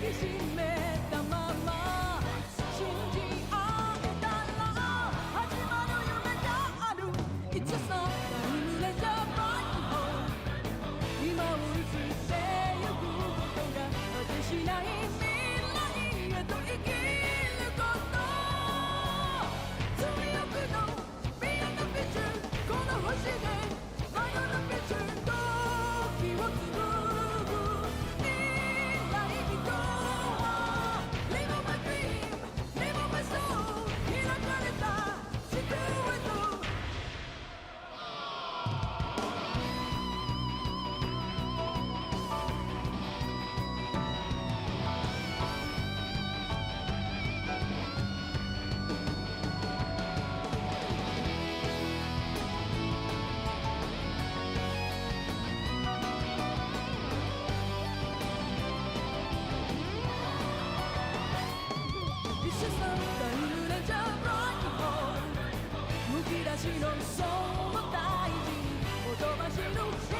きしめたまま信じ合えたら始まる夢がある It's just a illusion right home 今を映ってゆくことが果てしない未来へと生きること強くの Beyond the picture この星で Beyond the picture 時を紡ぐ未来人は Live on my dream Live on my soul 開かれた地球へと一緒さった揺れじゃ Right home むき出しのその大地にほとばしる光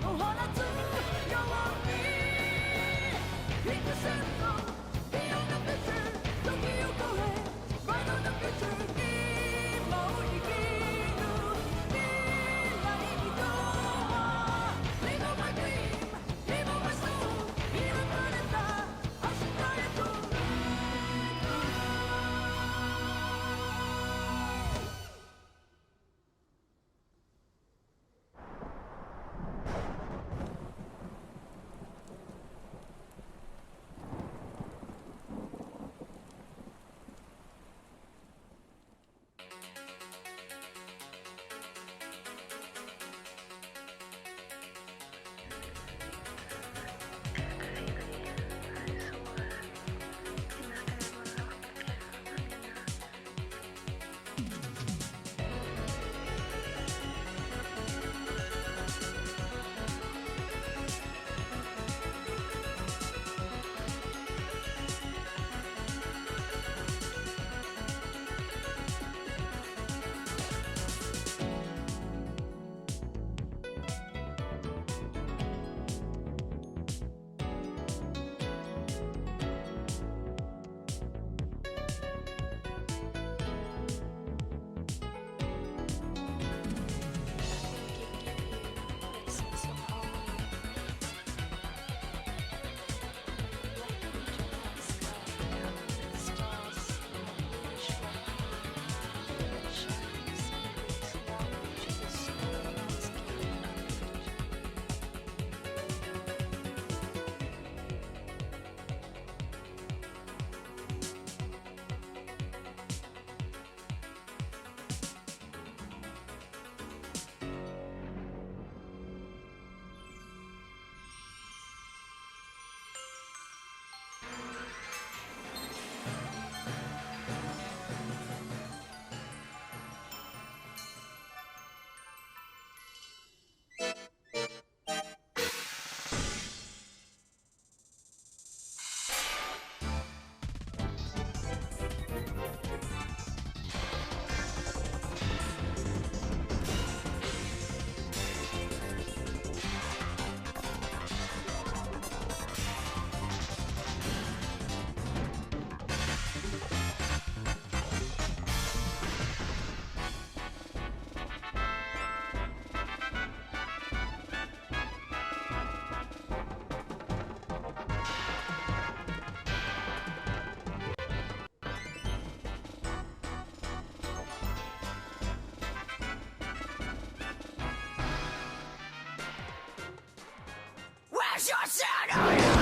を放つように幾千の Beyond the picture 時を超え Right on the picture 今を生きる未来人は Live on my dream Live on my soul 開かれた明日へとWhere's your shadow?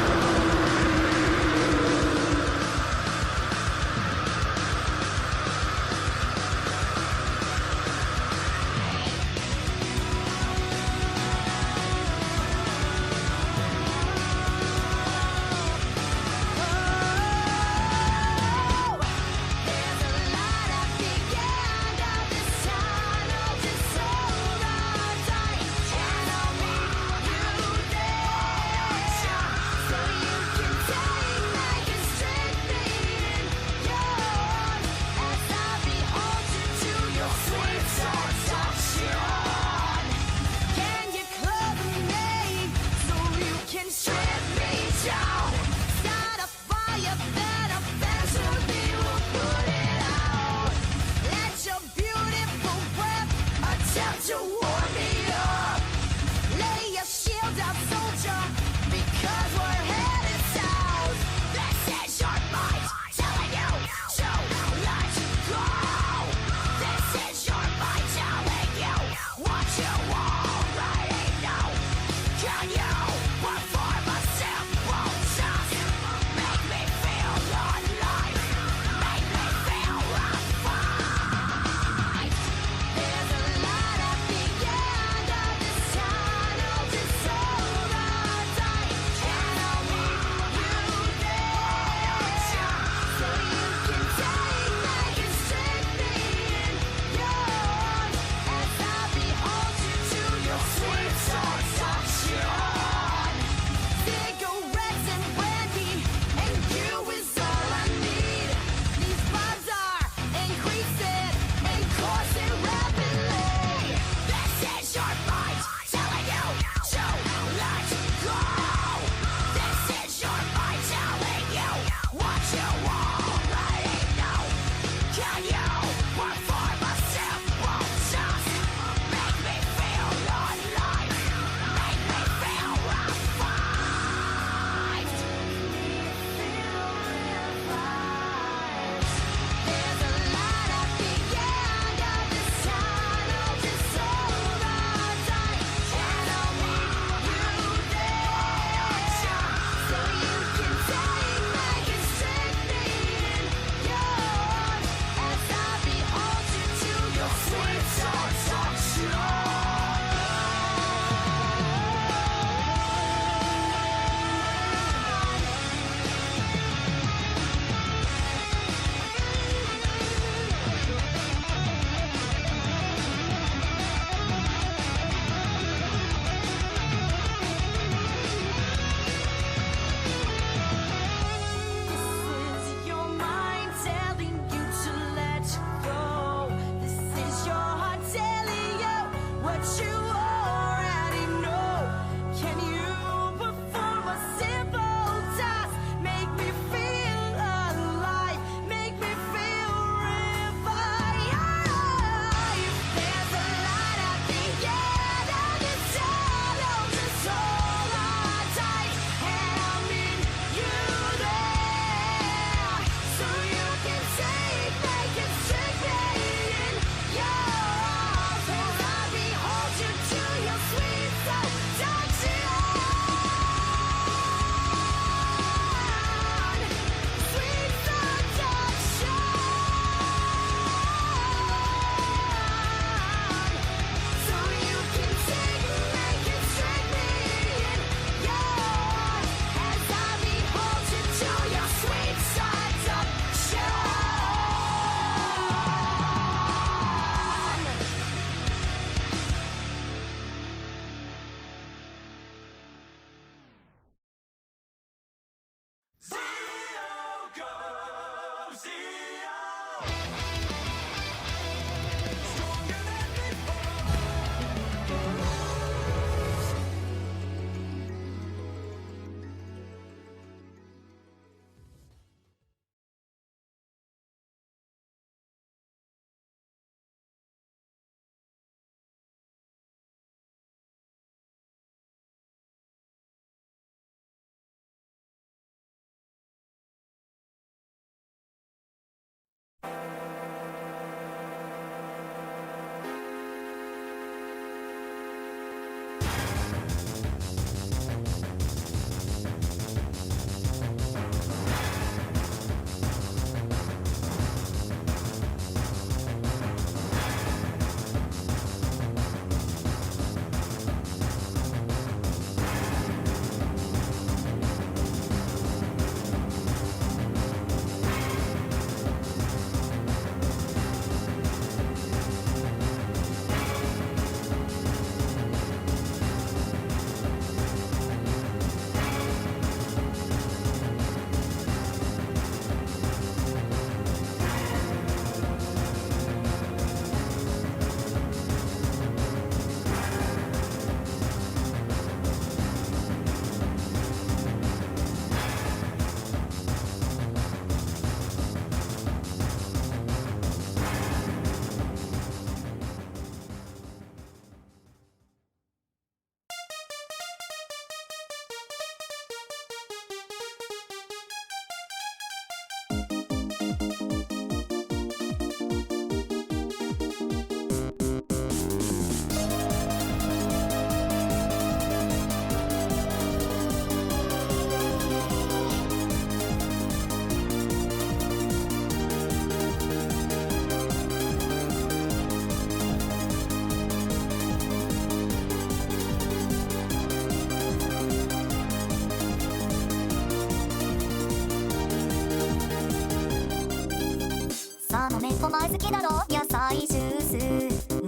お前好きだろ野菜ジュース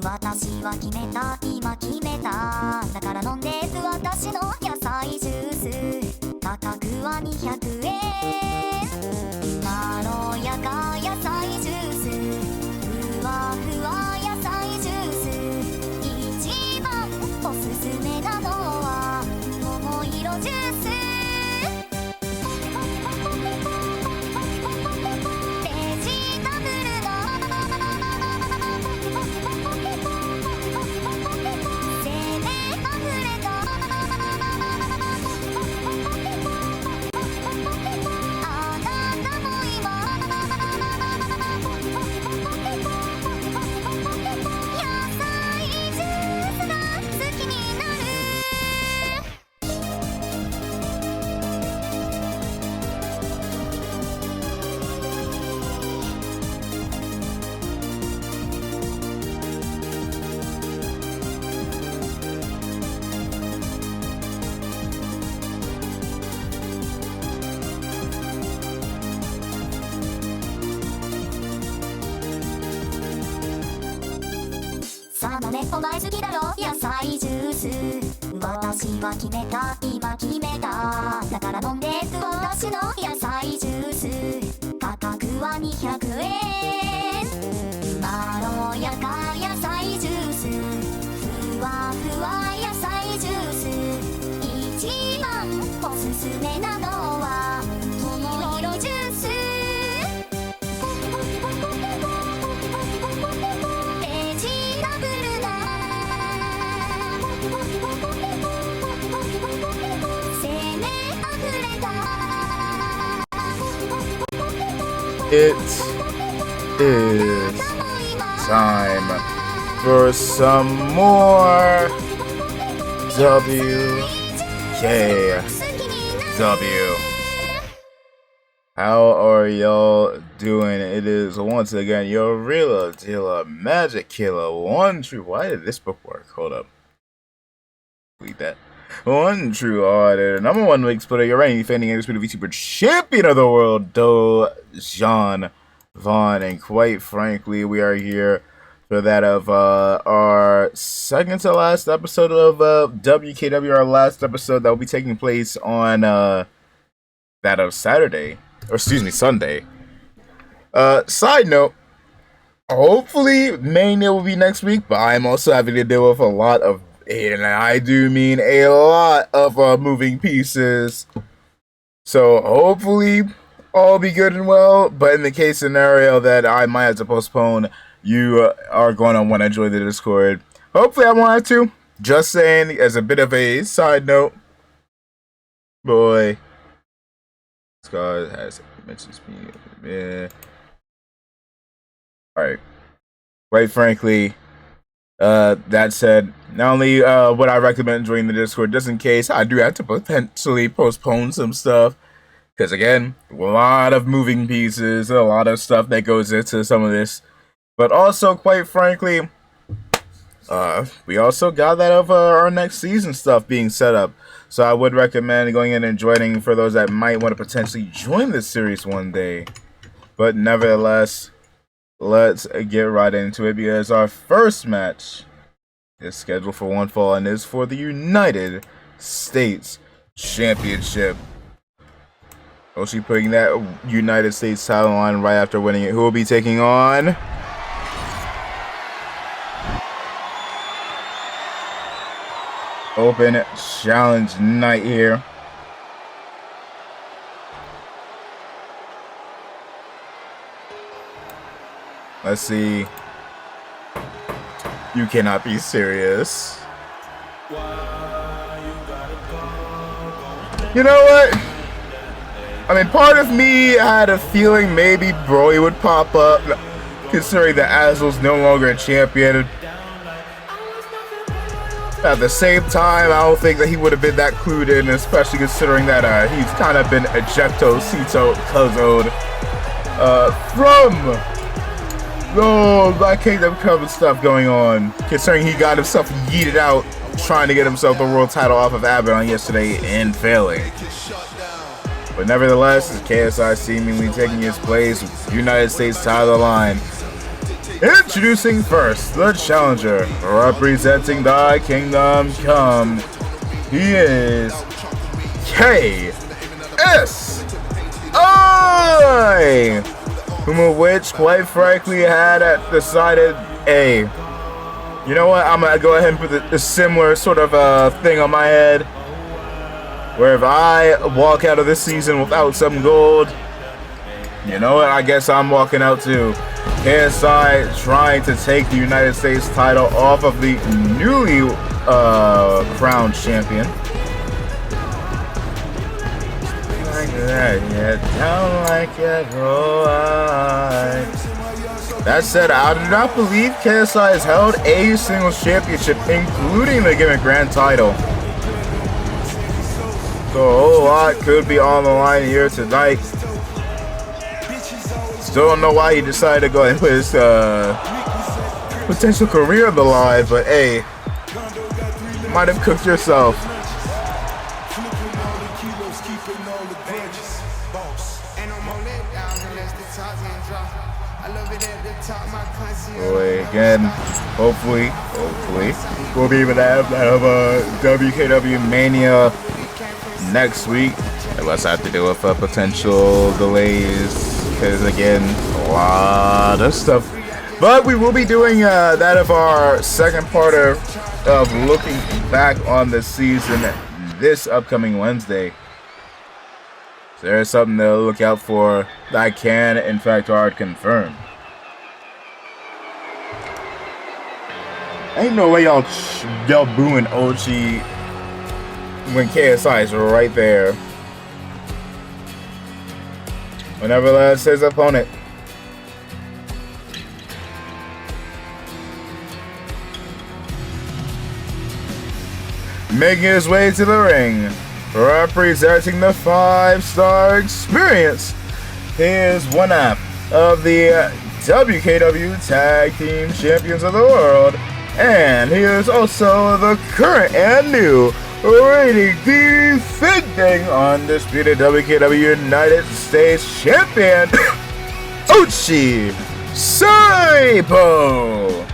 私は決めた今決めただから飲んで私の野菜ジュース価格は200円まろやか野菜ジュースふわふわ野菜ジュース一番おすすめなのは桃色ジュースさあ飲めお前好きだろ野菜ジュース私は決めた今決めただから飲んで私の野菜ジュース価格は200円まろやか野菜ジュースふわふわ野菜ジュース一番おすすめなのは桃色ジュースIt is time for some more WKW. How are y'all doing? It is once again your real dealer, Magic Killer, one true. Why did this book work? Hold up. Delete that. One true auditor, number one week splitter, your reigning defending undisputed VTuber champion of the world, John Vaughn, and quite frankly, we are here for that of our second to last episode of WKW, our last episode that will be taking place on that of Saturday, or excuse me, Sunday. Side note, hopefully Mania will be next week, but I'm also having to deal with a lot of, and I do mean a lot of moving pieces. So hopefully all be good and well. But in the case scenario that I might have to postpone, you are going to want to join the Discord. Hopefully I won't have to. Just saying as a bit of a side note. Boy. Scott has mentioned me. Yeah. Alright. Quite frankly, that said, not only would I recommend joining the Discord just in case I do have to potentially postpone some stuff, because again, a lot of moving pieces, a lot of stuff that goes into some of this, but also quite frankly, we also got that of our next season stuff being set up, so I would recommend going in and joining for those that might want to potentially join this series one day. But nevertheless, let's get right into it, because our first match is scheduled for one fall and is for the United States Championship. Oshi putting that United States title on right after winning it. Who will be taking on? Open challenge night here. Let's see. You cannot be serious. You know what? I mean, part of me had a feeling maybe Broly would pop up, considering that Azel's no longer a champion. At the same time, I don't think that he would have been that clued in, especially considering that he's kind of been ejecto-citoed from the Black Kingdom Cup and stuff going on, considering he got himself yeeted out trying to get himself the world title off of Abaddon yesterday and failing. But nevertheless, KSI seemingly taking his place with United States title line. Introducing first, the challenger, representing the Kingdom Come. He is KSI, whom which, quite frankly, had decided, hey, you know what, I'm going to go ahead and put a similar sort of thing on my head, where if I walk out of this season without some gold, you know what, I guess I'm walking out too. KSI trying to take the United States title off of the newly crowned champion. Like that, yeah, down like that, right. That said, I do not believe KSI has held a single championship, including the Gimmick Grand title. So a whole lot could be on the line here tonight. Still don't know why he decided to go ahead and put his potential career on the line, but hey, might have cooked yourself. Boy, again, hopefully, we'll be able to have that of WKW Mania next week, unless I have to deal with potential delays, because again, a lot of stuff. But we will be doing that of our second part of looking back on the season this upcoming Wednesday. So there's something to look out for that I can, in fact, hard confirm. Ain't no way y'all booing Ochi when KSI is right there. Whenever that's his opponent. Making his way to the ring, representing the 5-star experience, he is one half of the WKW Tag Team Champions of the World, and he is also the current and new reigning defending undisputed WKW United States Champion, Ochi Saipo.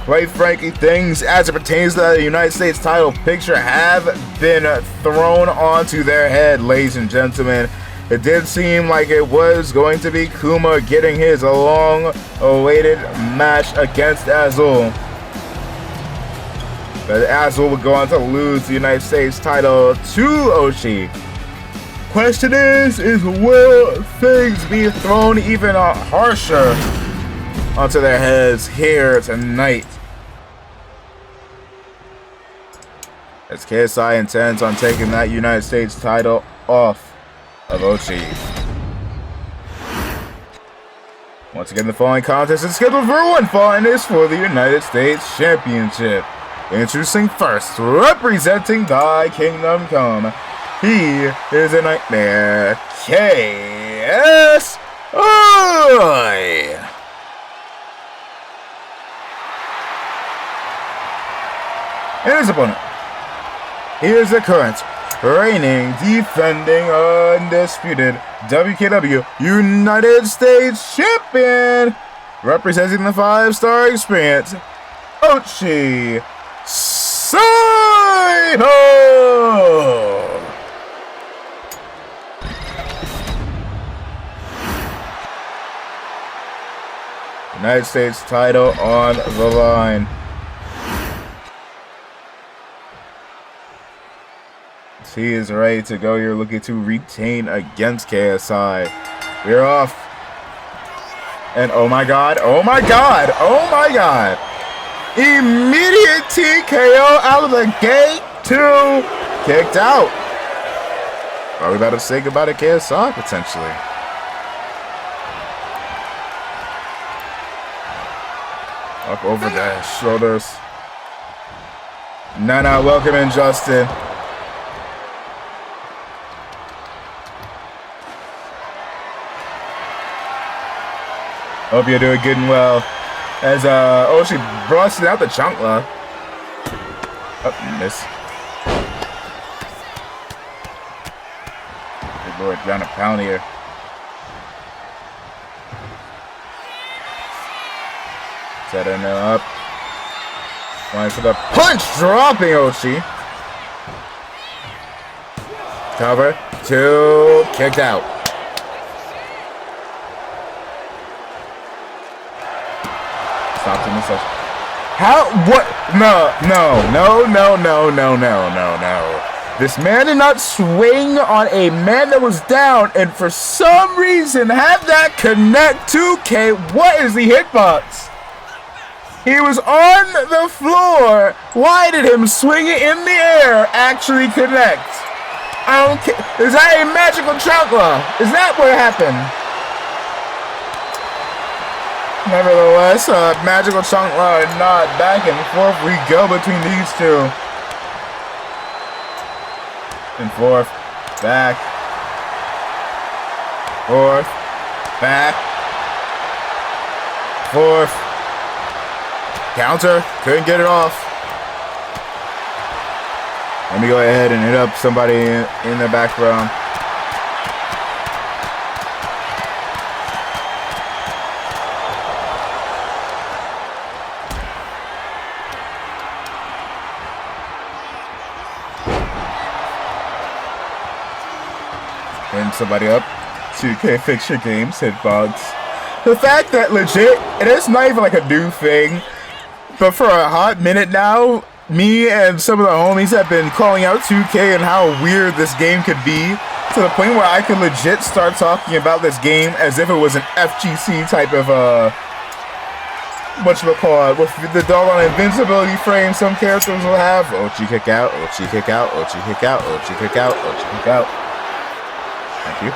Quite frankly, things as it pertains to the United States title picture have been thrown onto their head, ladies and gentlemen. It did seem like it was going to be Kuma getting his long-awaited match against Azul. But Azul would go on to lose the United States title to Ochi. Question is will things be thrown even harsher onto their heads here tonight? As KSI intends on taking that United States title off of Ochi. Once again, the following contest is scheduled for one fall and is for the United States Championship. Introducing first, representing the Kingdom Come, he is a Nightmare, KSI. And his opponent, he is the current, reigning, defending, undisputed WKW United States Champion, representing the 5-star experience, Ochi Saipo. United States title on the line. He is ready to go. You're looking to retain against KSI. We're off. And oh my god, oh my god, oh my god. Immediate TKO out of the gate. 2 kicked out. Are we about to say goodbye to KSI potentially? Up over the shoulders. Nana, welcome in, Justin. Hope you're doing good and well. As Ochi busted out the chancla. Oh, miss. Good lord, down a pound here. Setting it up. Going for the punch, dropping Ochi. Cover, 2, kicked out. Stopped in the session. How? What? No. This man did not swing on a man that was down, and for some reason have that connect 2K. What is the hitbox? He was on the floor. Why did him swing it in the air actually connect? I don't care. Is that a magical chancla? Is that what happened? Nevertheless, magical chancla and not back and forth we go between these two. And forth, back, forth, back, forth. Counter, couldn't get it off. Let me go ahead and hit up somebody in the back row. Hit somebody up. 2K fix your games, hitbox. The fact that legit, it is not even like a new thing. But for a hot minute now, me and some of the homies have been calling out 2K and how weird this game could be, to the point where I could legit start talking about this game as if it was an FGC type of, whatchamacallit, with the doggone invincibility frame some characters will have. Ochi kick out, Ochi kick out, Ochi kick out, Ochi kick out, Ochi kick out. Thank you.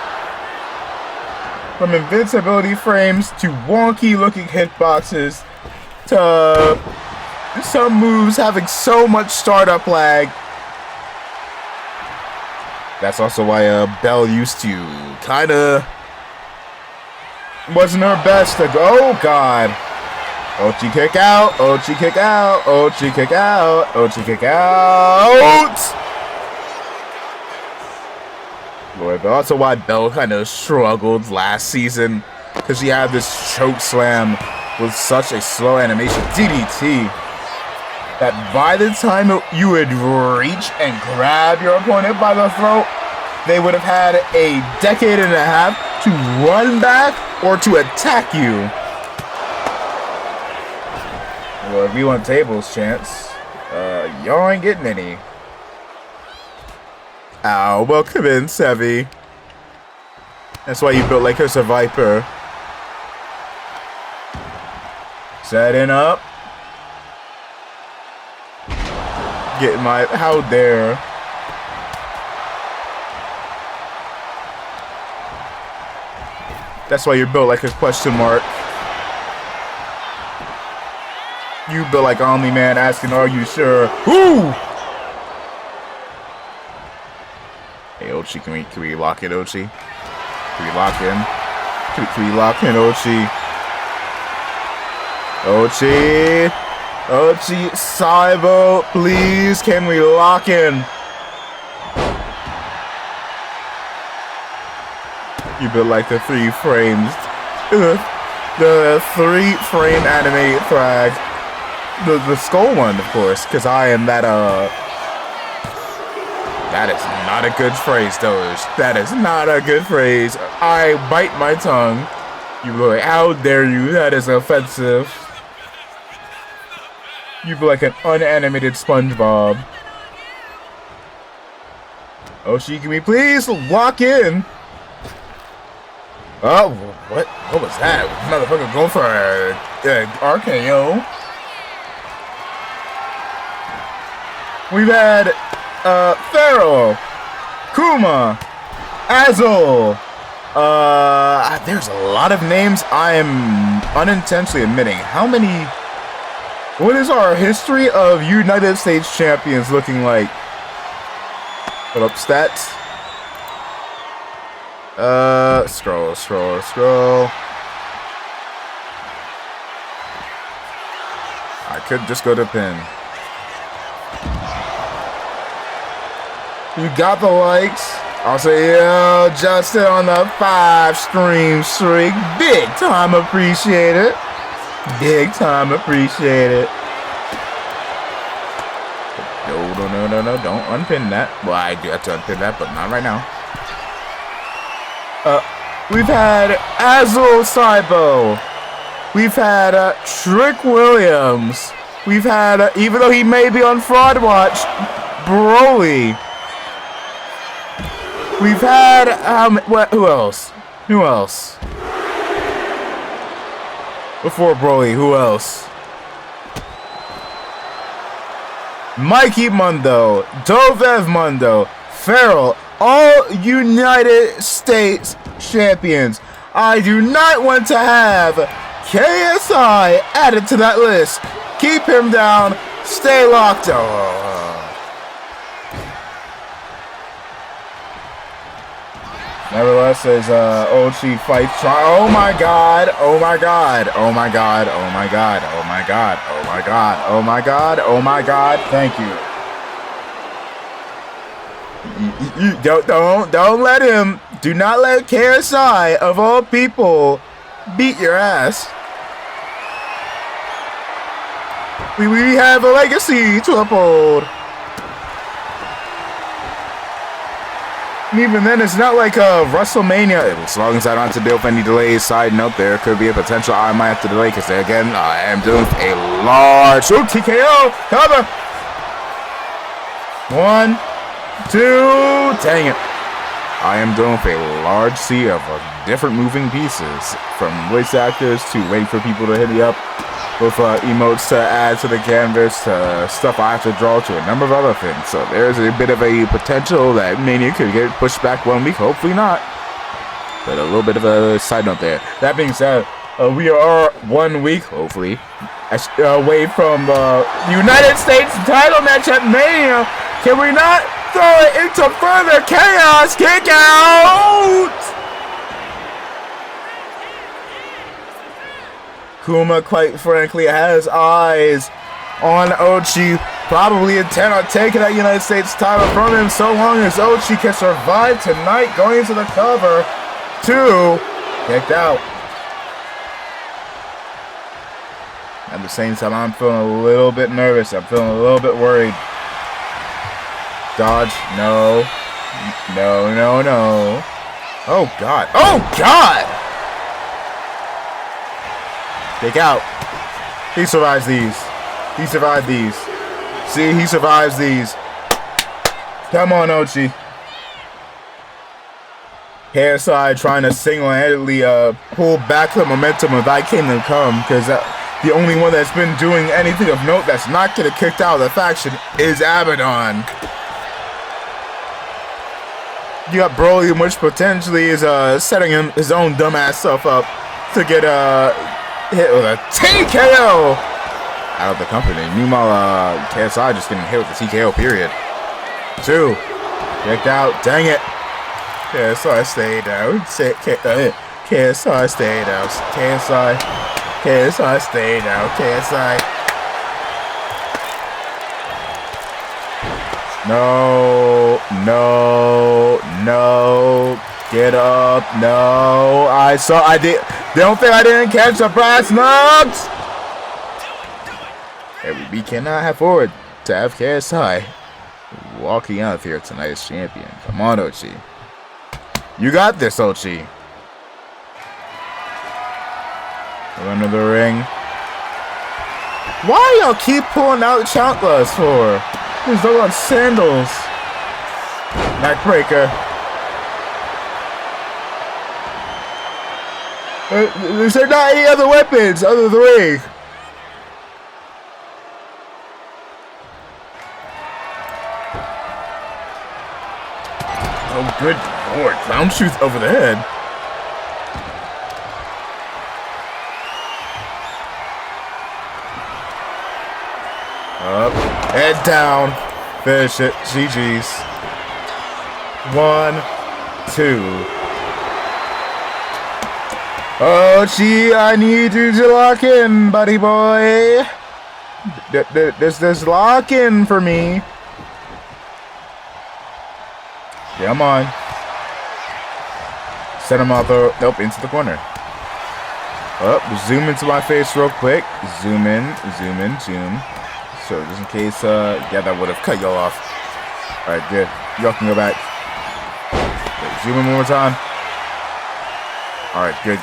From invincibility frames to wonky looking hitboxes, to some moves having so much startup lag. That's also why Belle used to kinda wasn't her best to go. Oh god. Ochi kick out, Ochi kick out, Ochi kick out, Ochi kick out. But also why Belle kind of struggled last season, because she had this choke slam with such a slow animation DDT that by the time you would reach and grab your opponent by the throat, they would have had a decade and a half to run back or to attack you. Well, if you want tables chance, y'all ain't getting any. Ow, welcome in, Sevi. That's why you built like a Viper. Setting up. Getting my, how dare. That's why you're built like a question mark. You built like Omni-Man asking, are you sure? Woo! Hey, Ochi, can we lock in, Ochi? Can we lock in? Can we lock in, Ochi? Ochi! Ochi, Saibo, please, can we lock in? You built like the 3 frames. The 3-frame animated flag. The skull one, of course, because I am that, that is not a good phrase, Doge. That is not a good phrase. I bite my tongue. You boy, how dare you? That is offensive. You be like an unanimated SpongeBob. Oshi, can we please lock in? Oh, what? What was that? Motherfucker going for a RKO. We've had Pharaoh, Kuma, Azul. There's a lot of names I am unintentionally admitting. How many? What is our history of United States champions looking like? Put up stats. Scroll. I could just go to pin. You got the likes. I'll say, yo, Justin on the 5-stream streak. Big time appreciated. Big time appreciate it. No. Don't unpin that. Well, I do have to unpin that, but not right now. We've had Azul Saibo. We've had Trick Williams. We've had, even though he may be on Fraud Watch, Broly. We've had, who else? Who else? Before Broly, who else? Mikey Mundo, Dovev Mundo, Farrell, all United States champions. I do not want to have KSI added to that list. Keep him down. Stay locked on. Nevertheless, as Ochi fights, oh my god, oh my god, oh my god, oh my god, oh my god, oh my god, oh my god, oh my god, thank you. Don't let him, do not let KSI, of all people, beat your ass. We have a legacy to uphold. And even then, it's not like WrestleMania. As long as I don't have to deal with any delays, side note, there could be a potential I might have to delay because, again, I am doing a large TKO. Cover. 1, 2. Dang it. I am doing a large sea of different moving pieces, from voice actors to waiting for people to hit me up with emotes to add to the canvas to stuff I have to draw to a number of other things. So there's a bit of a potential that Mania could get pushed back 1 week. Hopefully not. But a little bit of a side note there. That being said, we are 1 week, hopefully, away from the United States title match at Mania. Can we not throw it into further chaos? Kick out! Kuma, quite frankly, has eyes on Ochi, probably intent on taking that United States title from him so long as Ochi can survive tonight, going into the cover. 2, kicked out. At the same time, I'm feeling a little bit nervous. I'm feeling a little bit worried. Dodge, no. No. Oh, God. Oh, God! Kick out. He survives these. He survived these. See, he survives these. Come on, Ochi. KSI trying to single-handedly pull back the momentum of Thy Kingdom Come, because the only one that's been doing anything of note that's not getting kicked out of the faction is Abaddon. You got Broly, which potentially is setting his own dumbass self up to get hit with a TKO out of the company. Meanwhile, KSI just getting hit with the TKO, period. 2. Kicked out. Dang it. KSI stay down. KSI stay down. KSI stay down. KSI. No. Get up. No. I did. Don't think I didn't catch the brass knucks. And we cannot have forward to have KSI walking out of here tonight as champion. Come on, Ochi. You got this, Ochi. Run to the ring. Why y'all keep pulling out chanclas for? These are on sandals. Neckbreaker. Is there not any other weapons other than the ring? Oh, good lord. Clown shoot over the head. Up and down. Finish it. GG's. 1, 2. Oh, gee, I need you to lock in, buddy boy. There's lock in for me. Come on. Set him out there. Nope, into the corner. Oh, zoom into my face real quick. Zoom in, zoom. So just in case, yeah, that would have cut y'all off. All right, good. Y'all can go back. Wait, zoom in one more time. All right, good.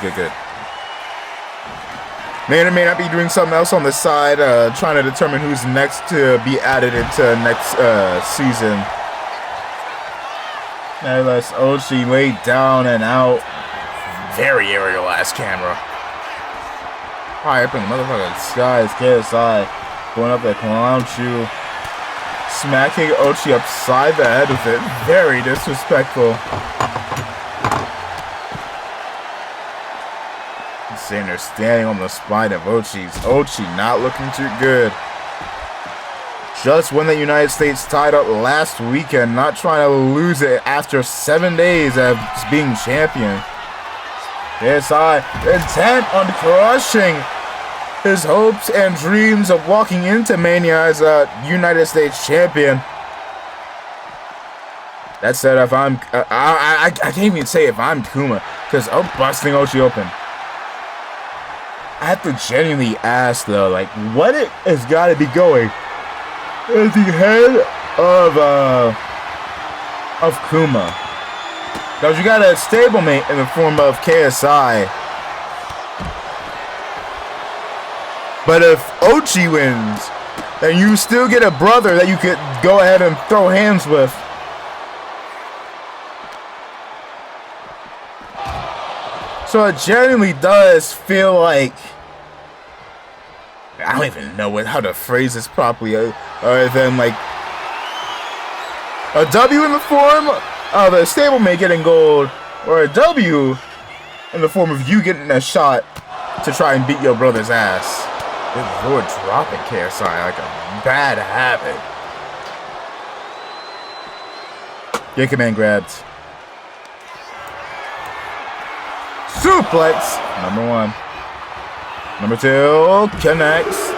May or may not be doing something else on the side, trying to determine who's next to be added into next season. Nevertheless, Ochi laid down and out. Very aerial ass camera. High up in the motherfucking skies, KSI going up that clown shoe, smacking Ochi upside the head with it. Very disrespectful. Sitting there standing on the spine of Ochi's. Ochi not looking too good. Just won the United States title last weekend, not trying to lose it after 7 days of being champion. KSI intent on crushing his hopes and dreams of walking into Mania as a United States champion. That said, if I'm, I can't even say if I'm Kuma, because I'm busting Ochi open. I have to genuinely ask though, like, what it has got to be going at the head of Kuma? Because you got a stablemate in the form of KSI. But if Ochi wins, then you still get a brother that you could go ahead and throw hands with. So it genuinely does feel like, I don't even know how to phrase this properly, other than like a W in the form of a stablemate getting gold, or a W in the form of you getting a shot to try and beat your brother's ass. Good lord, dropping KSI like a bad habit. Get command grabbed. Suplex, number 1. Number 2, connects.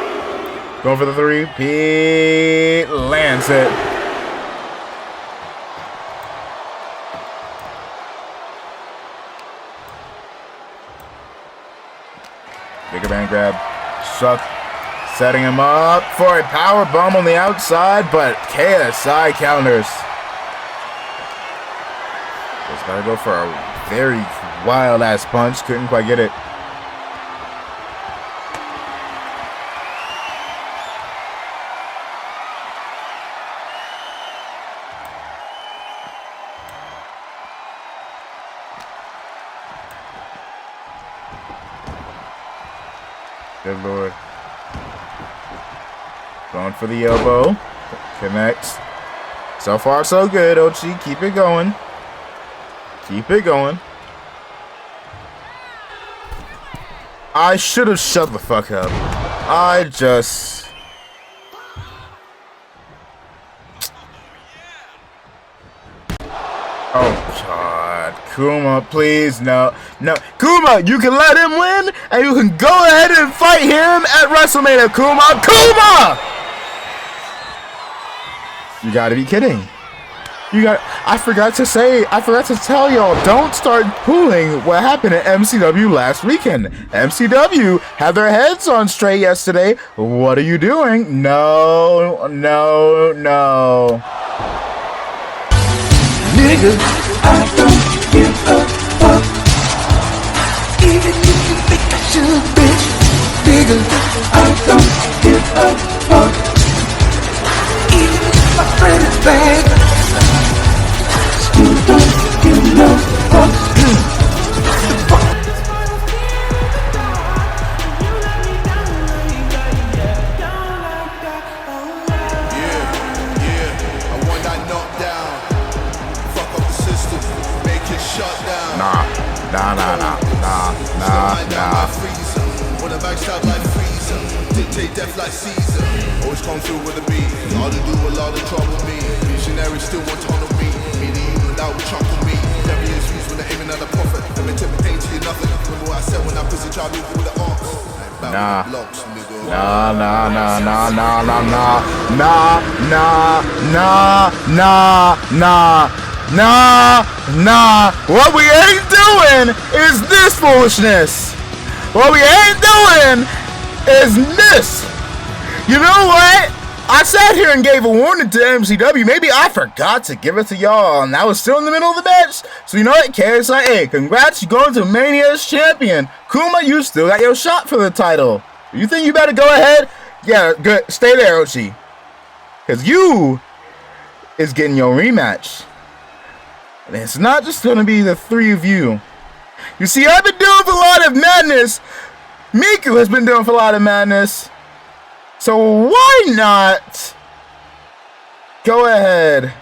Going for the 3, Pete lands it. Bigger man grab. Suck. Setting him up for a power bomb on the outside, but KSI counters. Just gotta go for a very wild ass punch. Couldn't quite get it. Good lord. Going for the elbow. Connects. So far, so good, Ochi. Keep it going. Keep it going. I should have shut the fuck up. I just... Oh, God. Kuma, please, no. No. Kuma, you can let him win, and you can go ahead and fight him at WrestleMania. Kuma! Kuma! You gotta be kidding. I forgot to tell y'all, don't start pooling what happened at MCW last weekend. MCW had their heads on straight yesterday. What are you doing? No. Nigga, I don't give a fuck. Even if you think I should, bitch. Nigga, I don't give a fuck. Even if my friend is bad, you don't give no fuck. Nah. Wanna backstab like Freezer, dictate death like Caesar. Always come through with a beat, all to do a lot of trouble me. Visionary still want to honor me. Me the evil that will trample me. Devious views when they're aiming at the prophet. Them intimidating to you nothing. Remember what I said when I prison tried me with the arms. Nah. What we ain't doing is this foolishness. What we ain't doing is this. You know what? I sat here and gave a warning to MCW. Maybe I forgot to give it to y'all, and I was still in the middle of the match. So you know what, KSI, hey, congrats, you going to Mania as champion. Kuma, you still got your shot for the title. You think you better go ahead? Yeah, good. Stay there, Ochi. Because you is getting your rematch. And it's not just going to be the three of you. You see, I've been doing a lot of madness. Miku has been doing a lot of madness. So why not go ahead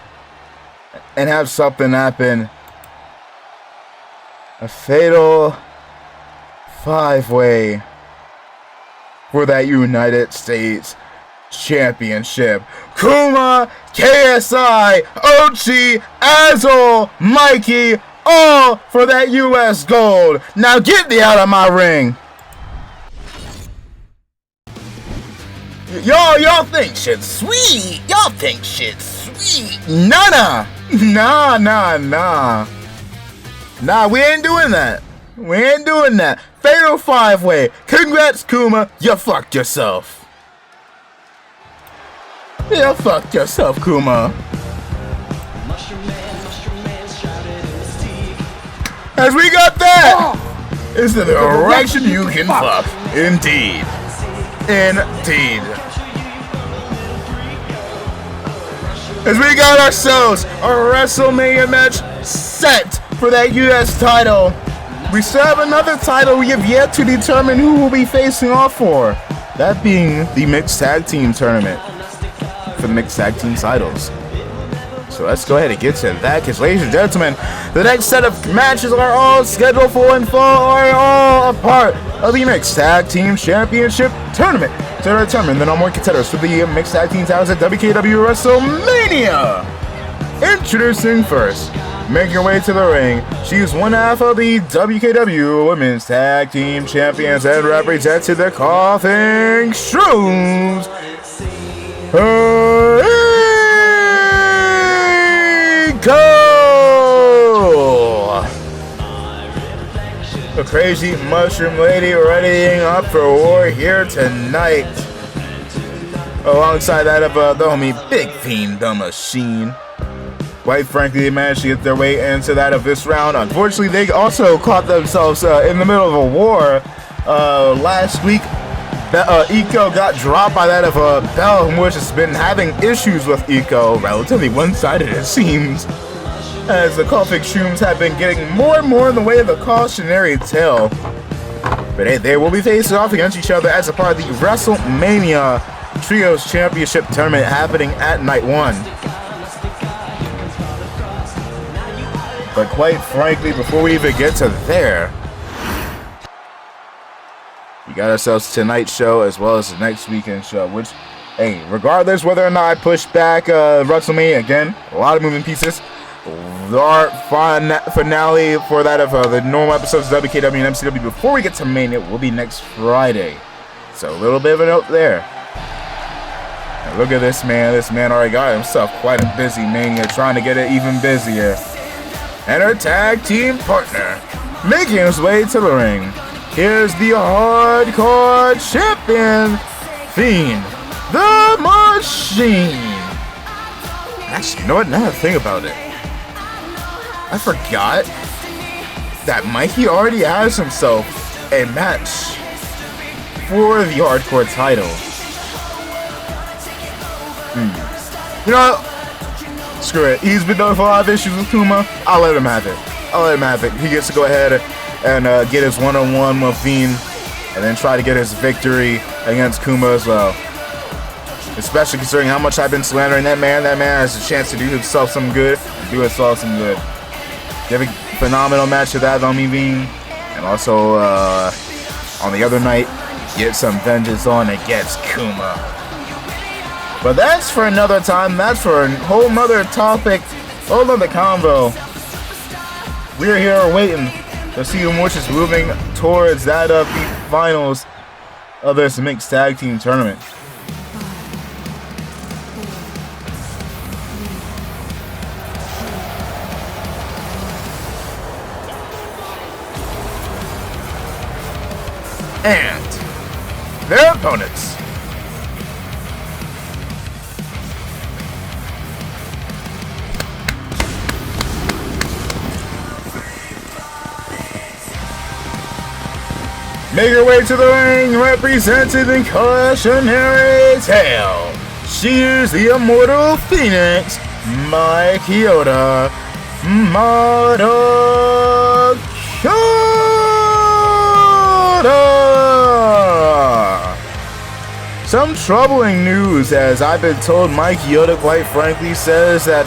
and have something happen? A fatal 5-way for that United States Championship. Kuma, KSI, Ochi, Azul, Mikey, all for that US gold. Now get me out of my ring. Y'all think shit's sweet. Y'all think shit's sweet. Nah, we ain't doing that. We ain't doing that. Fatal 5-way. Congrats, Kuma. You fucked yourself. You fucked yourself, Kuma. As we got that, is the direction you can fuck. Indeed. Indeed. As we got ourselves a WrestleMania match set for that US title. We still have another title we have yet to determine who will be facing off for. That being the mixed tag team tournament for the mixed tag team titles. So let's go ahead and get to that, because ladies and gentlemen, the next set of matches are all scheduled for and are all a part of the Mixed Tag Team Championship Tournament to determine the number one contenders for the Mixed Tag Team titles at WKW WrestleMania. Introducing first, making her way to the ring, she's one half of the WKW Women's Tag Team Champions and represented the Coughing Shrooms. Go! The crazy mushroom lady readying up for war here tonight. Alongside that of the homie Big Fiend the Machine. Quite frankly, they managed to get their way into that of this round. Unfortunately, they also caught themselves in the middle of a war last week. Eco got dropped by that of Bell, which has been having issues with Eco, relatively one-sided it seems, as the Coughing Shrooms have been getting more and more in the way of the cautionary tale. But hey, they will be facing off against each other as a part of the WrestleMania Trios Championship Tournament happening at Night 1. But quite frankly, before we even get to there, we got ourselves tonight's show as well as the next weekend show, which, hey, regardless whether or not I push back WrestleMania again, a lot of moving pieces. Our finale for that of the normal episodes of WKW and MCW before we get to Mania will be next Friday. So a little bit of a note there. And look at this man. This man already got himself quite a busy Mania, trying to get it even busier. And her tag team partner making his way to the ring. Here's the hardcore champion, Fiend the Machine. Actually, you know what? Now that I think about it, I forgot that Mikey already has himself a match for the hardcore title. You know what? Screw it. He's been done for a lot of issues with Kuma. I'll let him have it. He gets to go ahead and get his one-on-one with Fiend, and then try to get his victory against Kuma as well. Especially considering how much I've been slandering that man. That man has a chance to do himself some good. Give a phenomenal match to that homie Fiend, and also on the other night, get some vengeance on against Kuma. But that's for another time. That's for a whole nother topic, whole nother convo. We're here waiting to see which is moving towards that of the finals of this mixed tag team tournament. And their opponents. Make her way to the ring, represented in cautionary tale. She is the immortal Phoenix, Mai Kyoto. Some troubling news, as I've been told. Mai Kyoto, quite frankly, says that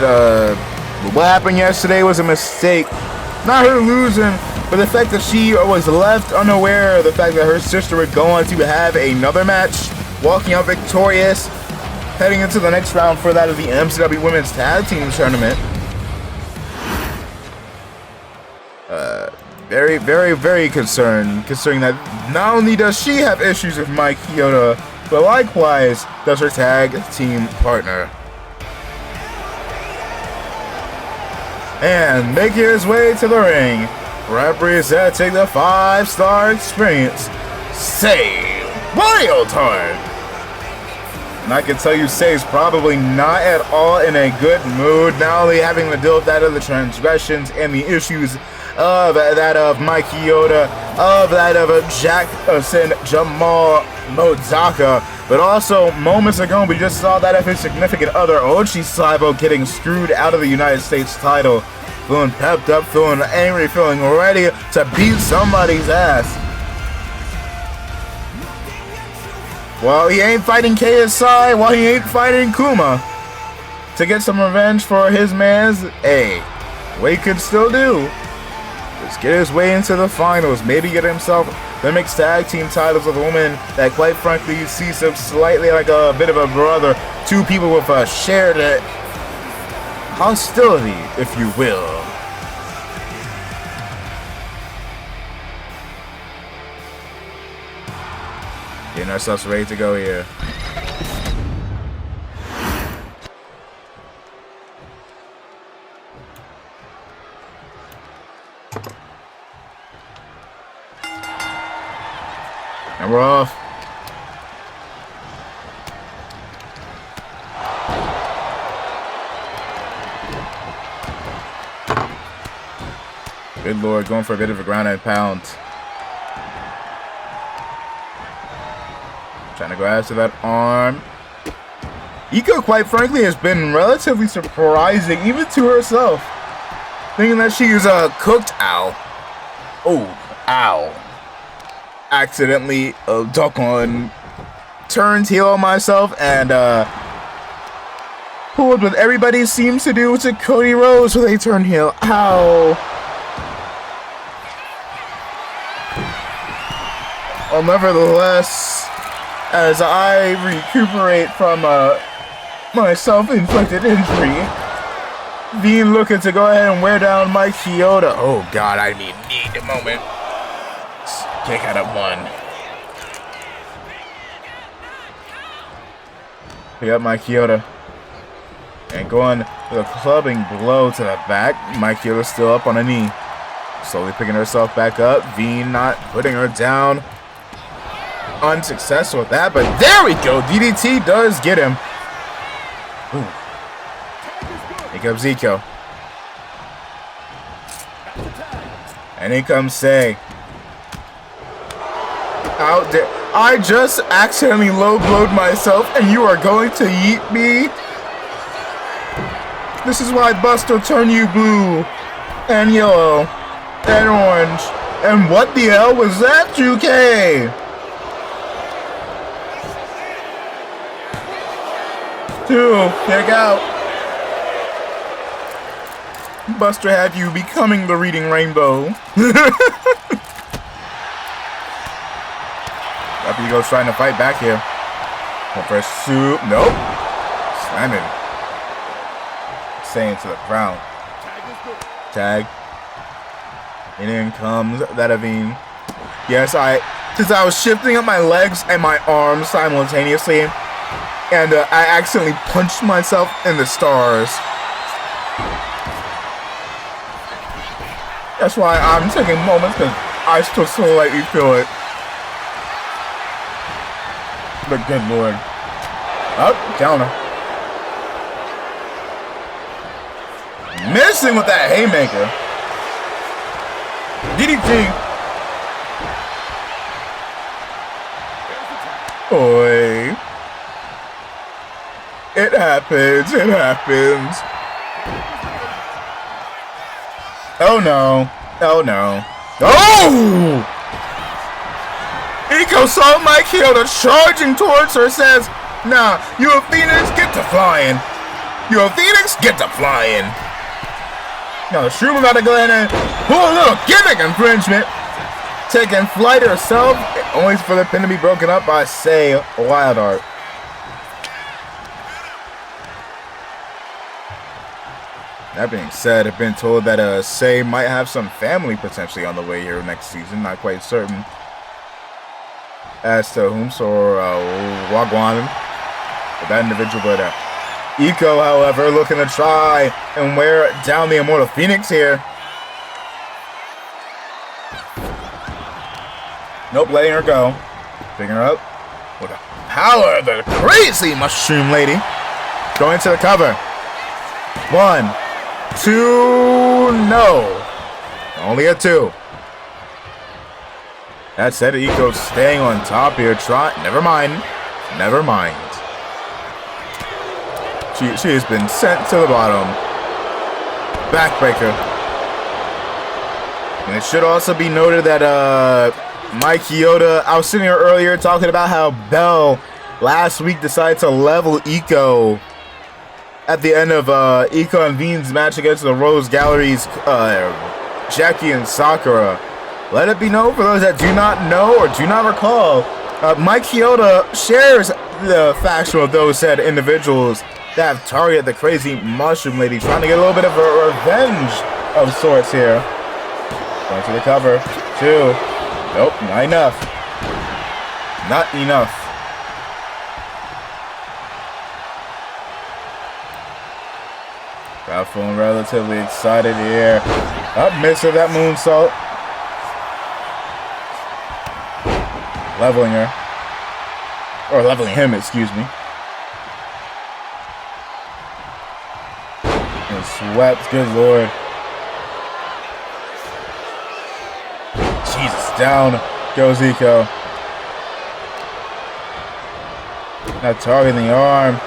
what happened yesterday was a mistake. Not her losing, but the fact that she was left unaware of the fact that her sister would go on to have another match, walking out victorious, heading into the next round for that of the MCW Women's Tag Team Tournament. Very, very, very concerned, considering that not only does she have issues with Mai Kyoto, but likewise does her tag team partner. And making his way to the ring, representing the 5-star experience, Say Wildheart. And I can tell you, Say's probably not at all in a good mood, not only having to deal with that of the transgressions and the issues of that of Mai Kyoto, of that of Jackson Jamal Modaka, but also moments ago we just saw that of his significant other Ochi Saibo getting screwed out of the United States title, feeling pepped up, feeling angry, feeling ready to beat somebody's ass. Well, he ain't fighting KSI, while he ain't fighting Kuma to get some revenge for his man's. Hey, what he could still do is get his way into the finals, maybe get himself the mixed tag team titles of a woman that quite frankly sees him slightly like a bit of a brother. Two people with a shared hostility, if you will. Getting ourselves ready to go here. And we're off. Good lord, going for a bit of a ground and pound. Trying to go after that arm. Iko, quite frankly, has been relatively surprising, even to herself. Thinking that she is a cooked owl. Oh, ow. Accidentally duck on, turned heel on myself, and pulled what everybody seems to do to Cody Rhodes when they turn heel. Ow. Well, nevertheless, as I recuperate from my self-inflicted injury, Dean looking to go ahead and wear down Mai Kyoto. Oh god, I need a moment. Kick out at one. Pick up Mai Kyoto. And going with a clubbing blow to the back. Mai Kyoto still up on a knee. Slowly picking herself back up. Veen not putting her down. Unsuccessful with that, but there we go. DDT does get him. Ooh. Here comes Zico. And here comes Say. Out there. I just accidentally low-blowed myself and you are going to yeet me? This is why Buster turned you blue and yellow and orange. And what the hell was that, 2K? Kick out. Buster had you becoming the reading rainbow. After he goes trying to fight back here. Going for a soup. Nope. Slamming. Saying to the ground. Tag. And in comes that Aveen. Yes, since I was shifting up my legs and my arms simultaneously. And I accidentally punched myself in the stars. That's why I'm taking moments because I still slightly feel it. but good lord. Up, counter. Missing with that haymaker. DDT. Oi. It happens. It happens. Oh no. Oh no. Oh! Eco saw Mike Hilda charging towards her, says, nah, you a Phoenix, get to flying. You a Phoenix, get to flying. Now the Shroom about to go in and pull a little gimmick infringement. Taking flight herself, only for the pin to be broken up by Say Wildheart. That being said, I've been told that Say might have some family potentially on the way here next season. Not quite certain as to whom or Wagwan with that individual, but Eco, however, looking to try and wear down the Immortal Phoenix here. Nope, letting her go. Picking her up with the power of the crazy Mushroom Lady. Going to the cover. 1, 2, no. Only a 2. That said, Eco's staying on top here. Never mind. Never mind. She has been sent to the bottom. Backbreaker. And it should also be noted that Mike Chioda, I was sitting here earlier talking about how Bell last week decided to level Eco at the end of Eco and Veen's match against the Rose Gallery's Jackie and Sakura. Let it be known for those that do not know or do not recall, Mike Chioda shares the faction with those said individuals that have targeted the crazy Mushroom Lady, trying to get a little bit of a revenge of sorts here. Going to the cover. 2. Nope, not enough. Not enough. Crowd feeling relatively excited here. Up, miss of that moonsault. Leveling her. Or leveling him, excuse me. And swept, good lord. Jesus, down goes Eco. Now targeting the arm.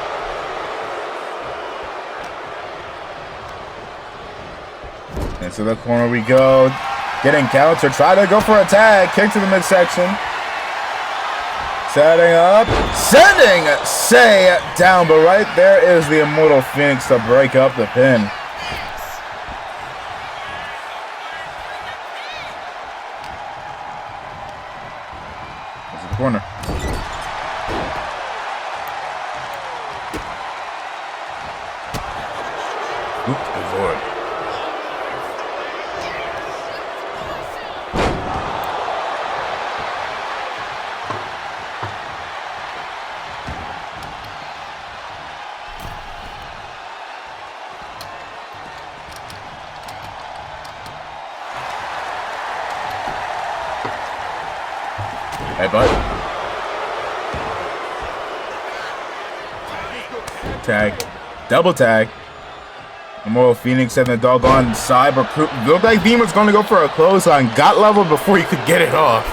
Into the corner we go. Getting counter. Try to go for a tag. Kick to the midsection. Setting up. Sending Say down. But right there is the Immortal Phoenix to break up the pin. Into the corner. Oop, good lord. Headbutt. Tag. Double tag. Immortal Phoenix and the doggone cyber crew. Looked like Demon's going to go for a clothesline. Got leveled before he could get it off.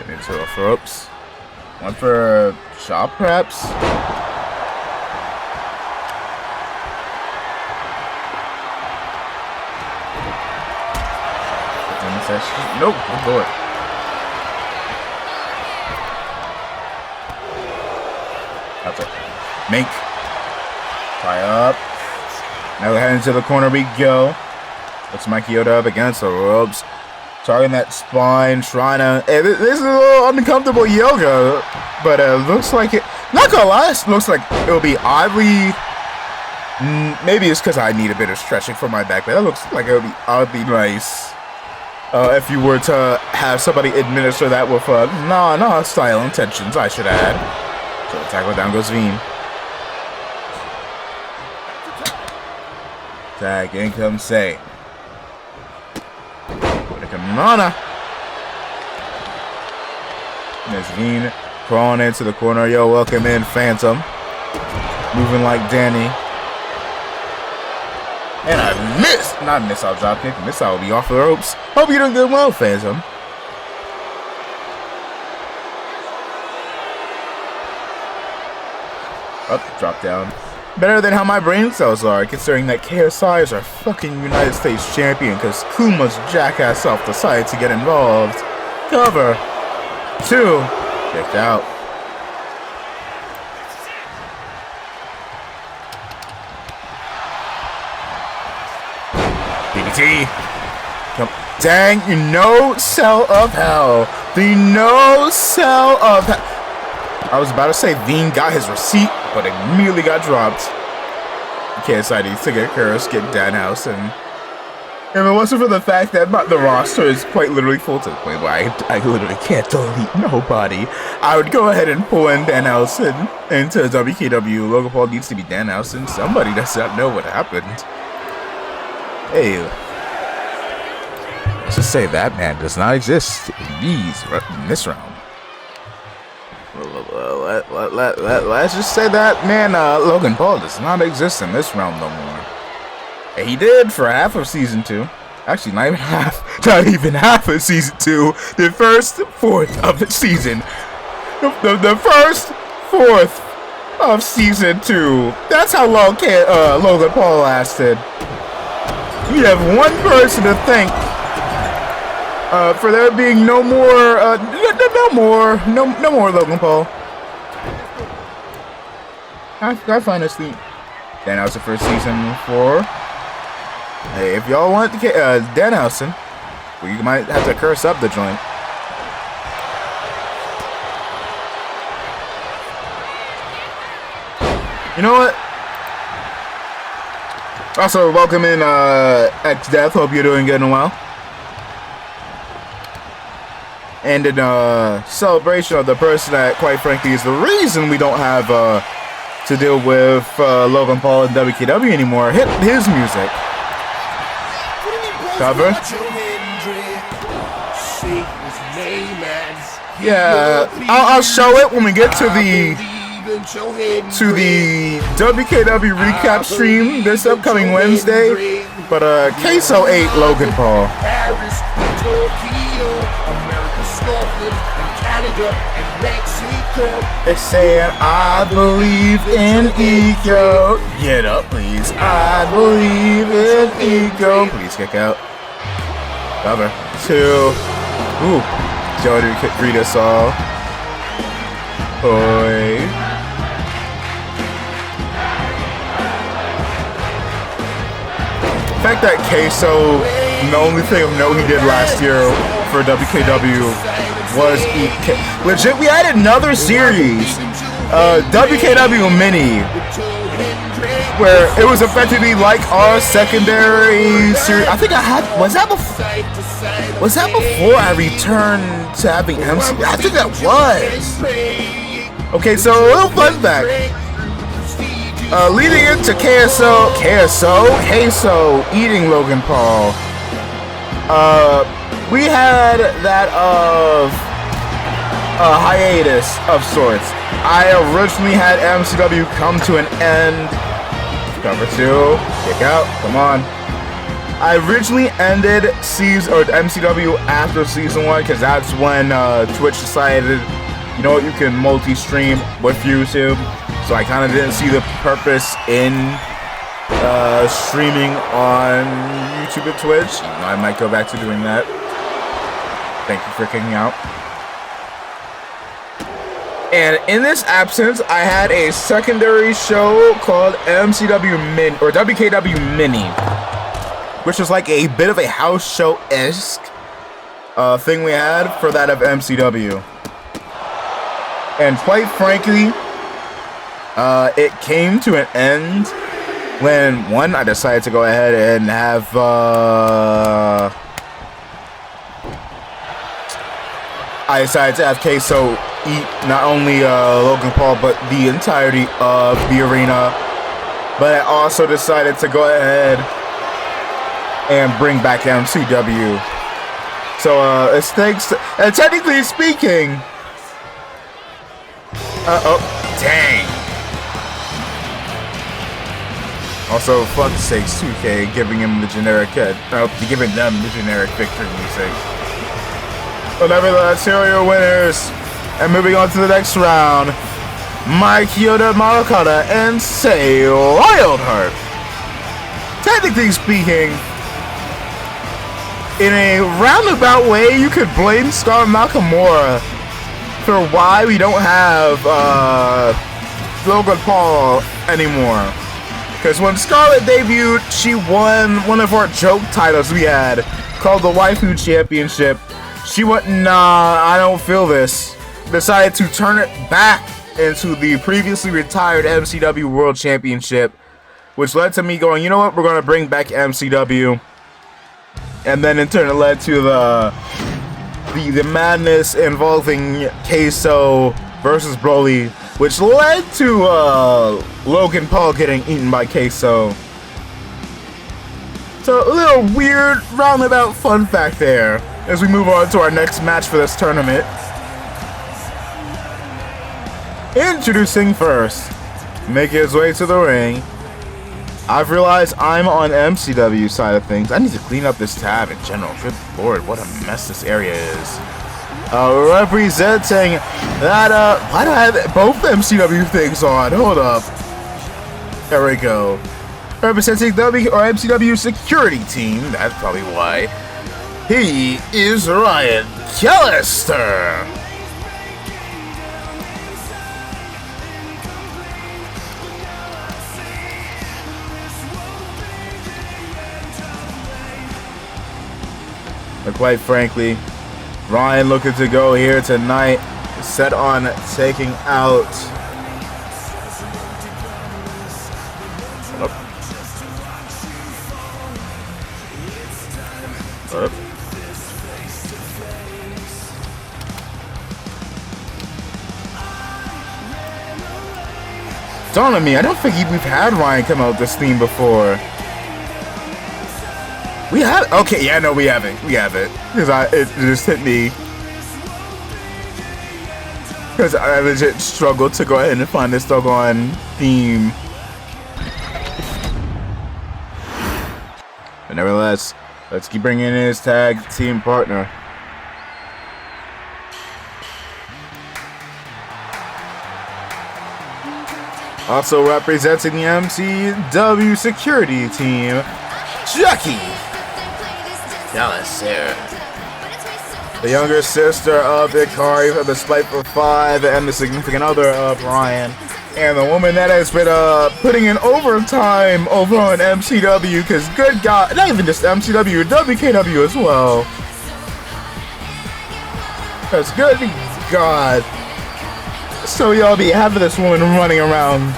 Get into the ropes. One for a shot, perhaps. Nope, good lord. That's it. Mink. Tie up. Now heading to the corner we go. Looks Mike Chioda up against the ropes. Targeting that spine, trying to... Hey, this is a little uncomfortable yoga, but it looks like it... Not gonna lie, it looks like it'll be oddly... Maybe it's because I need a bit of stretching for my back, but it looks like it'll be oddly nice. If you were to have somebody administer that with non-hostile intentions, I should add. So the tackle, down goes Veen. Tag, in comes Say. With a Nana. There's Veen crawling into the corner. Yo, welcome in, Phantom. Moving like Danny. And I missed. Not miss out dropkick. Miss out will be off the ropes. Hope you're doing good well, Phantom. Up, drop down. Better than how my brain cells are, considering that KSI is our fucking United States champion, because Kuma's jackass off the side to get involved. Cover. 2. Kicked out. DDT. Dang, you no cell of hell. The no cell of hell. I was about to say Veen got his receipt, but it immediately got dropped. KSI needs to get Curse, get Danhausen. If it wasn't for the fact that the roster is quite literally full to the point where I literally can't delete nobody, I would go ahead and pull in Danhausen into WKW. Logan Paul needs to be Danhausen. Somebody does not know what happened. Hey, let's just say that man does not exist in this round. Let's just say that man, Logan Paul does not exist in this round no more. And he did for half of season 2. Actually, not even half. Not even half of season 2. The first fourth of the season. The first fourth of season 2. That's how long Logan Paul lasted. You have one person to thank for there being no more Logan Paul. I find this thing. Danhausen for season 4. Hey, if y'all want Danhausen, we might have to curse up the joint. You know what? Also, welcome in X-Death. Hope you're doing good and well. And in celebration of the person that, quite frankly, is the reason we don't have to deal with Logan Paul and WKW anymore, hit his music. Cover. Yeah, I'll show it when we get to the WKW recap stream this upcoming Wednesday. But Queso ate Logan Paul. They're saying, I believe in ego. Get up, please. I believe in ego. Please kick out. Cover. 2. Ooh. Jody could greet us all. Boy. The fact that Queso, the only thing of note he did last year for WKW was legit. We had another series, WKW Mini, where it was effectively like our secondary series. I think was that before I returned to having MC? I think that was. Okay, so a little fun fact. Leading into Queso eating Logan Paul. We had that of a hiatus of sorts. I originally had MCW come to an end. Cover 2, kick out, come on. I originally ended MCW after season 1 because that's when Twitch decided, you know what, you can multi-stream with YouTube. So I kind of didn't see the purpose in streaming on YouTube and Twitch. I might go back to doing that. Thank you for kicking out. And in this absence, I had a secondary show called MCW Min or WKW Mini, which was like a bit of a house show-esque thing we had for that of MCW. And quite frankly, it came to an end when, one, I decided to go ahead and have Queso eat not only Logan Paul but the entirety of the arena. But I also decided to go ahead and bring back MCW So it's thanks to, and technically speaking, oh dang. Also, fuck sakes, 2K giving him the generic giving them the generic victory music. But nevertheless, here are your winners. And moving on to the next round, Mike Yoda Marukata and Say Wildheart. Technically speaking, in a roundabout way, you could blame Scarlett Nakamura for why we don't have Logan Paul anymore. Because when Scarlett debuted, she won one of our joke titles we had, called the Waifu Championship. She went, nah, I don't feel this. Decided to turn it back into the previously retired MCW World Championship, which led to me going, you know what, we're going to bring back MCW. And then in turn it led to the madness involving Queso versus Broly, which led to Logan Paul getting eaten by Queso. So a little weird roundabout fun fact there as we move on to our next match for this tournament. Introducing first, making his way to the ring. I've realized I'm on MCW side of things. I need to clean up this tab in general. Good lord, what a mess this area is. Representing that, why do I have both MCW things on? Hold up. There we go. Representing MCW security team, that's probably why. He is Ryan Callister. But quite frankly, Ryan looking to go here tonight, set on taking out. Dawn on me, I don't think we've had Ryan come out with this theme before. We have, okay, yeah, no, we haven't. We haven't, because it just hit me. Because I legit struggled to go ahead and find this doggone theme. But nevertheless, let's keep bringing in his tag team partner. Also representing the MCW security team, Jackie Callister, the younger sister of Ikari, the Spiteful Five, and the significant other of Ryan, and the woman that has been putting in overtime over on MCW, because good God, not even just MCW, WKW as well. Because good God. So y'all be having this woman running around.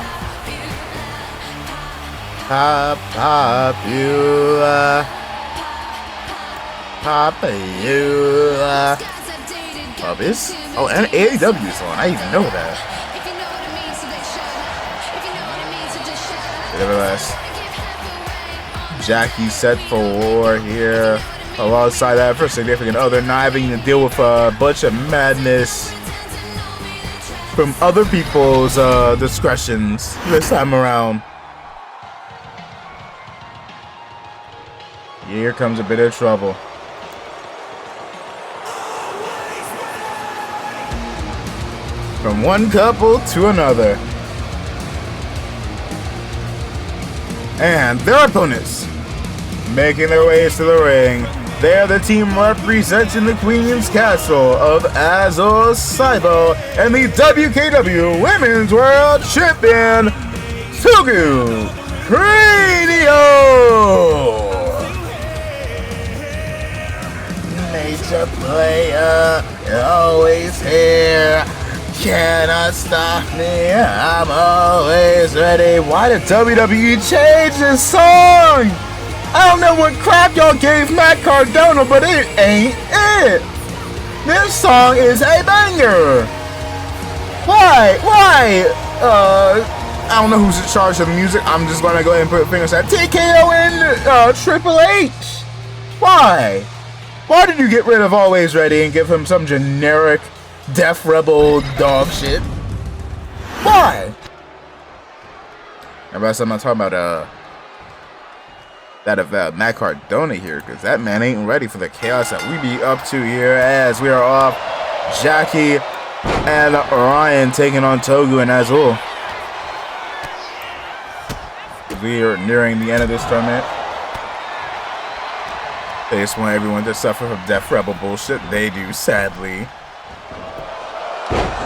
Popular. This? Oh, and AEW's on. I didn't even know that. Nevertheless, Jackie set for war here. Alongside that, for significant other, not having to deal with a bunch of madness from other people's discretions this time around. Here comes a bit of trouble. From one couple to another. And their opponents making their ways to the ring. They're the team representing the Queen's Castle of Azul Saibo and the WKW Women's World Champion, Sugu Radio. Major player, always here. Cannot stop me, I'm always ready. Why did WWE change this song? I don't know what crap y'all gave Matt Cardona, but it ain't it. This song is a banger. Why? I don't know who's in charge of the music. I'm just gonna go ahead and put fingers at TKO and Triple H. Why? Why did you get rid of Always Ready and give him some generic Def Rebel dog shit? Why? Everybody, I'm not talking about that of Matt Cardona here, because that man ain't ready for the chaos that we be up to here as we are off. Jackie and Ryan taking on Togu and Azul. We are nearing the end of this tournament. They just want everyone to suffer from Def Rebel bullshit. They do, sadly.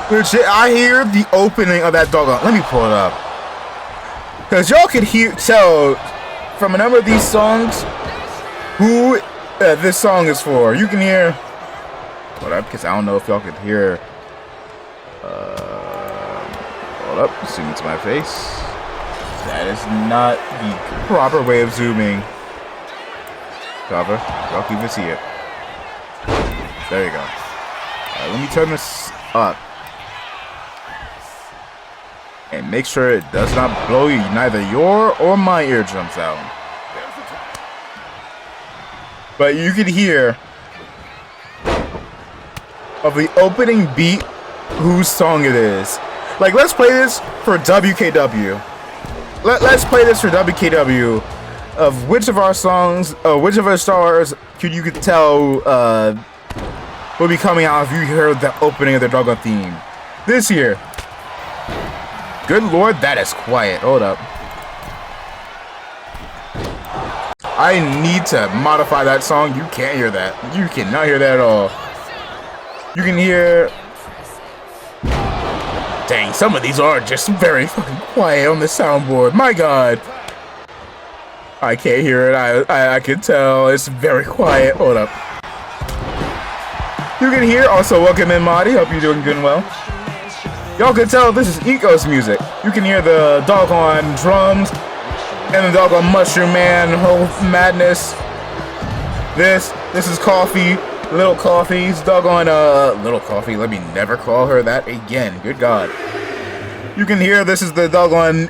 Which I hear the opening of that dog. Let me pull it up. Because y'all could tell from a number of these songs who this song is for. You can hear. Hold up, because I don't know if y'all could hear. Hold up, zoom into my face. That is not the proper way of zooming. Cover. Y'all can even see it. There you go. Let me turn this up. And make sure it does not blow you, neither your or my eardrums out. But you can hear of the opening beat whose song it is. Like, let's play this for WKW. Let's play this for WKW. Of which of our songs, which of our stars could you tell will be coming out if you heard the opening of the Dragon theme this year? Good lord, that is quiet. Hold up. I need to modify that song. You can't hear that. You cannot hear that at all. You can hear. Dang, some of these are just very fucking quiet on the soundboard. My god. I can't hear it. I can tell. It's very quiet. Hold up. You can hear. Also, welcome in, Marty. Hope you're doing good and well. Y'all can tell this is Eco's music. You can hear the doggone drums and the doggone Mushroom Man, whole madness. This is Coffee. Little Coffee's doggone Little Coffee. Let me never call her that again. Good God. You can hear this is the doggone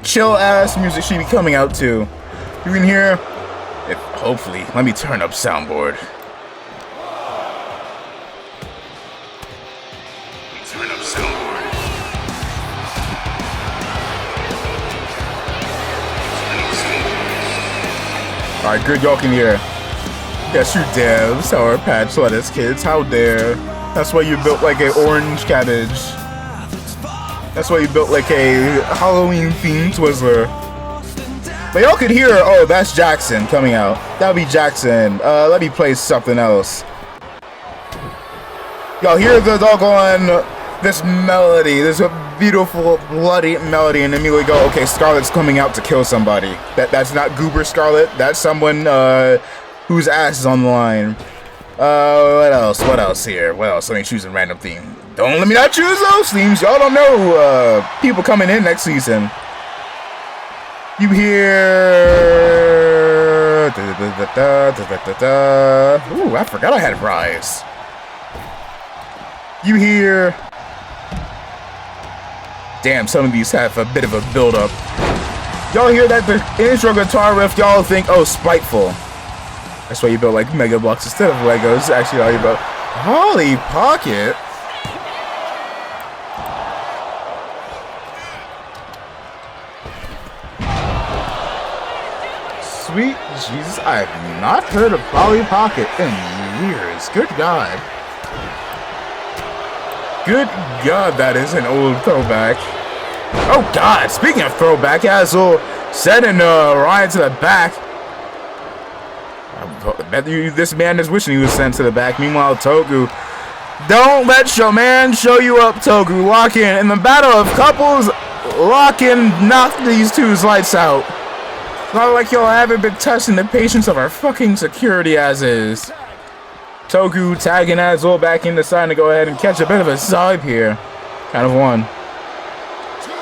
chill ass music she be coming out to. You can hear it. Hopefully, let me turn up soundboard. Turn up soundboard. All right, good. Y'all can hear. Yes, you dare. Sour Patch Lettuce kids. How dare? That's why you built like a orange cabbage. That's why you built like a Halloween-themed Twizzler. But y'all could hear, oh, that's Jackson coming out. That'll be Jackson. Let me play something else. Y'all hear the doggone, this melody. This beautiful, bloody melody. And immediately go, okay, Scarlet's coming out to kill somebody. That's not Goober Scarlet. That's someone whose ass is on the line. What else? What else here? What else? Let me choose a random theme. Don't let me not choose those themes. Y'all don't know people coming in next season. You hear. Ooh, I forgot I had a prize. You hear. Damn, some of these have a bit of a build-up. Y'all hear that the intro guitar riff? Y'all think, oh, spiteful. That's why you built like Mega Blocks instead of Legos. Actually, all you built. Holly Pocket. Sweet Jesus, I have not heard of Polly Pocket in years. Good God. Good God, that is an old throwback. Oh God, speaking of throwback, Azul sending Ryan to the back. I bet you this man is wishing he was sent to the back. Meanwhile, Togu. Don't let your man show you up, Togu. Lock in the battle of couples. Lock in, knock these two's lights out. Not like y'all haven't been testing the patience of our fucking security as is. Togu tagging Azul back in, deciding to go ahead and catch a bit of a side here. Kind of one.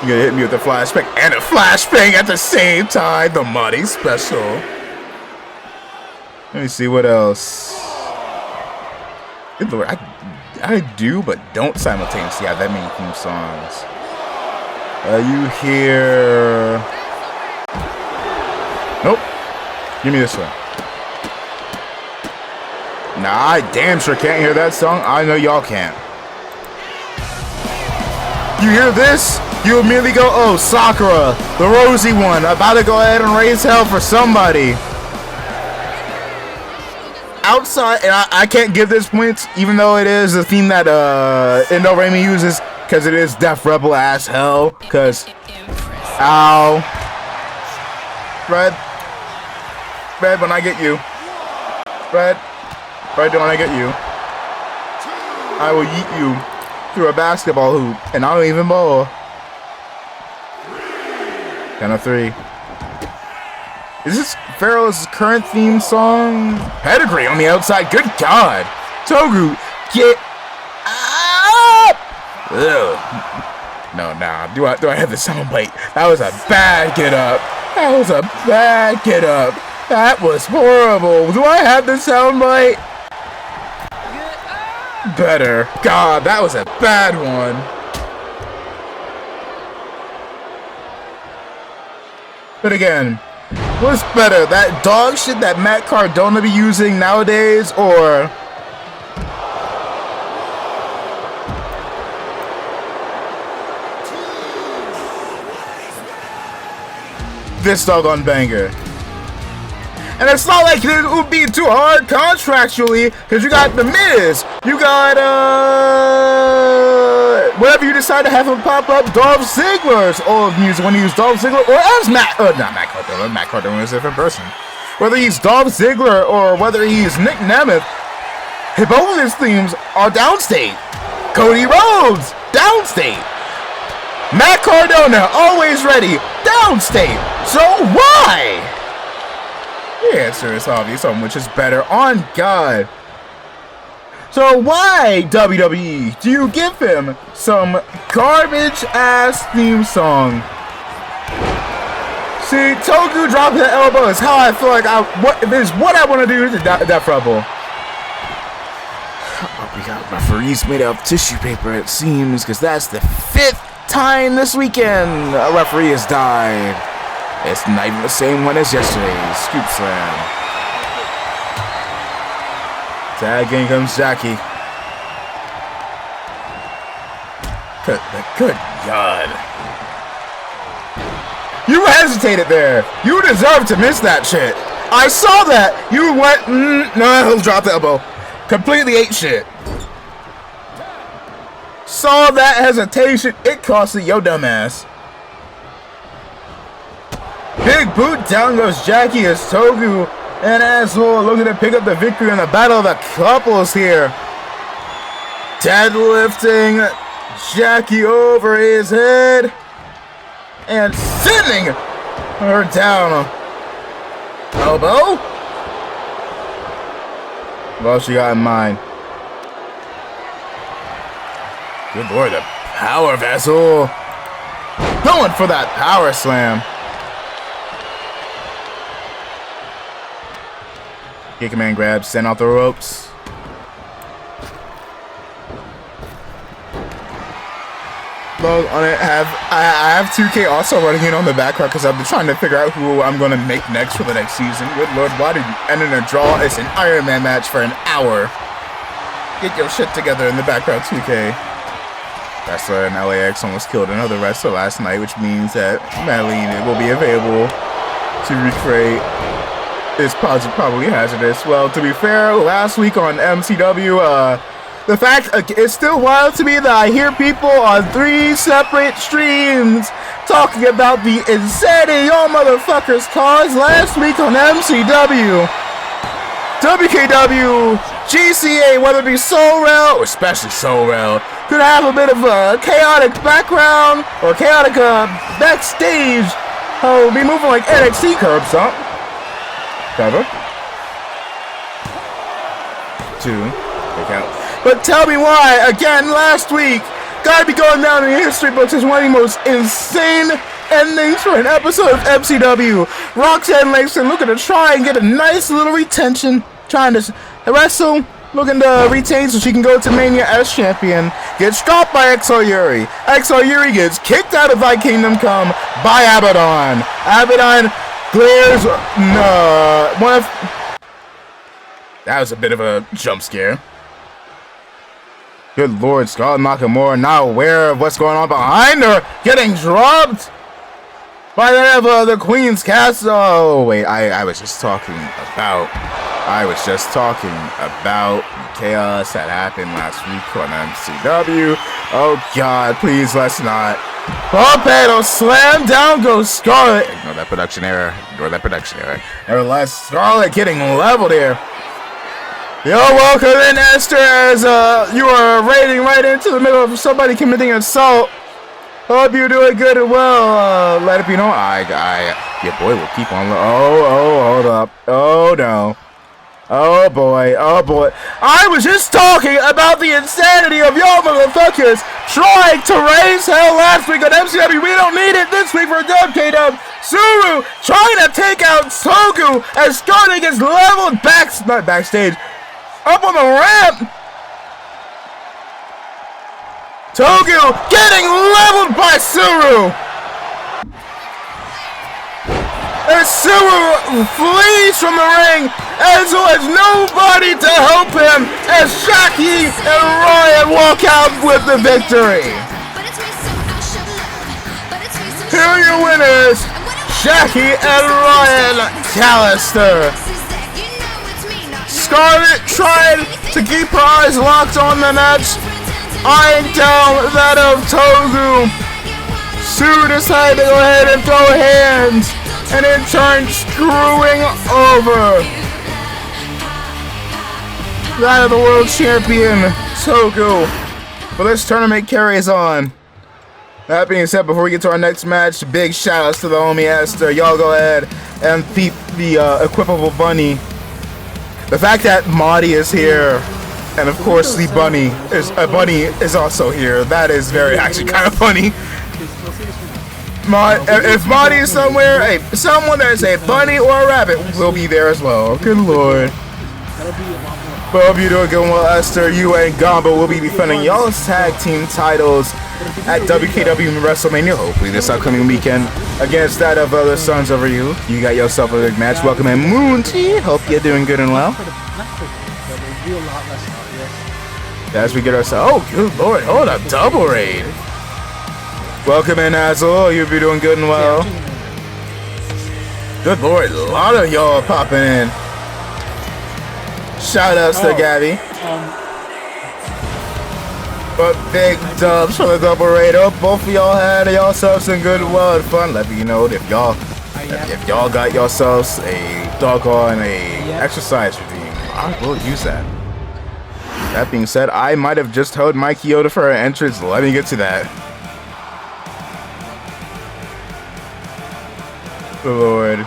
You gonna hit me with a flashbang and a flashbang at the same time. The money special. Let me see what else. Good Lord, I do, but don't simultaneously have that many theme songs. You hear. Nope. Give me this one. Nah, I damn sure can't hear that song. I know y'all can't. You hear this? You immediately go, oh, Sakura, the rosy one, about to go ahead and raise hell for somebody. Outside, and I can't give this points, even though it is a theme that Indo Raimi uses, because it is Def Rebel as hell, because, ow. Red, when I get you. Red, when I get you. I will yeet you through a basketball hoop, and I don't even bowl. Count of 3. Is this Pharaoh's current theme song? Pedigree on the outside. Good God. Togu, get up. Ugh. No, nah. Do I have the soundbite? That was a bad get up. That was a bad get up. That was horrible. Do I have the soundbite? Better. God, that was a bad one. But again, what's better, that dog shit that Matt Cardona be using nowadays, or this doggone banger? And it's not like it would be too hard contractually, because you got The Miz, you got, whatever you decide to have him pop up, Dolph Ziggler's old music, when he used Dolph Ziggler, or as Matt Cardona is a different person. Whether he's Dolph Ziggler, or whether he's Nick Nemeth, both of his themes are downstate. Cody Rhodes, downstate. Matt Cardona, always ready, downstate. So why? The answer is obvious on which is better, on God. So why, WWE, do you give him some garbage-ass theme song? See, Togu dropping the elbow is how I feel like what I want to do to Def Rebel. Oh, we got referees made out of tissue paper, it seems, because that's the 5th time this weekend a referee has died. It's not even the same one as yesterday. Scoop slam. Tag in comes Jackie. Good God. You hesitated there. You deserve to miss that shit. I saw that. You went, no, he'll drop the elbow. Completely ate shit. Saw that hesitation. It costed your dumb ass. Big boot, down goes Jackie as Togu and Asshole looking to pick up the victory in the battle of the couples here. Deadlifting Jackie over his head and sending her down. Elbow? What else she got in mind? Good lord, the power vessel. Going for that power slam. Kick man grab, send out the ropes. Log on it. I have 2K also running in on the background because I've been trying to figure out who I'm gonna make next for the next season. Good lord, why did you end in a draw? It's an Iron Man match for an hour. Get your shit together in the background, 2K. Wrestler in LAX almost killed another wrestler last night, which means that Madeline will be available to recreate. This project probably hazardous. Well, to be fair, last week on MCW, the fact it's still wild to me that I hear people on 3 separate streams talking about the insanity y'all motherfuckers caused last week on MCW. WKW, GCA, whether it be Soul Rail, or especially Soul Rail, could have a bit of a chaotic background or chaotic backstage. Oh, be moving like NXT curb stomp. Cover. 2. Kick out. But tell me why, again, last week, gotta be going down in the history books as one of the most insane endings for an episode of MCW. Roxanne Langston looking to try and get a nice little retention, trying to wrestle, looking to retain so she can go to Mania as champion. Gets dropped by XL Yuri. XL Yuri gets kicked out of Thy Kingdom Come by Abaddon. Abaddon glares, That was a bit of a jump scare. Good lord, Scarlett Nakamura not aware of what's going on behind her. Getting dropped by the Queen's Castle. Oh, wait, I was just talking about chaos that happened last week on MCW. Oh, God, please, let's not. Torpedo slam, down goes Scarlett. Ignore that production error. Nevertheless, Scarlett getting leveled here. Yo, welcome in, Esther, as you are raiding right into the middle of somebody committing assault. Hope you're doing good and well. Let it be known. Your boy will keep on. Hold up. Oh, no. Oh boy. I was just talking about the insanity of y'all motherfuckers trying to raise hell last week on MCW. We don't need it this week for WKW. Suru trying to take out Togu as Scarlett gets leveled not backstage, up on the ramp. Togu getting leveled by Suru. As Suru flees from the ring, as well as nobody to help him, as Shaki and Ryan walk out with the victory. Here are your winners, Shaki and Ryan Callister. Scarlett tried to keep her eyes locked on the match, eyeing down that of Togu. Sue decided to go ahead and throw hands, and in turn screwing over that of the world champion, Togu. But this tournament carries on. That being said, before we get to our next match, big shout outs to the homie Esther. Y'all go ahead and peep the equipable bunny. The fact that Marty is here, and of course the bunny is also here. That is very actually kind of funny. If Marty is somewhere, hey, someone that's a bunny or a rabbit will be there as well. Good lord. But hope you're doing good well, Esther. You and Gamba will be defending y'all's tag team titles at WKW WrestleMania, hopefully this upcoming weekend, against that of the Sons Over You. You got yourself a big match. Welcome in, Moon Tea. Hope you're doing good and well. As we get ourselves, oh good lord, hold up, double raid. Welcome in, Hazel. You'll be doing good and well. Good lord, a lot of y'all popping in. Shout outs to Gabby. But big dubs for the double raid. Oh, both of y'all had yourselves some good well and fun. Let me know if y'all got yourselves a doggone exercise routine. I will use that. That being said, I might have just held my Kyoto for her entrance. Let me get to that. Good lord.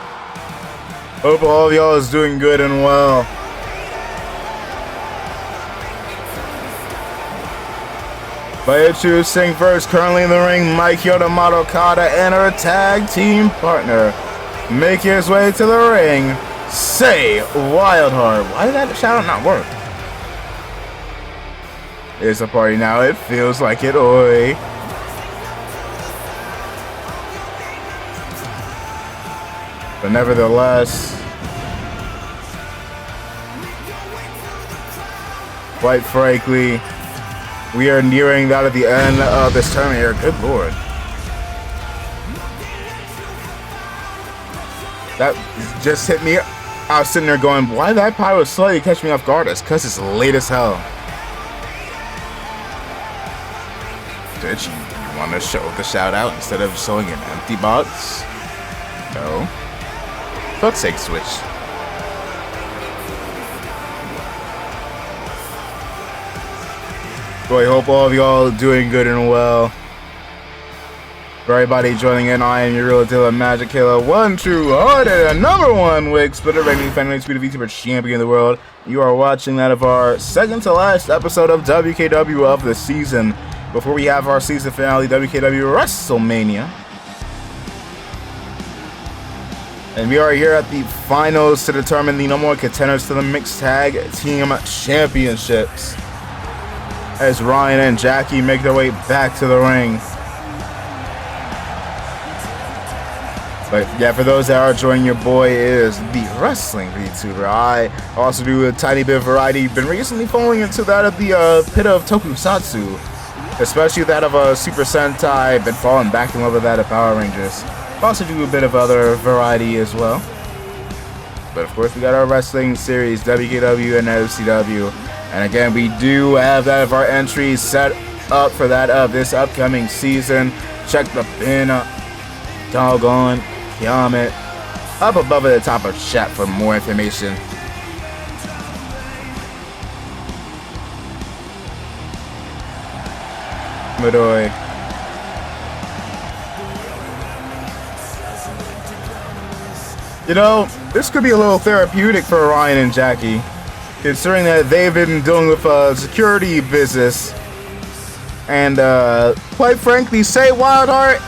Hope all of y'all is doing good and well. By introducing first, currently in the ring, Mike Yoda Okada and her tag team partner. Making his way to the ring, Say Wildheart. Why did that shout out not work? It's a party now. It feels like it. Oi. But nevertheless, quite frankly, we are nearing that at the end of this tournament here. Good lord. That just hit me. I was sitting there going, why did that pyro slightly catch me off guard? It's because it's late as hell. Did you want to show the shout out instead of showing an empty box? No. Fuck's sake, switch. Boy, hope all of y'all doing good and well. For everybody joining in, I am your real dealer, Magic Killer, one true hearted and number one Wix, but a reigning defending speed of VTuber champion of the world. You are watching that of our second to last episode of WKW of the season. Before we have our season finale, WKW WrestleMania. And we are here at the finals to determine the number one contenders to the Mixed Tag Team Championships, as Ryan and Jackie make their way back to the ring. But yeah, for those that are joining, your boy is the wrestling VTuber. I also do a tiny bit of variety. Been recently falling into that of the pit of tokusatsu, especially that of Super Sentai. Been falling back in love with that of Power Rangers. Also do a bit of other variety as well. But of course, we got our wrestling series, WKW and FCW. And again, we do have that of our entries set up for that of this upcoming season. Check the pin up, doggone, comment up above at the top of chat for more information. Madoy. You know, this could be a little therapeutic for Ryan and Jackie, considering that they've been dealing with security business. And quite frankly, say Wild Heart,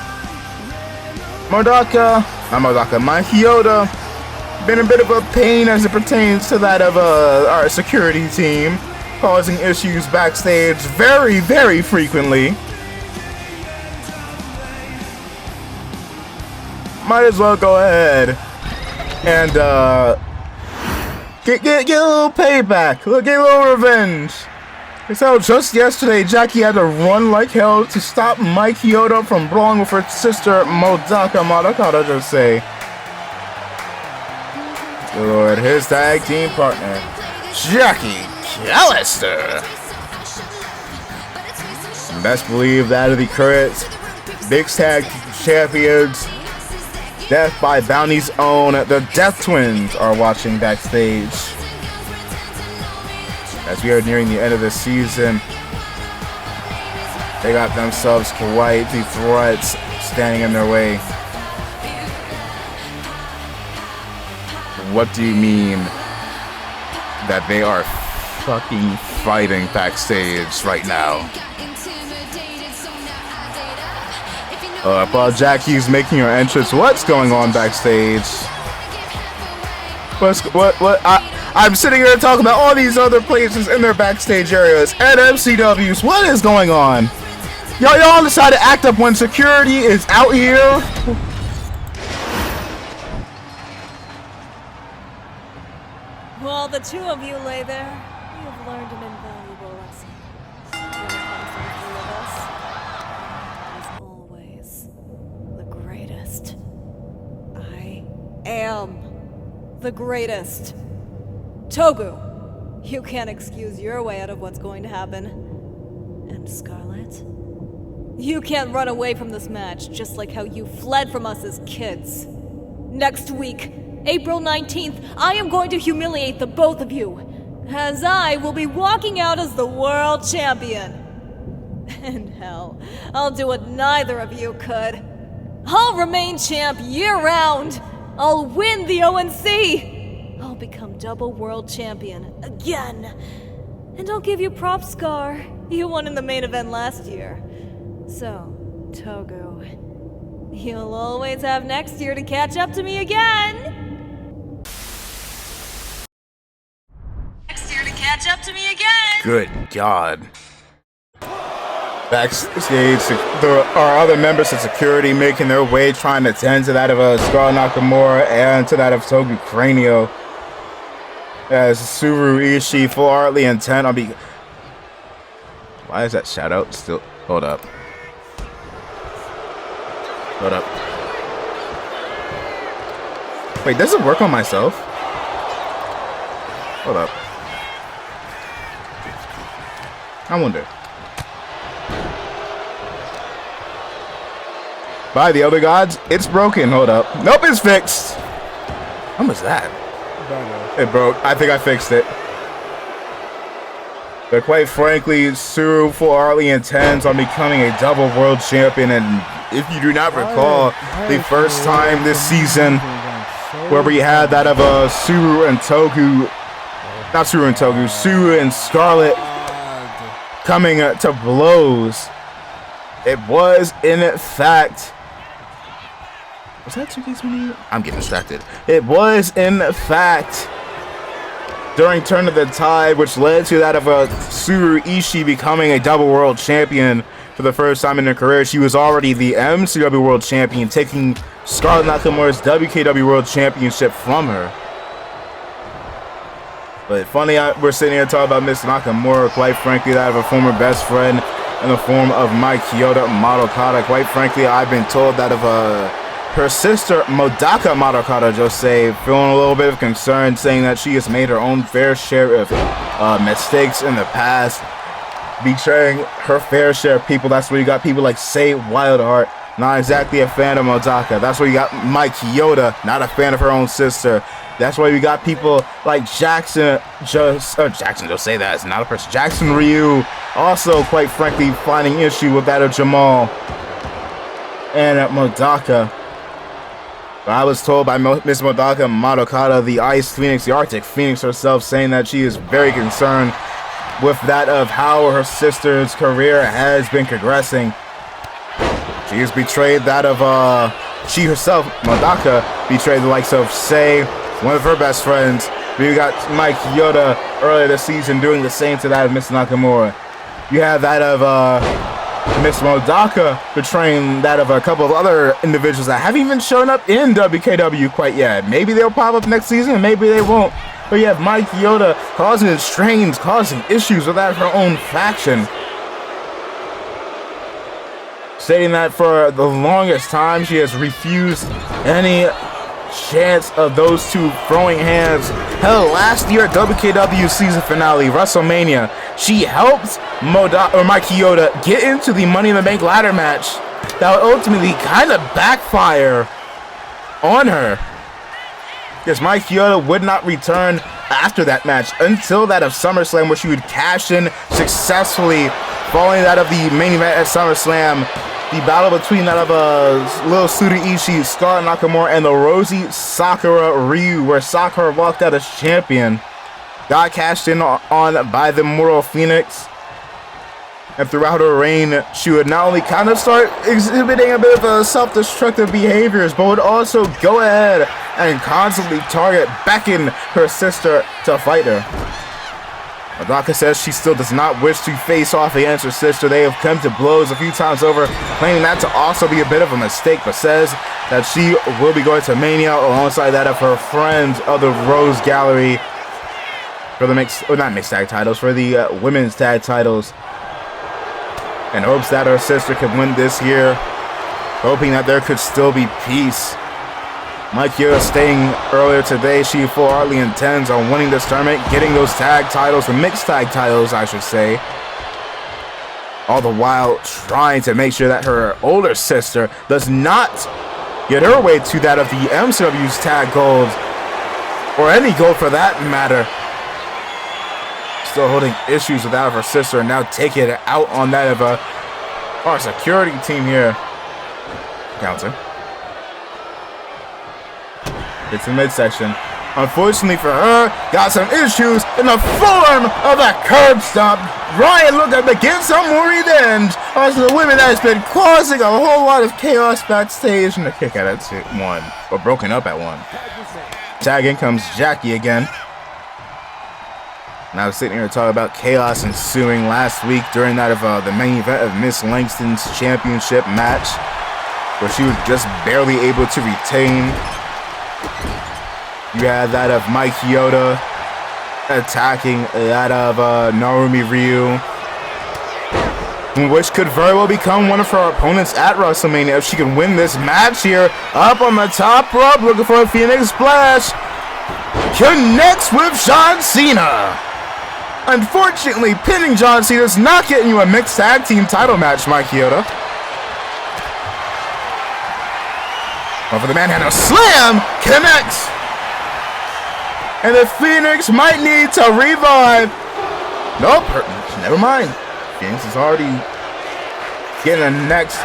my Kyoto, been a bit of a pain as it pertains to that of our security team, causing issues backstage very, very frequently. Might as well go ahead and get a little payback, get a little revenge. So just yesterday, Jackie had to run like hell to stop Mike Kyoto from brawling with her sister Modaka Madakata, just say. Good Lord, his tag team partner, Jackie Callister. And best believe that of the current Big Tag Champions, Death by Bounty's own, the Death Twins, are watching backstage. As we are nearing the end of the season, they got themselves quite the threats standing in their way. What do you mean that they are fucking fighting backstage right now? While Jackie's making her entrance, what's going on backstage? I'm sitting here talking about all these other places in their backstage areas and MCWs. What is going on? Y'all decide to act up when security is out here? While the two of you lay there, you have learned an invaluable lesson. When it comes to the three of us, as always, the greatest. I am the greatest. Togu, you can't excuse your way out of what's going to happen. And Scarlet, you can't run away from this match just like how you fled from us as kids. Next week, April 19th, I am going to humiliate the both of you, as I will be walking out as the world champion. And hell, I'll do what neither of you could. I'll remain champ year-round. I'll win the ONC. I'll become double world champion again. And I'll give you props, Scar. You won in the main event last year. So, Togu, you'll always have next year to catch up to me again. Next year to catch up to me again. Good God. Backstage, there are other members of security making their way, trying to tend to that of Scarlet Nakamura and to that of Togu Cranio. As Subaru Ishii full-heartedly intent on being... Why is that shout out still? Hold up. Hold up. Wait, does it work on myself? Hold up. I wonder. By the other gods, it's broken. Hold up. Nope, it's fixed. When was that? It broke. I think I fixed it. But quite frankly, Suru full-heartedly intends on becoming a double world champion. And if you do not recall, the first time this season where we had that of Suru and Togu, not Suru and Togu, Suru and Scarlet coming to blows, it was in fact... Was that 2K20? I'm getting distracted. It was, in fact, during Turn of the Tide, which led to that of Suru Ishii becoming a double world champion for the first time in her career. She was already the MCW World Champion, taking Scarlett Nakamura's WKW World Championship from her. But funny, we're sitting here talking about Miss Nakamura, quite frankly, that of a former best friend in the form of Mike Chioda Madokata. Quite frankly, I've been told that of her sister, Modaka Madokata Jose, feeling a little bit of concern, saying that she has made her own fair share of mistakes in the past, betraying her fair share of people. That's where you got people like Say Wildheart, not exactly a fan of Modaka. That's where you got Mike Chioda, not a fan of her own sister. That's why we got people like Jackson Jose, that is not a person. Jackson Ryu, also quite frankly finding issue with that of Jamal and Modaka. But I was told by Miss Modaka Madokata, the Ice Phoenix, the Arctic Phoenix herself, saying that she is very concerned with that of how her sister's career has been progressing. She has betrayed that of she herself, Modaka, betrayed the likes of Say, one of her best friends. We got Mike Chioda earlier this season doing the same to that of Miss Nakamura. You have that of Miss Modaka betraying that of a couple of other individuals that haven't even shown up in WKW quite yet. Maybe they'll pop up next season, maybe they won't. But you have Mike Chioda causing strains, causing issues with that of her own faction. Stating that for the longest time she has refused any chance of those two throwing hands. Hell, last year at WKW season finale, WrestleMania, she helped Mike Chioda get into the Money in the Bank ladder match that would ultimately kind of backfire on her, because Mike Chioda would not return after that match until that of SummerSlam, where she would cash in successfully following that of the main event at SummerSlam. The battle between that of Lil Suda Ishii, Scarlett Nakamura, and the Rosie Sakura Ryu, where Sakura walked out as champion, got cashed in on by the Immortal Phoenix. And throughout her reign, she would not only kind of start exhibiting a bit of self-destructive behaviors, but would also go ahead and constantly beckon her sister to fight her. Modaka says she still does not wish to face off against her sister. They have come to blows a few times over, claiming that to also be a bit of a mistake, but says that she will be going to Mania alongside that of her friends of the Rose Gallery for the for the women's tag titles, and hopes that her sister can win this year, hoping that there could still be peace. Mike Chioda stating earlier today she full-heartedly intends on winning this tournament, getting those tag titles, the mixed tag titles I should say, all the while trying to make sure that her older sister does not get her way to that of the MCW's tag gold, or any gold for that matter. Still holding issues with that of her sister, and now taking it out on that of our security team here. Counter. It's the midsection. Unfortunately for her, got some issues in the form of a curb stomp. Ryan looking to get some more revenge on the women that has been causing a whole lot of chaos backstage, and a kick out at one, or broken up at one. Tag in comes Jackie again. And I was sitting here talking about chaos ensuing last week during that of the main event of Miss Langston's championship match, where she was just barely able to retain. You had that of Mike Chioda attacking that of Narumi Ryu, which could very well become one of her opponents at WrestleMania if she can win this match here. Up on the top rope, looking for a Phoenix Splash. Connects with John Cena. Unfortunately, pinning John Cena is not getting you a mixed tag team title match, Mike Chioda. Over the manhandle slam, connects. And the Phoenix might need to revive. Nope, never mind. Phoenix is already getting the next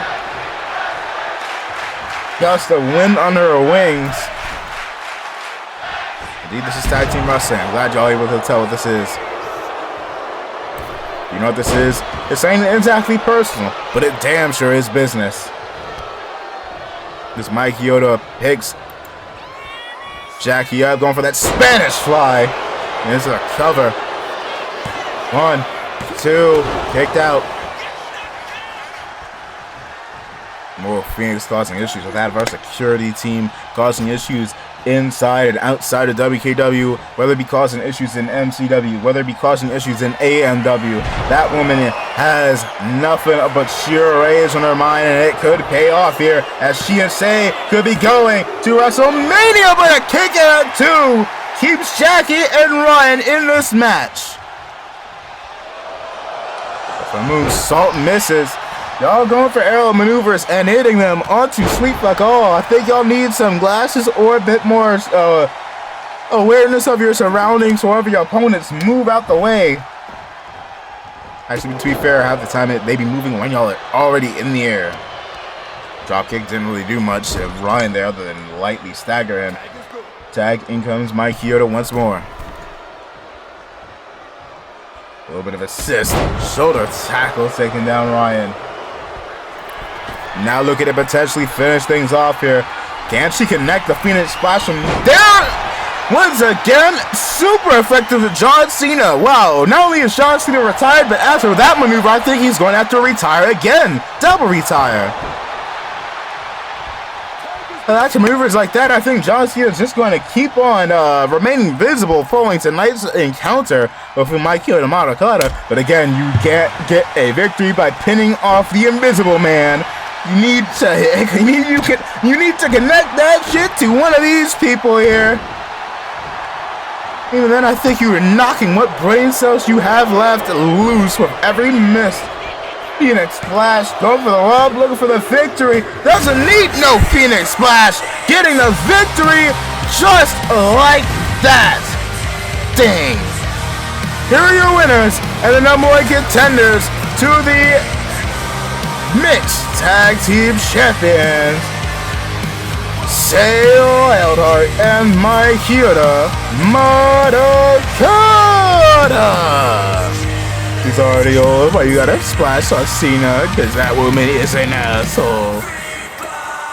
gust of wind under her wings. Indeed, this is tag team wrestling. I'm glad y'all able to tell what this is. You know what this is? This ain't exactly personal, but it damn sure is business. This Mike Chioda picks Jackie up, going for that Spanish fly. And this is a cover. 1, 2, kicked out. More Phoenix causing issues with adverse security team, causing issues inside and outside of WKW, whether it be causing issues in MCW, whether it be causing issues in AMW. That woman has nothing but sheer rage on her mind, and it could pay off here as she and Shay could be going to WrestleMania, but a kick out two keeps Jackie and Ryan in this match. If a move, Salt misses. Y'all going for aerial maneuvers and hitting them onto Sweet Fuck All. I think y'all need some glasses or a bit more awareness of your surroundings, so wherever your opponents move out the way. Actually, to be fair, half the time they be moving when y'all are already in the air. Dropkick didn't really do much to Ryan there other than lightly stagger him. Tag, in comes Mike Chioda once more. A little bit of assist. Shoulder tackle taking down Ryan. Now looking to potentially finish things off here. Can she connect the Phoenix Splash from down? Once again, super effective to John Cena. Wow, not only is John Cena retired, but after that maneuver, I think he's going to have to retire again. Double retire. And after maneuvers like that, I think John Cena is just going to keep on remaining visible following tonight's encounter with Mike Chioda Madokata. But again, you can't get a victory by pinning off the Invisible Man. You need to connect that shit to one of these people here. Even then, I think you were knocking what brain cells you have left loose with every miss. Phoenix Splash, going for the rub, looking for the victory. Doesn't need no Phoenix Splash. Getting the victory just like that. Dang. Here are your winners and the number one contenders to the Mixed Tag Team Champions, Sale Eldhart and Mike Chioda Madokata. He's already old, but you gotta splash on Cena, cause that woman is an asshole.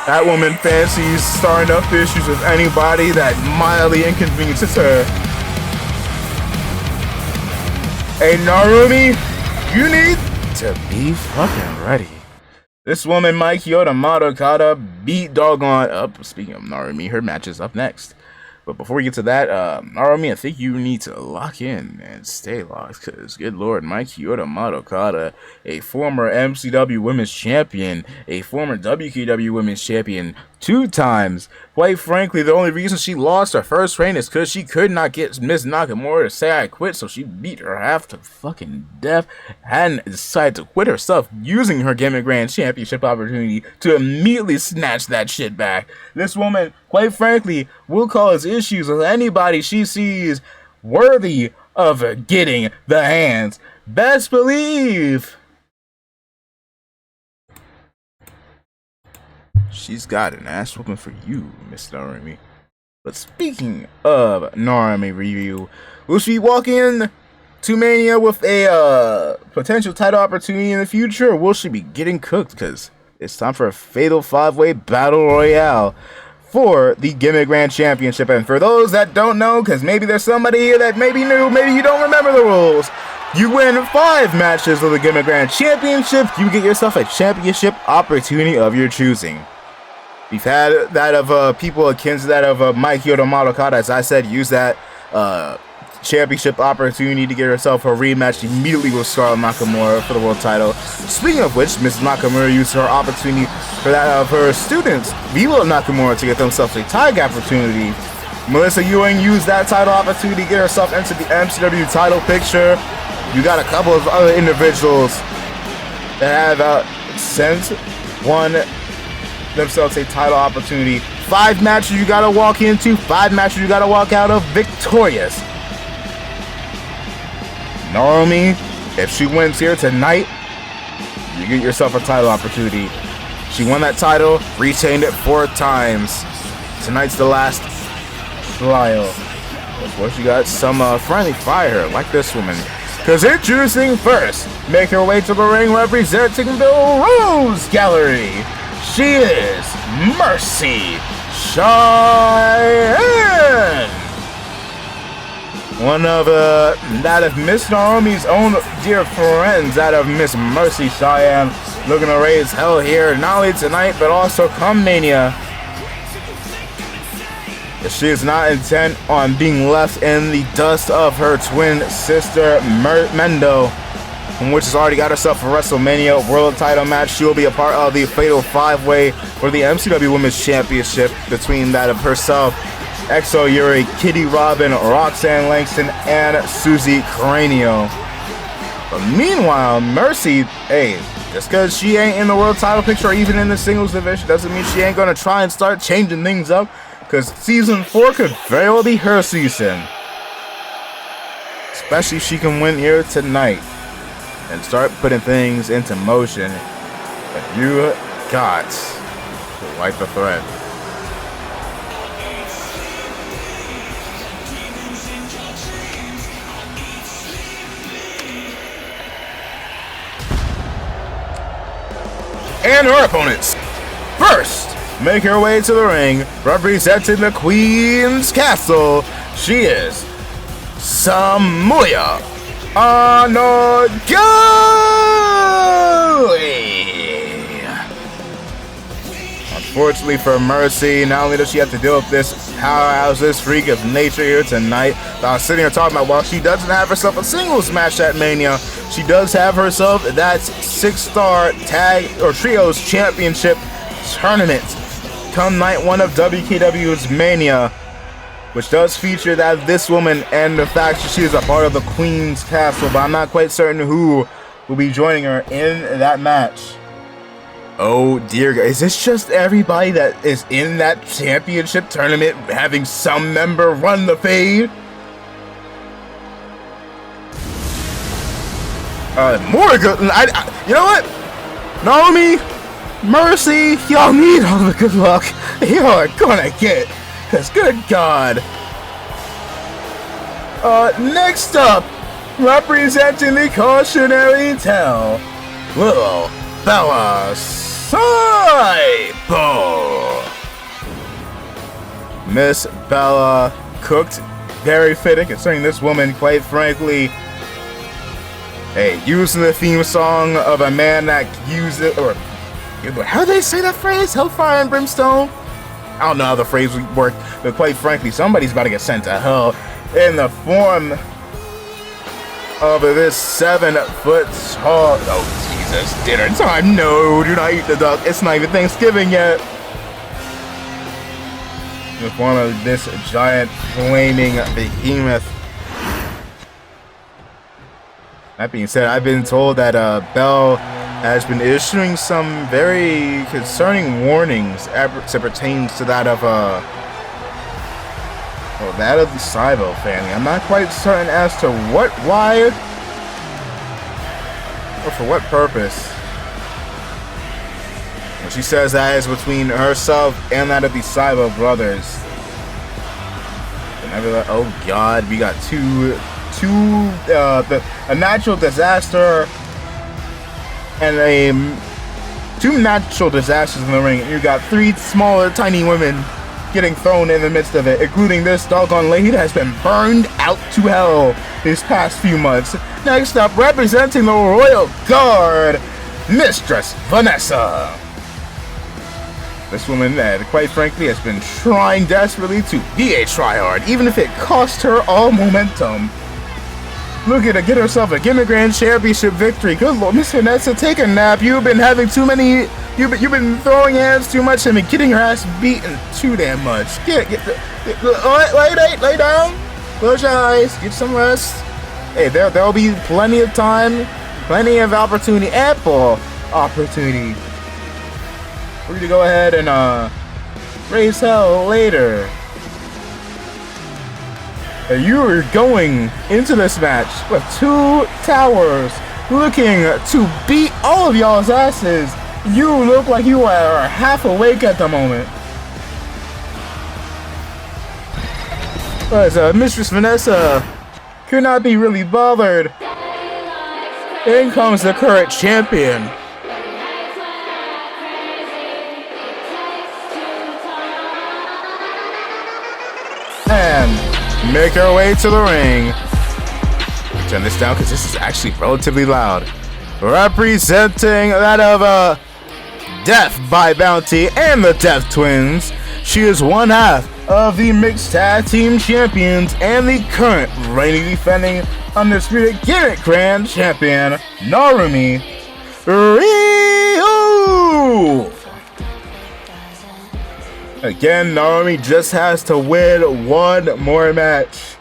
That woman fancies starting up issues with anybody that mildly inconveniences her. Hey Narumi, you need to be fucking ready. This woman, Mike Chioda Madokata, beat doggone up. Speaking of Narumi, her match is up next. But before we get to that, Narumi, I think you need to lock in and stay locked, because, good lord, Mike Chioda Madokata, a former MCW Women's Champion, a former WKW Women's Champion 2 times. Quite frankly, the only reason she lost her first reign is because she could not get Miss Nakamura to say I quit, so she beat her half to fucking death and decided to quit herself using her Gimmick Grand Championship opportunity to immediately snatch that shit back. This woman, quite frankly, will cause issues with anybody she sees worthy of getting the hands. Best believe she's got an ass whooping for you, Miss Narumi. But speaking of Narumi review, will she walk in to Mania with a potential title opportunity in the future, or will she be getting cooked? Because it's time for a fatal 5-way battle royale for the Gimmick Grand Championship. And for those that don't know, because maybe there's somebody here that maybe knew, maybe you don't remember the rules, you win 5 matches of the Gimmick Grand Championship, you get yourself a championship opportunity of your choosing. We've had that of people akin to that of Mike Chioda Madokata, as I said, use that championship opportunity to get herself a rematch immediately with Scarlett Nakamura for the world title. Speaking of which, Ms. Nakamura used her opportunity for that of her students, Viva Nakamura, to get themselves a tag opportunity. Melissa Ewing used that title opportunity to get herself into the MCW title picture. You got a couple of other individuals that have since won themselves a title opportunity. 5 matches you gotta walk into, 5 matches you gotta walk out of victorious. Narumi, if she wins here tonight, you get yourself a title opportunity. She won that title, retained it 4 times. Tonight's the last trial. Of course, you got some friendly fire like this woman. Because introducing first, make her way to the ring representing the Rose Gallery. She is Mercy Cheyenne. one of that of Miss Naomi's own dear friends, that of Miss Mercy Cheyenne, looking to raise hell here, not only tonight, but also come Mania. She is not intent on being left in the dust of her twin sister, Mendo, which has already got herself a WrestleMania World Title match. She will be a part of the Fatal 5-Way for the MCW Women's Championship between that of herself, Exo Yuri, Kitty Robin, Roxanne Langston, and Susie Cranio. But meanwhile, Mercy, hey, just because she ain't in the world title picture or even in the singles division doesn't mean she ain't gonna try and start changing things up, because season 4 could very well be her season. Especially if she can win here tonight and start putting things into motion. But you got to wipe the thread. And her opponents. First, make her way to the ring, representing the Queen's Castle. She is Samuya Anogari. Unfortunately for Mercy, not only does she have to deal with this powerhouse, this freak of nature here tonight, but I was sitting here talking about, while she doesn't have herself a singles match at Mania, she does have herself that 6-star tag or trios championship tournament come night 1 of WKW's Mania, which does feature that this woman and the fact that she is a part of the Queen's Castle, but I'm not quite certain who will be joining her in that match. Oh dear God, is this just everybody that is in that championship tournament having some member run the fade? More good. You know what? Naomi, Mercy, y'all need all the good luck y'all are gonna get. Cause good God. Next up, representing the cautionary tale, little Bella Cybo. Miss Bella cooked very fitting, concerning this woman, quite frankly, hey, using the theme song of a man that used it, or how do they say that phrase? Hellfire and brimstone? I don't know how the phrase would work, but quite frankly, somebody's about to get sent to hell in the form of this 7-foot tall. Oh, Jesus, dinner time. No, do not eat the duck. It's not even Thanksgiving yet. In the form of this giant flaming behemoth. That being said, I've been told that Belle has been issuing some very concerning warnings as it pertains to that of the Cybo family. I'm not quite certain as to what, why, or for what purpose. When she says that is between herself and that of the Cybo brothers. And I be like, oh God, we got a natural disaster and two natural disasters in the ring. You got 3 smaller, tiny women getting thrown in the midst of it, including this doggone lady that has been burned out to hell these past few months. Next up, representing the Royal Guard, Mistress Vanessa. This woman that, quite frankly, has been trying desperately to be a tryhard, even if it cost her all momentum. Look at her get herself a Gimmick Grand Championship victory. Good Lord, Miss Vanessa, take a nap. You've been having too many. You've been throwing hands too much and been getting your ass beaten too damn much. Lay down. Close your eyes. Get some rest. Hey, there'll be plenty of time, plenty of opportunity, ample opportunity for you to go ahead and raise hell later. You are going into this match with 2 towers looking to beat all of y'all's asses. You look like you are half awake at the moment. But Mistress Vanessa could not be really bothered. In comes the current champion. And make her way to the ring. Turn this down because this is actually relatively loud. Representing that of Death by Bounty and the Death Twins, she is one half of the Mixed Tag Team Champions and the current reigning defending Undisputed Gimmick Grand Champion, Narumi Ryu! Again, Narumi just has to win one more match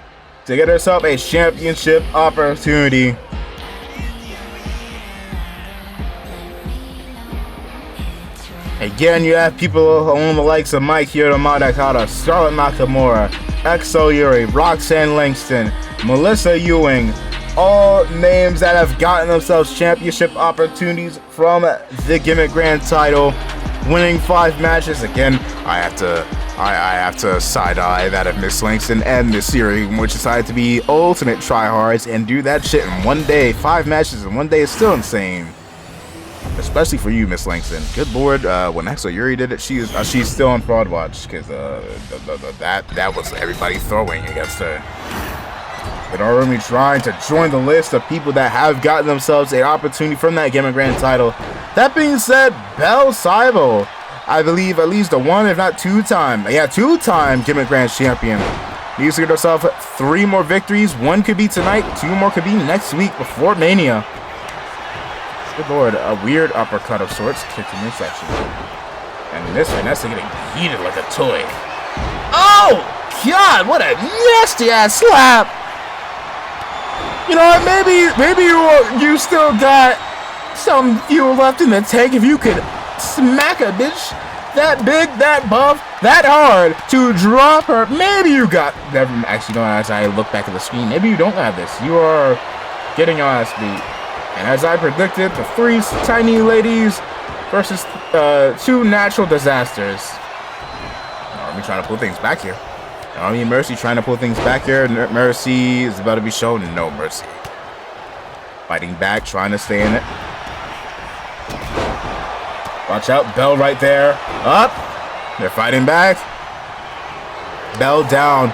to get herself a championship opportunity. Again, you have people along the likes of Mike Hiromakata, Scarlett Nakamura, Exo Yuri, Roxanne Langston, Melissa Ewing, all names that have gotten themselves championship opportunities from the Gimmick Grand title, winning 5 matches. Again, I have to side-eye that of Miss Langston and Miss Yuri, which decided to be ultimate tryhards and do that shit in one day. 5 matches in one day is still insane. Especially for you, Miss Langston. Good lord, when Exo Yuri did it, she's still on fraud watch because that was everybody throwing against her. But Narumi trying to join the list of people that have gotten themselves an opportunity from that Gimmick Grand title. That being said, Belle Saibo, I believe at least a 1 if not 2-time Gimmick Grand champion, needs to get herself 3 more victories. 1 could be tonight, 2 more could be next week before Mania. Good lord, a weird uppercut of sorts kicked in midsection. And Miss Vanessa getting heated like a toy. Oh, God, what a nasty ass slap! You know what, maybe you still got some fuel left in the tank if you could smack a bitch that big, that buff, that hard to drop her. Maybe you got, actually, no, as I look back at the screen, maybe you don't have this. You are getting your ass beat. And as I predicted, the 3 tiny ladies versus 2 natural disasters. Narumi trying to pull things back here. Narumi and Mercy trying to pull things back here. Mercy is about to be shown no mercy. Fighting back, trying to stay in it. Watch out, Belle right there. Up. They're fighting back. Belle down.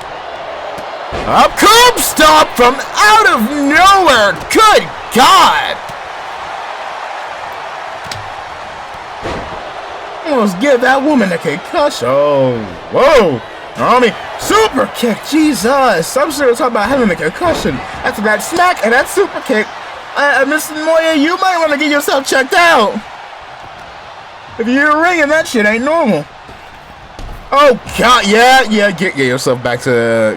Up, curb stop from out of nowhere. Good God! Almost give that woman a concussion. Oh, whoa! Narumi, super kick. Jesus, I'm sure talking about having a concussion after that smack and that super kick. Miss Moya, you might want to get yourself checked out. If you're ringing, that shit ain't normal. Oh God, yeah, get yourself back to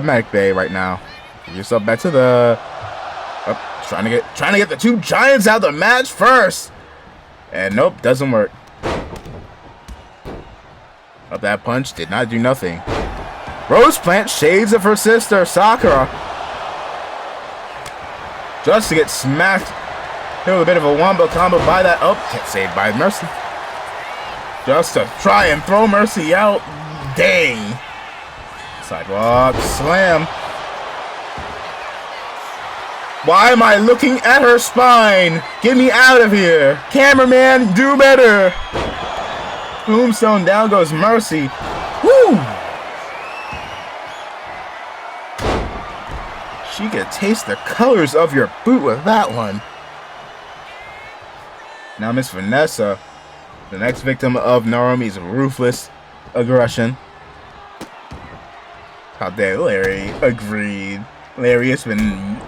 Medic Bay right now. Get yourself back to the. Trying to get the 2 giants out of the match first, and nope, doesn't work. Up, that punch did not do nothing. Rose plant shades of her sister Sakura, just to get smacked. Hit with a bit of a wombo combo by that. Oh, get saved by Mercy. Just to try and throw Mercy out. Dang. Sidewalk slam. Why am I looking at her spine? Get me out of here. Cameraman, do better. Tombstone, down goes Mercy. Woo! She could taste the colors of your boot with that one. Now Miss Vanessa, the next victim of Narumi's ruthless aggression. How dare Larry? Agreed. Larry has been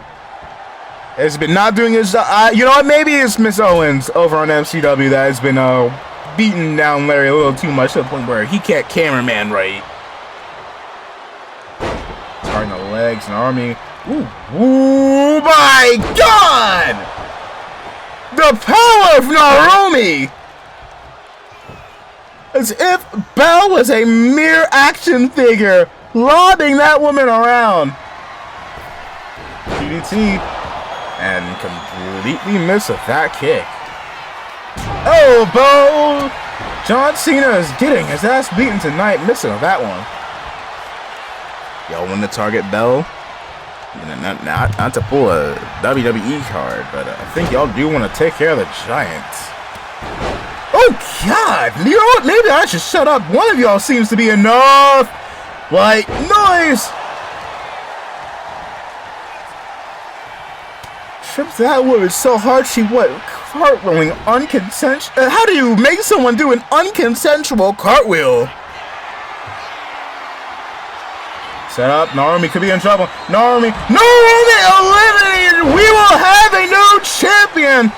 not doing his job. You know what? Maybe it's Miss Owens over on MCW that has been beating down Larry a little too much to the point where he can't cameraman right. Starting the legs, Narumi. Ooh, my God! The power of Narumi! As if Belle was a mere action figure, lobbing that woman around. DDT. And completely miss with that kick. Elbow! John Cena is getting his ass beaten tonight, missing with that one. Y'all want to target Belle? Not to pull a WWE card, but I think y'all do want to take care of the Giants. Oh God! You know what? Maybe I should shut up. One of y'all seems to be enough. White noise! Trips that woman so hard she went cartwheeling unconsensual. How do you make someone do an unconsensual cartwheel? Set up. Naomi could be in trouble. Naomi eliminated. We will have a new champion.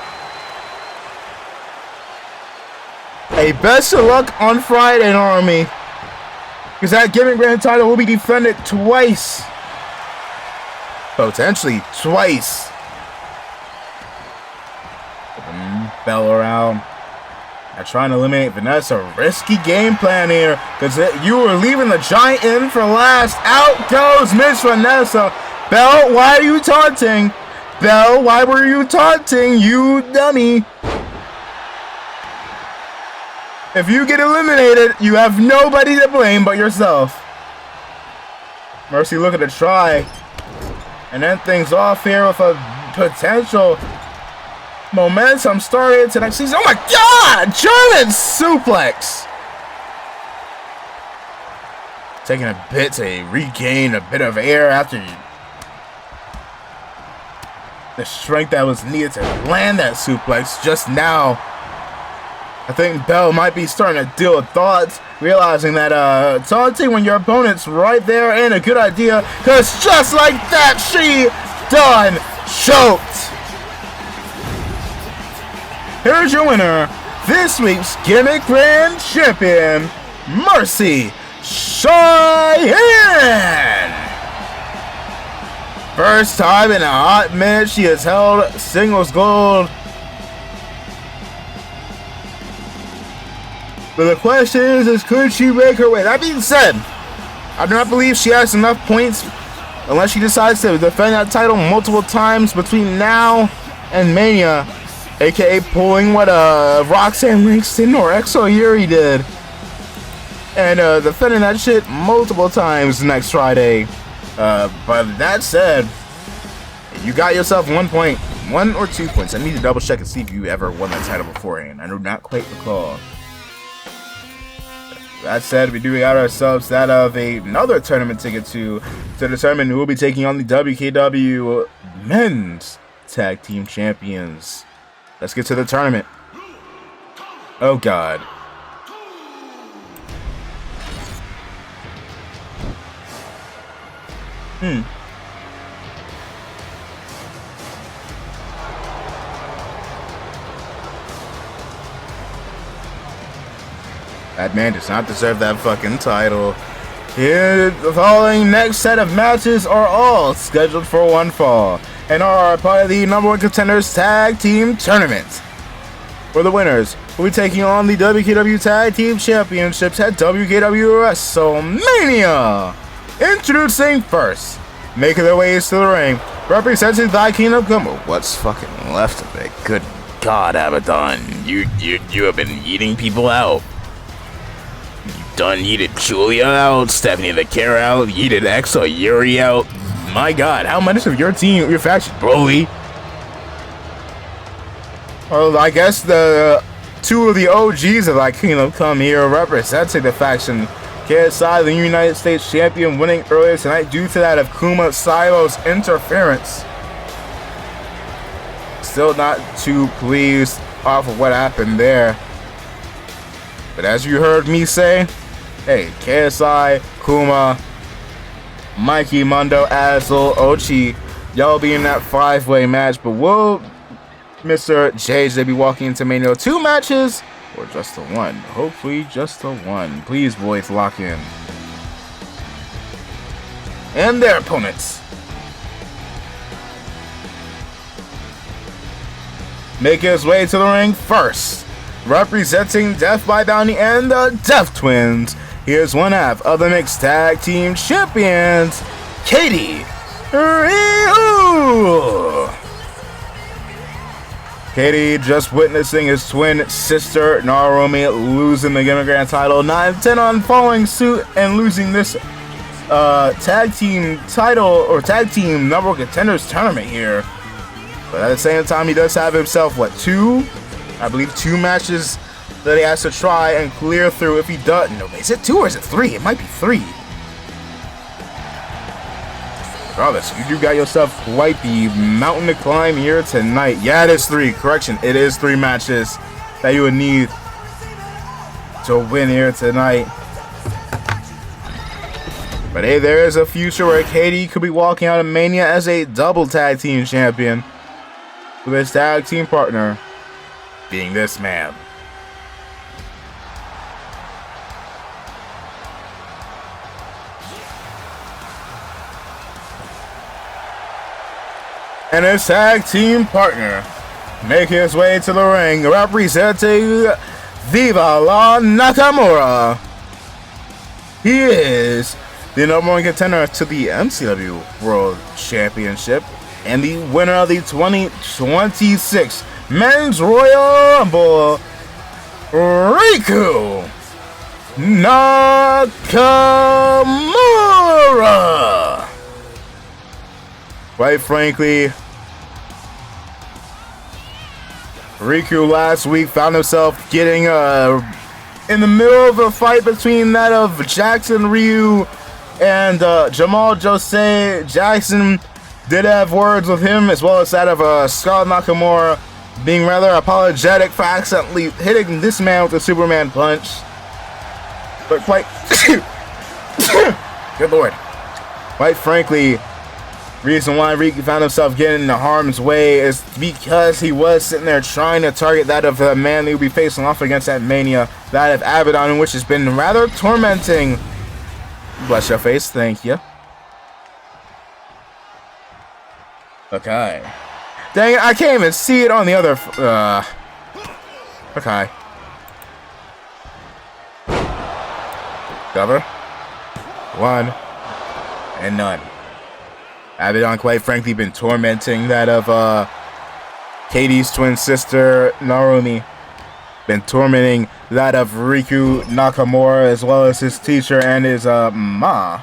A best of luck on Friday, Naomi. Because that Gimmick Grand title will be defended twice. Potentially twice. Bell around. They're trying to eliminate Vanessa. Risky game plan here. Because you were leaving the giant in for last. Out goes Miss Vanessa. Bell, why are you taunting? Bell, why were you taunting? You dummy. If you get eliminated, you have nobody to blame but yourself. Mercy looking to try and end things off here with a potential momentum started to next season. Oh my God! German suplex! Taking a bit to regain a bit of air after the strength that was needed to land that suplex just now. I think Bell might be starting to deal with thoughts, realizing that taunting when your opponent's right there ain't a good idea, because just like that, she done choked. Here's your winner, this week's Gimmick Grand Champion, Mercy Cheyenne. First time in a hot minute she has held singles gold. But the question is could she make her way? That being said, I do not believe she has enough points unless she decides to defend that title multiple times between now and Mania, aka pulling what Roxanne Langston or Exo Yuri did, and defending that shit multiple times next Friday. But that said, you got yourself 1 point, 1 or 2 points. I need to double check and see if you ever won that title beforehand. I do not quite recall. That said, we do got ourselves that of another tournament ticket to determine who will be taking on the WKW Men's Tag Team Champions. Let's get to the tournament. Oh God. That man does not deserve that fucking title. Here, the following next set of matches are all scheduled for one fall and are part of the number one contenders tag team tournament. For the winners, we'll be taking on the WKW Tag Team Championships at WKW WrestleMania. Introducing first, making their ways to the ring, representing Thy Kingdom Come. What's fucking left of it? Good God, Abaddon, you have been eating people out. Done yeeted Julia out, Stephanie the Care out, yeeted Exo Yuri out. My God, how much of your team, your faction, Broly? Well, I guess the two of the OGs of that Kingdom Come here representing the faction. KSI, the United States champion, winning earlier tonight due to that of Kuma Silo's interference. Still not too pleased off of what happened there. But as you heard me say, hey, KSI, Kuma, Mikey, Mundo, Azel, Ochi, y'all be in that 5-way match, but will Mr. JJ be walking into Mania 2 matches or just the one? Hopefully just the one. Please, boys, lock in. And their opponents. Make his way to the ring first. Representing Death by Bounty and the Death Twins, here's one half of the Mixed Tag Team Champions, Katie Ryu. Katie just witnessing his twin sister Naomi losing the Gimmick Grand title, 9-10 on following suit and losing this tag team title or tag team number one contenders tournament here. But at the same time, he does have himself two matches that he has to try and clear through if he doesn't. No, is it 2 or is it 3? It might be 3. Regardless, you do got yourself quite the mountain to climb here tonight. Yeah, it is 3. Correction, it is 3 matches that you would need to win here tonight. But hey, there is a future where Katie could be walking out of Mania as a double tag team champion, with his tag team partner being this man. And his tag team partner make his way to the ring, representing Viva la Nakamura. He is the #1 contender to the MCW World Championship and the winner of the 2026 Men's Royal Rumble, Wkw Nakamura. Quite frankly, Wkw last week found himself getting in the middle of a fight between that of Jackson Ryu and Jamal Jose. Jackson did have words with him, as well as that of Scarlett Nakamura being rather apologetic for accidentally hitting this man with a Superman punch. But quite good lord, quite frankly, reason why Wkw found himself getting into harm's way is because he was sitting there trying to target that of the man he would be facing off against at Mania, that of Abaddon, which has been rather tormenting. Bless your face, thank you. Okay. Dang it, I can't even see it on the other. Okay. Cover. 1 and none. Abaddon, quite frankly, been tormenting that of Katie's twin sister, Narumi. Been tormenting that of Wkw Nakamura, as well as his teacher and his ma.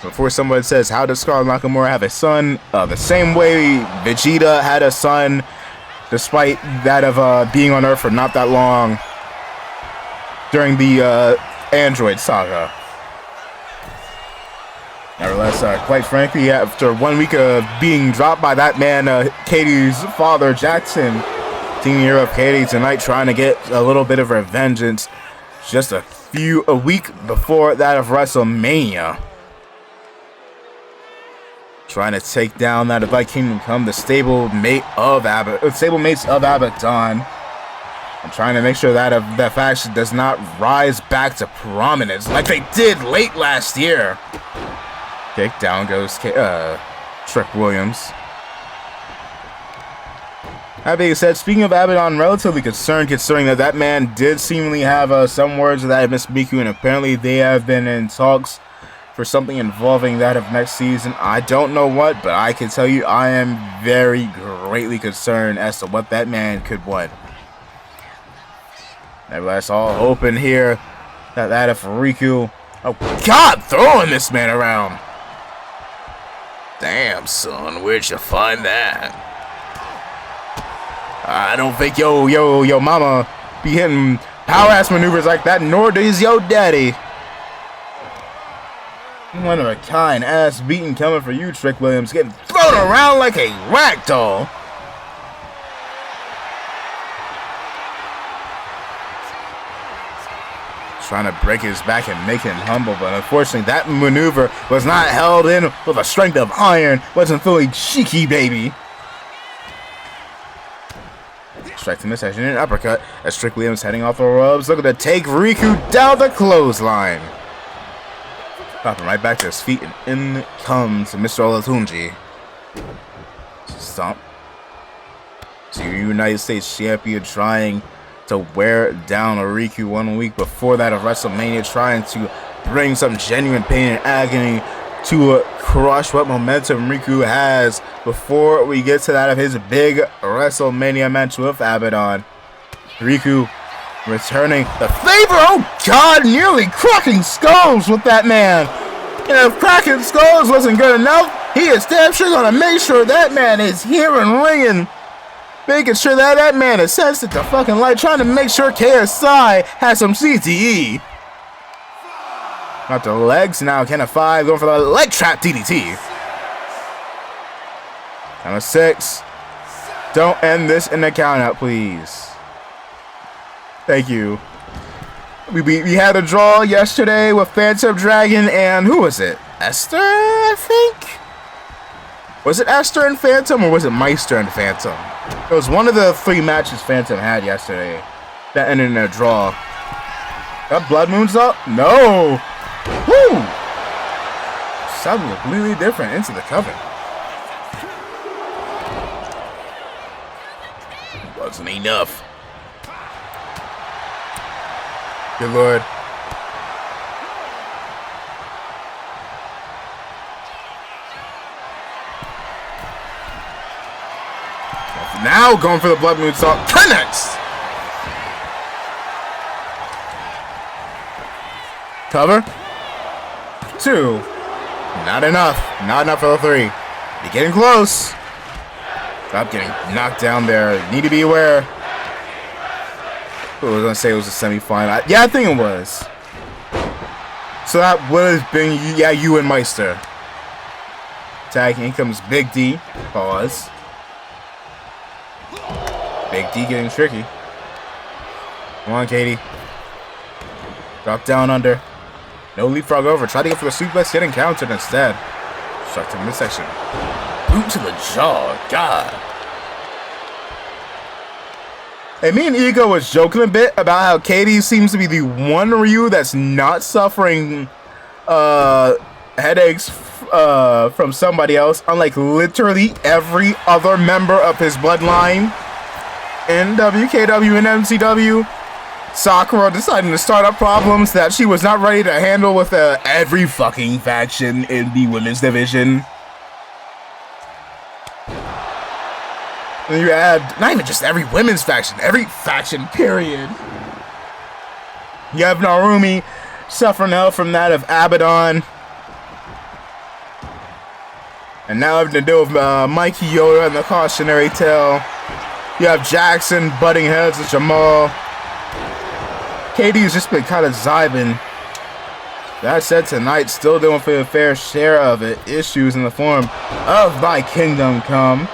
Before someone says, how does Scarlett Nakamura have a son? The same way Vegeta had a son, despite that of being on Earth for not that long during the Android saga. Nevertheless, quite frankly, after 1 week of being dropped by that man, Katie's father, Jackson, team here of Katie tonight, trying to get a little bit of revengeance just a week before that of WrestleMania. Trying to take down that of Black Kingdom Come, the stablemates of Abaddon. I'm trying to make sure that that faction does not rise back to prominence like they did late last year. Kick down goes Trick Williams. That being said, speaking of Abaddon, I'm relatively concerned considering that man did seemingly have some words with that of Miss Miku, and apparently they have been in talks for something involving that of next season. I don't know what, but I can tell you I am very greatly concerned as to what that man could want. Nevertheless, all hoping here that of Wkw. Oh God, throwing this man around. Damn, son, where'd you find that? I don't think yo mama be hitting power ass maneuvers like that, nor does yo daddy. One of a kind ass beating coming for you, Trick Williams, getting thrown around like a rag doll. Trying to break his back and make him humble, but unfortunately that maneuver was not held in with a strength of iron. Wasn't fully cheeky, baby. Strike to midsection and an uppercut as Trick Williams heading off the ropes, looking to take Wkw down the clothesline. Popping right back to his feet, and in comes Mr. Olatunji. Stomp. So your United States champion trying to wear down Wkw 1 week before that of WrestleMania, trying to bring some genuine pain and agony to crush what momentum Wkw has before we get to that of his big WrestleMania match with Abaddon. Wkw returning the favor. Oh God, nearly cracking skulls with that man. And if cracking skulls wasn't good enough, he is damn sure gonna make sure that man is here and ringing. Making sure that man is sensitive to fucking light, trying to make sure KSI has some CTE. Got the legs now. Count of 5. Going for the leg trap DDT. Count of 6. Don't end this in the count out, please. Thank you. We had a draw yesterday with Phantom Dragon and who was it? Esther, I think? Was it Esther and Phantom or was it Meister and Phantom? It was one of the 3 matches Phantom had yesterday that ended in a draw. Got Blood Moons up? No! Woo! Something completely different into the coven. Wasn't enough. Good lord. Now going for the Blood Moonsault. Connects! Cover. 2. Not enough. Not enough for the 3. You're getting close. Stop getting knocked down there. Need to be aware. I was gonna say it was a semi-final. Yeah, I think it was. So that would have been, yeah, you and Meister. Tag, in comes Big D. Pause. Big D getting tricky. Come on, Katie. Drop down under. No leapfrog over. Try to go for the suplex, getting countered instead. Struck to the midsection. Boot to the jaw. God. Hey, me and Ego was joking a bit about how Katie seems to be the one Ryu that's not suffering headaches from somebody else, unlike literally every other member of his bloodline in WKW and MCW. Sakura deciding to start up problems that she was not ready to handle with every fucking faction in the women's division. And you add, not even just every women's faction, every faction, period. You have Narumi suffering hell from that of Abaddon. And now having to deal with Mikey Yoda and the cautionary tale. You have Jackson butting heads with Jamal. Katie has just been kind of zibing. That said, tonight still dealing with a fair share of it. Issues in the form of Thy Kingdom Come.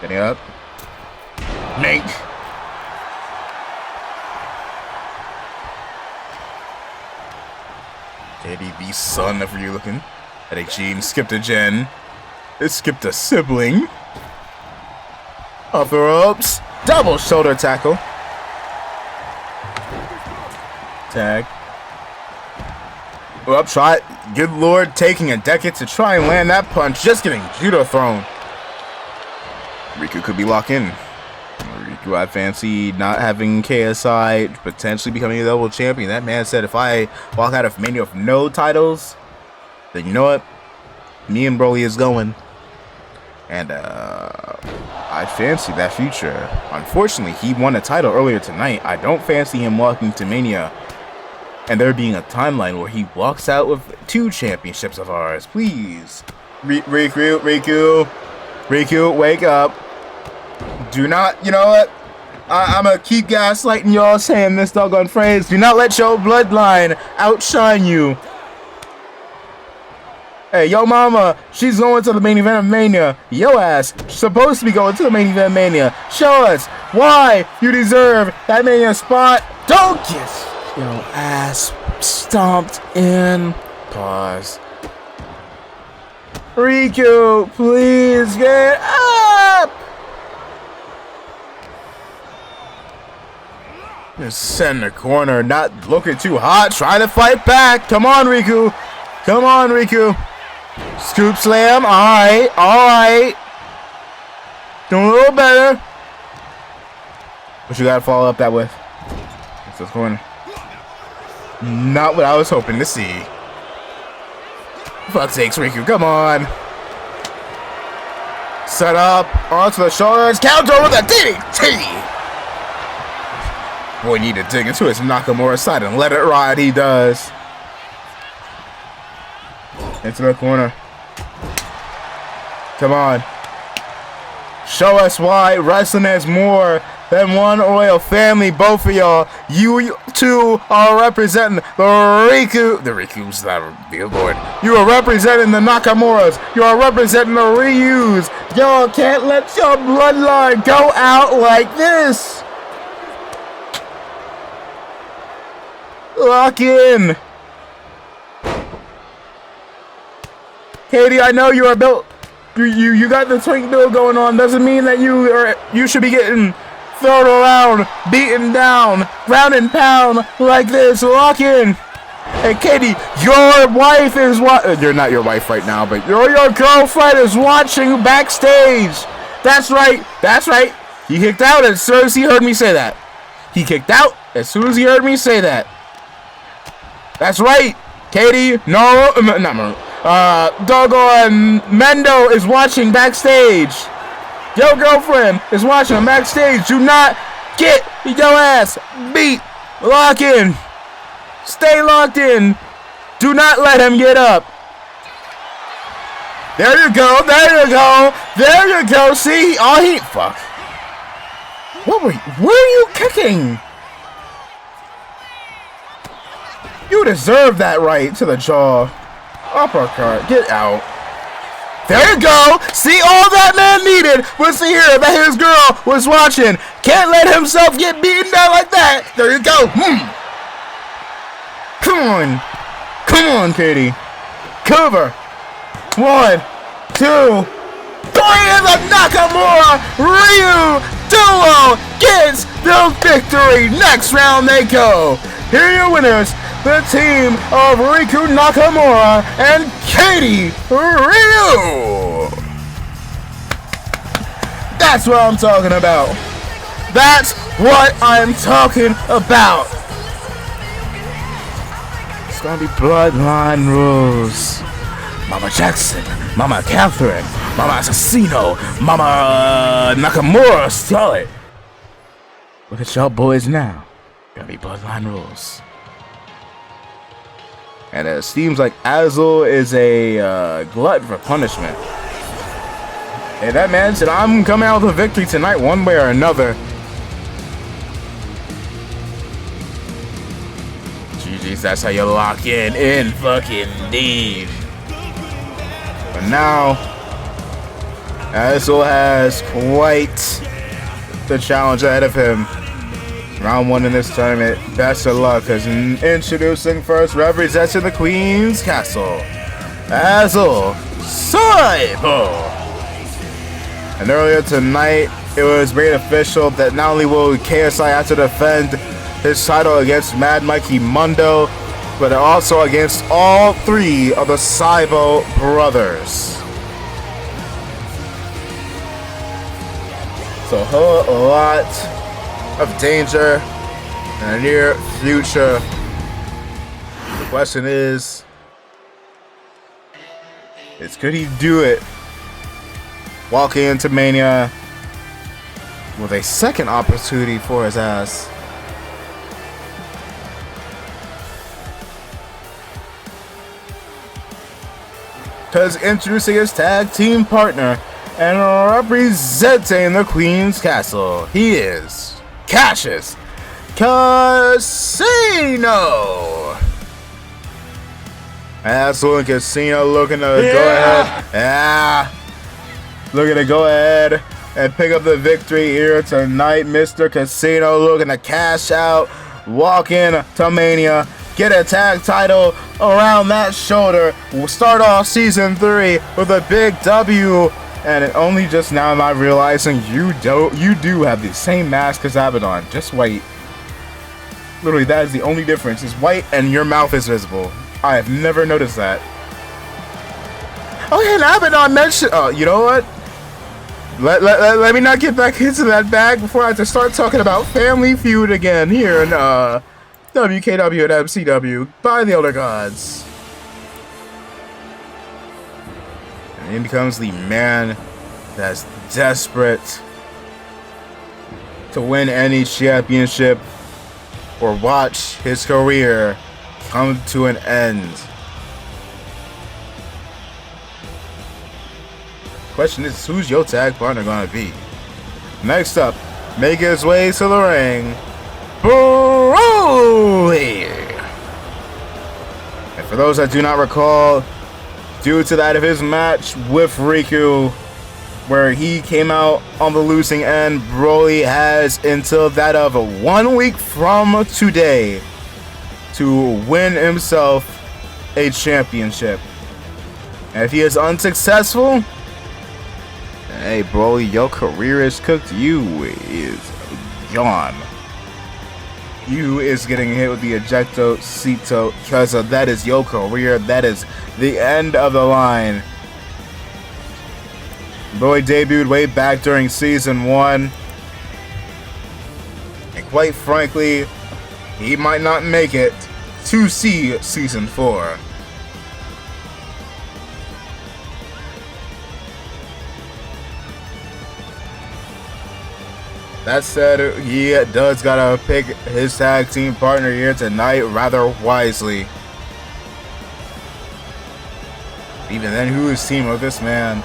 Getting up. Nate. Katie, the son of you looking. Headache Gene, skipped a gen. It skipped a sibling. Off the ropes. Double shoulder tackle. Tag. Well, try it. Good lord, taking a decade to try and land that punch. Just getting judo thrown. Riku could be locked in. Riku, I fancy not having KSI, potentially becoming a double champion. That man said if I walk out of Mania with no titles, then you know what? Me and Broly is going. And I fancy that future. Unfortunately, he won a title earlier tonight. I don't fancy him walking to Mania and there being a timeline where he walks out with 2 championships of ours. Please. Riku, wake up. Do not, you know what? I'm gonna keep gaslighting y'all saying this doggone phrase. Do not let your bloodline outshine you. Hey, yo mama, she's going to the main event of Mania. Yo ass, supposed to be going to the main event of Mania. Show us why you deserve that Mania spot. Don't get your ass stomped in. Pause. Riku, please get up. Just send the corner, not looking too hot. Try to fight back. Come on, Riku. Come on, Riku. Scoop slam. Alright, alright. Doing a little better. What you gotta follow up that with? It's the corner. Not what I was hoping to see. Fuck sakes, Riku, come on. Set up, onto the shoulders, counter with a DDT. Boy, need to dig into his Nakamura side and let it ride. He does. Into the corner. Come on. Show us why wrestling is more than one royal family, both of y'all. You two are representing the Riku's not dear Lord. You are representing the Nakamuras. You are representing the Ryus. Y'all can't let your bloodline go out like this. Lock in. Katie, I know you are built. You got the twink build going on. Doesn't mean that you should be getting thrown around, beaten down, ground and pound like this. Lock in. And Katie, your wife is you're not your wife right now, but your girlfriend is watching backstage. That's right. That's right. He kicked out as soon as he heard me say that. He kicked out as soon as he heard me say that. That's right. Katie, no, not Maru. Doggone Mendo is watching backstage. Your girlfriend is watching him backstage. Do not get your ass beat. Lock in. Stay locked in. Do not let him get up. There you go. There you go. There you go. See? Oh, he... Fuck. Where are you kicking? You deserve that right to the jaw. Uppercut. Get out. There you go. See, all that man needed was to hear that his girl was watching. Can't let himself get beaten down like that. There you go. Come on. Come on, Katie. Cover. 1, 2, 3, and the Nakamura Ryu duo gets the victory. Next round they go. Here are your winners. The team of Riku Nakamura and Katie Ryu. That's what I'm talking about. That's what I'm talking about. It's gonna be bloodline rules. Mama Jackson, Mama Catherine, Mama Assassino, Mama Nakamura stole it. Look at y'all boys now. Gonna be bloodline rules. And it seems like Azul is a glutton for punishment. And that man said, I'm coming out with a victory tonight one way or another. GG's, that's how you lock in fucking indeed. But now, Azul has quite the challenge ahead of him. Round 1 in this tournament. Best of luck, because introducing first, representing the Queen's Castle, Azul Saibo. And earlier tonight, it was made official that not only will KSI have to defend his title against Mad Mikey Mundo, but also against all 3 of the Saibo brothers. So a whole lot of danger in the near future. The question is could he do it walking into Mania with a second opportunity for his ass? Because introducing his tag team partner and representing the Queen's Castle, he is Cassius Casino. Azul and Casino looking to go ahead. Yeah. Looking to go ahead and pick up the victory here tonight. Mr. Casino looking to cash out, walk in to Mania, get a tag title around that shoulder. We'll start off season 3 with a big W. And only just now am I realizing you do have the same mask as Abaddon, just white. Literally, that is the only difference. It's white and your mouth is visible. I have never noticed that. Oh yeah, and Abaddon mentioned. Oh, you know what? Let me not get back into that bag before I have to start talking about Family Feud again here in WKW and MCW by the Elder Gods. And he becomes the man that's desperate to win any championship or watch his career come to an end. Question is, who's your tag partner gonna be? Next up, make his way to the ring. Broly! And for those that do not recall, due to that of his match with Riku, where he came out on the losing end, Broly has until that of 1 week from today to win himself a championship. And if he is unsuccessful, hey Broly, your career is cooked. You is gone. You is getting hit with the ejecto seat because that is your career. That is the end of the line. Broly debuted way back during Season 1. And quite frankly, he might not make it to see Season 4. That said, he does gotta pick his tag team partner here tonight rather wisely. Even then, who is teaming with this man?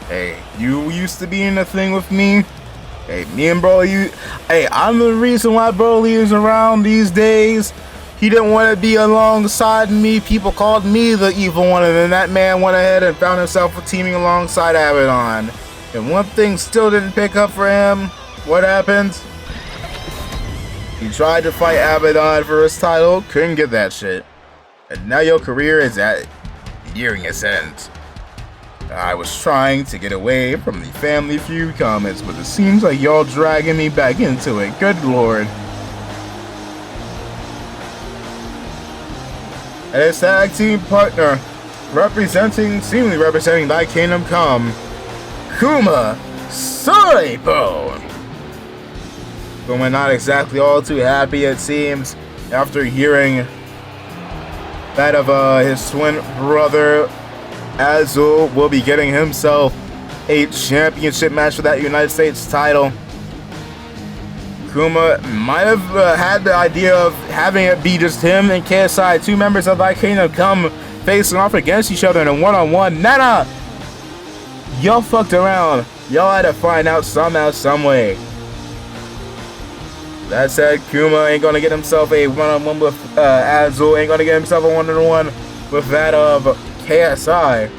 Hey, you used to be in a thing with me. Hey, me and Broly, hey, I'm the reason why Broly is around these days. He didn't want to be alongside me. People called me the evil one, and then that man went ahead and found himself teaming alongside Abaddon. And one thing still didn't pick up for him. What happened? He tried to fight Abaddon for his title, couldn't get that shit. And now your career is nearing its end. I was trying to get away from the Family Feud comments, but it seems like y'all dragging me back into it. Good lord. And his tag team partner, seemingly representing Thy Kingdom Come, Kuma Saipo. Kuma not exactly all too happy, it seems, after hearing that of his twin brother Azul will be getting himself a championship match for that United States title. Kuma might have had the idea of having it be just him and KSI, two members of Thy Kingdom Come, facing off against each other in a one-on-one. Nah! Y'all fucked around. Y'all had to find out somehow, some way. That said, Kuma ain't gonna get himself a one-on-one with Azul, ain't gonna get himself a one-on-one with that of KSI.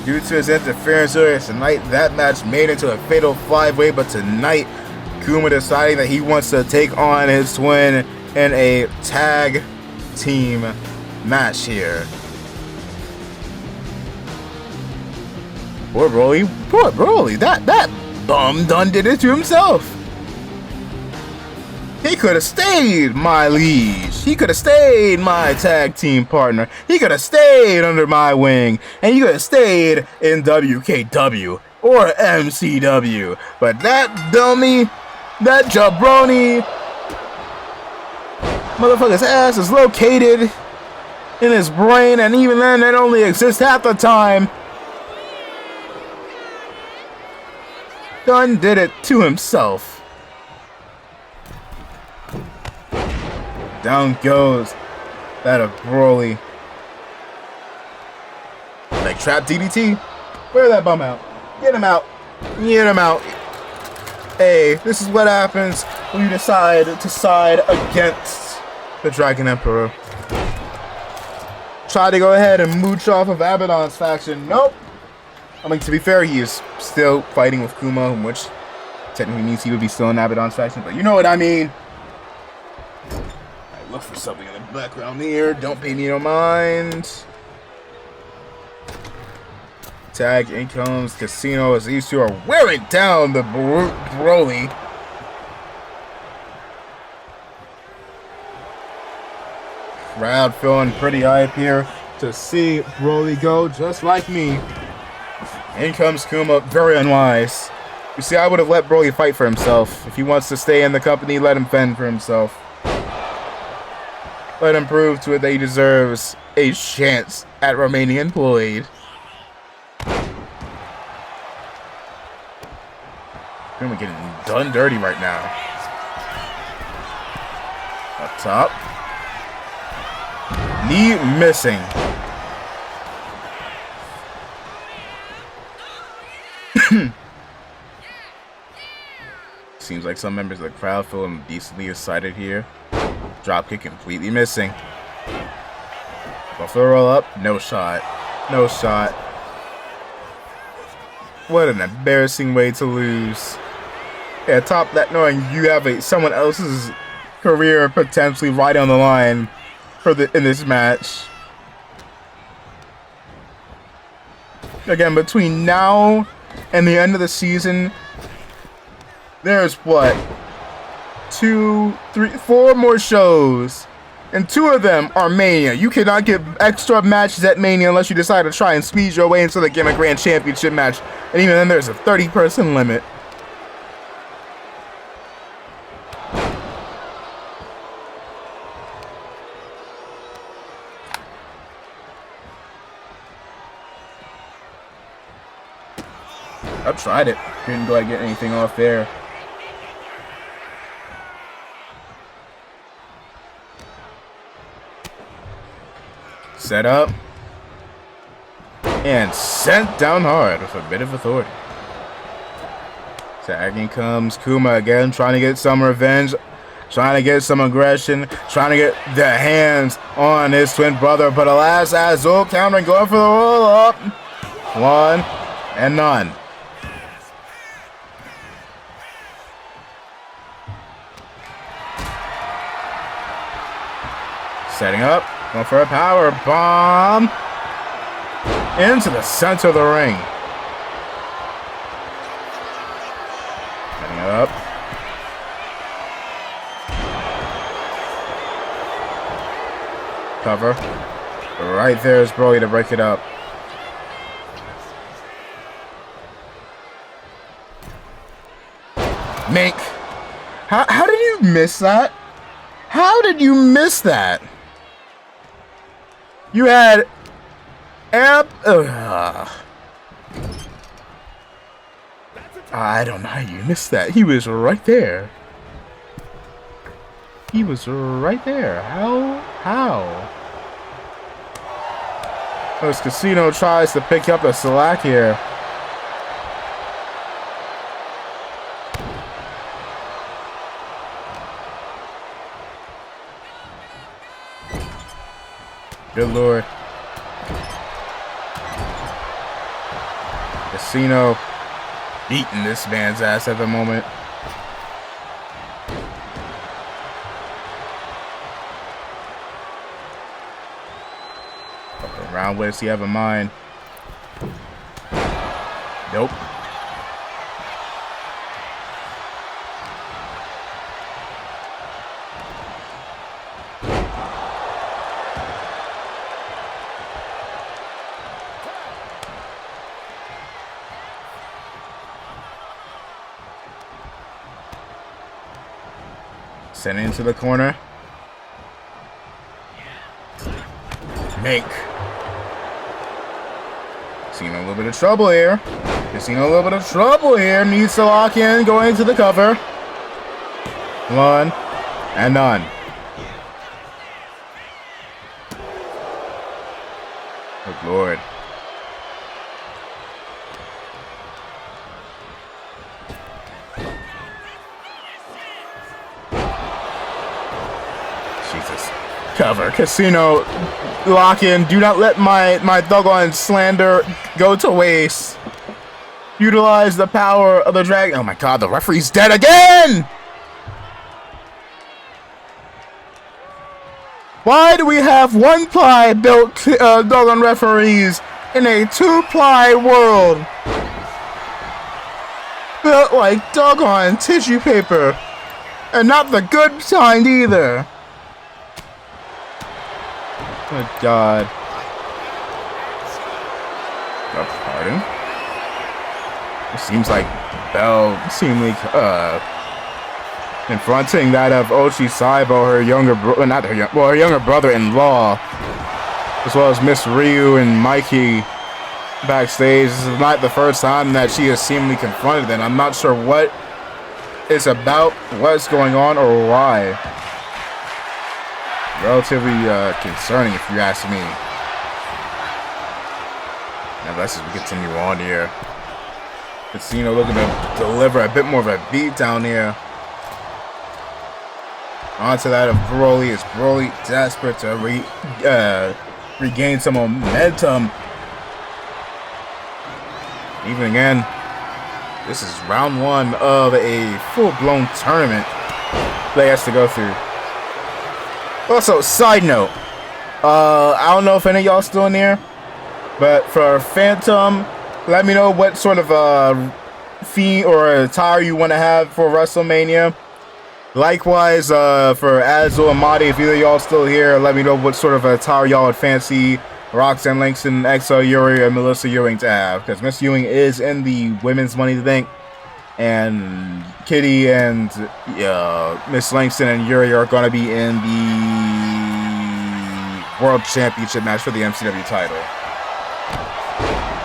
Due to his interference earlier tonight, that match made into a fatal 5-way, but tonight, Kuma deciding that he wants to take on his twin in a tag team match here. Poor Broly, that bum done did it to himself. He could have stayed my liege. He could have stayed my tag team partner. He could have stayed under my wing. And he could have stayed in WKW or MCW. But that dummy, that jabroni, motherfucker's ass is located in his brain. And even then, it only exists half the time. Done did it to himself. Down goes that of Broly. Like trap DDT. Wear that bum out. Get him out. Get him out. Hey, this is what happens when you decide to side against the Dragon Emperor. Try to go ahead and mooch off of Abaddon's faction. Nope. I mean, to be fair, he is still fighting with Kuma, which technically means he would be still in Abaddon's faction, but you know what I mean. Look for something in the background here. Don't pay me no mind. Tag in comes Casino as these two are wearing down the Broly. Crowd feeling pretty hype here to see Broly go just like me. In comes Kuma, very unwise. You see, I would have let Broly fight for himself. If he wants to stay in the company, let him fend for himself. Let him prove to it that he deserves a chance at remaining employed. Kuma getting done dirty right now. Up top. Knee missing. Seems like some members of the crowd feel decently excited here. Dropkick completely missing. Buffalo roll up. No shot. No shot. What an embarrassing way to lose. Yeah, top that knowing you have someone else's career potentially right on the line in this match. Again, between now and the end of the season, there's what? 2, 3, 4 more shows. And 2 of them are Mania. You cannot get extra matches at Mania unless you decide to try and squeeze your way into the Gimmick Grand Championship match. And even then, there's a 30-person limit. I've tried it. Couldn't go and get anything off there. Set up. And sent down hard with a bit of authority. Tagging comes Kuma again, trying to get some revenge. Trying to get some aggression. Trying to get the hands on his twin brother. But alas, Azul countering, going for the roll up. 1 and none. Setting up, going for a power bomb into the center of the ring. Setting up. Cover. Right there is Broly to break it up. Mink. How did you miss that? How did you miss that? You had I don't know how you missed that. He was right there. He was right there. How? As Casino tries to pick up the slack here. Good lord. Casino beating this man's ass at the moment. Around, what does he have in mind? Nope. Send it into the corner. Mink. Seeing a little bit of trouble here. Seeing a little bit of trouble here. Needs to lock in. Going into the cover. 1 and none. Good lord. Jesus. Cover. Casino. Lock in. Do not let my doggone slander go to waste. Utilize the power of the dragon. Oh my god, the referee's dead again! Why do we have 1-ply built doggone referees in a 2-ply world? Built like doggone tissue paper. And not the good kind either. Good god. Pardon? It seems like Belle seemingly confronting that of Ochi Saibo, her younger brother, not her her younger brother-in-law, as well as Miss Ryu and Mikey backstage. This is not the first time that she has seemingly confronted them. I'm not sure what it's about, what's going on, or why. Relatively concerning, if you ask me. Now let's just continue on here. Casino looking to deliver a bit more of a beat down here. Onto that of Broly. Is Broly desperate to regain some momentum? Even again, this is round one of a full-blown tournament they has to go through. Also, side note, I don't know if any of y'all still in here, but for Phantom, let me know what sort of theme or attire you want to have for WrestleMania. Likewise, for Azul and Mahdi, if either of y'all still here, let me know what sort of attire y'all would fancy Roxanne Langston, XL Yuri, and Melissa Ewing to have. Because Miss Ewing is in the Women's Money in the Bank, and Kitty and Miss Langston and Yuri are going to be in the World Championship match for the MCW title.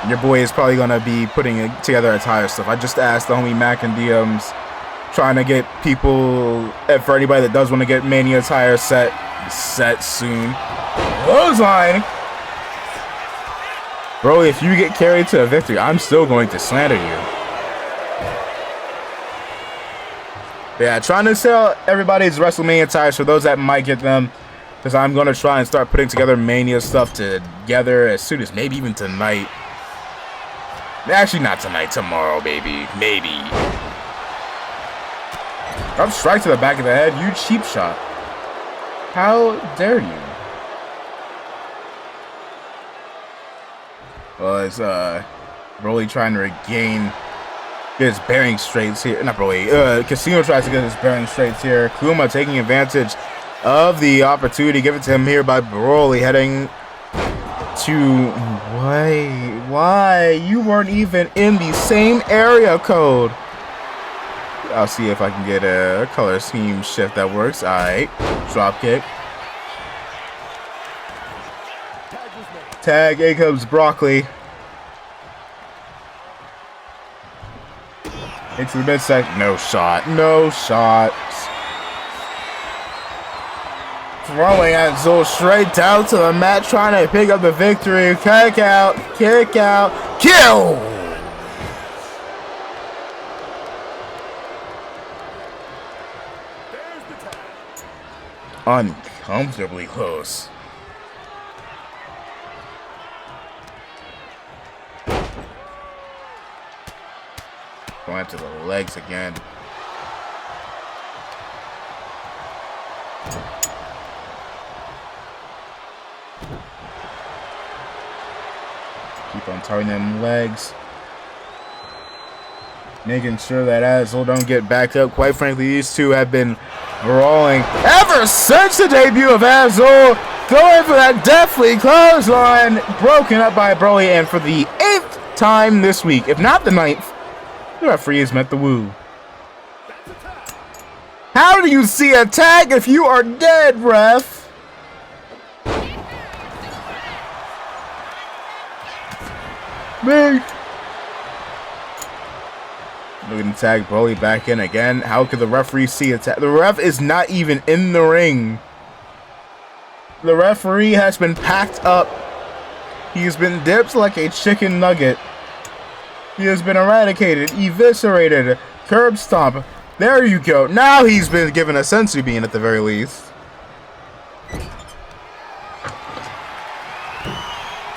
Your boy is probably going to be putting together attire stuff. I just asked the homie Mac and DMs, trying to get people, for anybody that does want to get Mania attire set soon. Clothesline! Bro, if you get carried to a victory, I'm still going to slander you. Yeah, trying to sell everybody's WrestleMania attires for those that might get them, because I'm going to try and start putting together Mania stuff together as soon as maybe even tonight. Actually, not tonight, tomorrow, baby. Maybe. Up strike to the back of the head, you cheap shot. How dare you? Well, it's Broly trying to get his bearings straight here. Not Broly. Casino tries to get his bearings straight here. Kuma taking advantage of the opportunity given to him here by Broly, heading to why you weren't even in the same area code. I'll see if I can get a color scheme shift that works. Alright. Drop kick. Tag, A comes Broccoli. Into the midsection. No shot. No shot. Throwing Azul straight down to the mat, trying to pick up the victory. Kick out. Kick out. Kill! Uncomfortably close. Going to the legs again. Keep on turning them legs. Making sure that Azul don't get back up. Quite frankly, these two have been brawling ever since the debut of Azul. Going for that deathly clothesline. Broken up by Broly, and for the 8th time this week, if not the 9th, the referee has met the woo. How do you see a tag if you are dead, ref? Me. Looking to tag Broly back in again. How could the referee see a tag? The ref is not even in the ring. The referee has been packed up. He's been dipped like a chicken nugget. He has been eradicated, eviscerated, curb stomp. There you go. Now he's been given a senzu bean at the very least.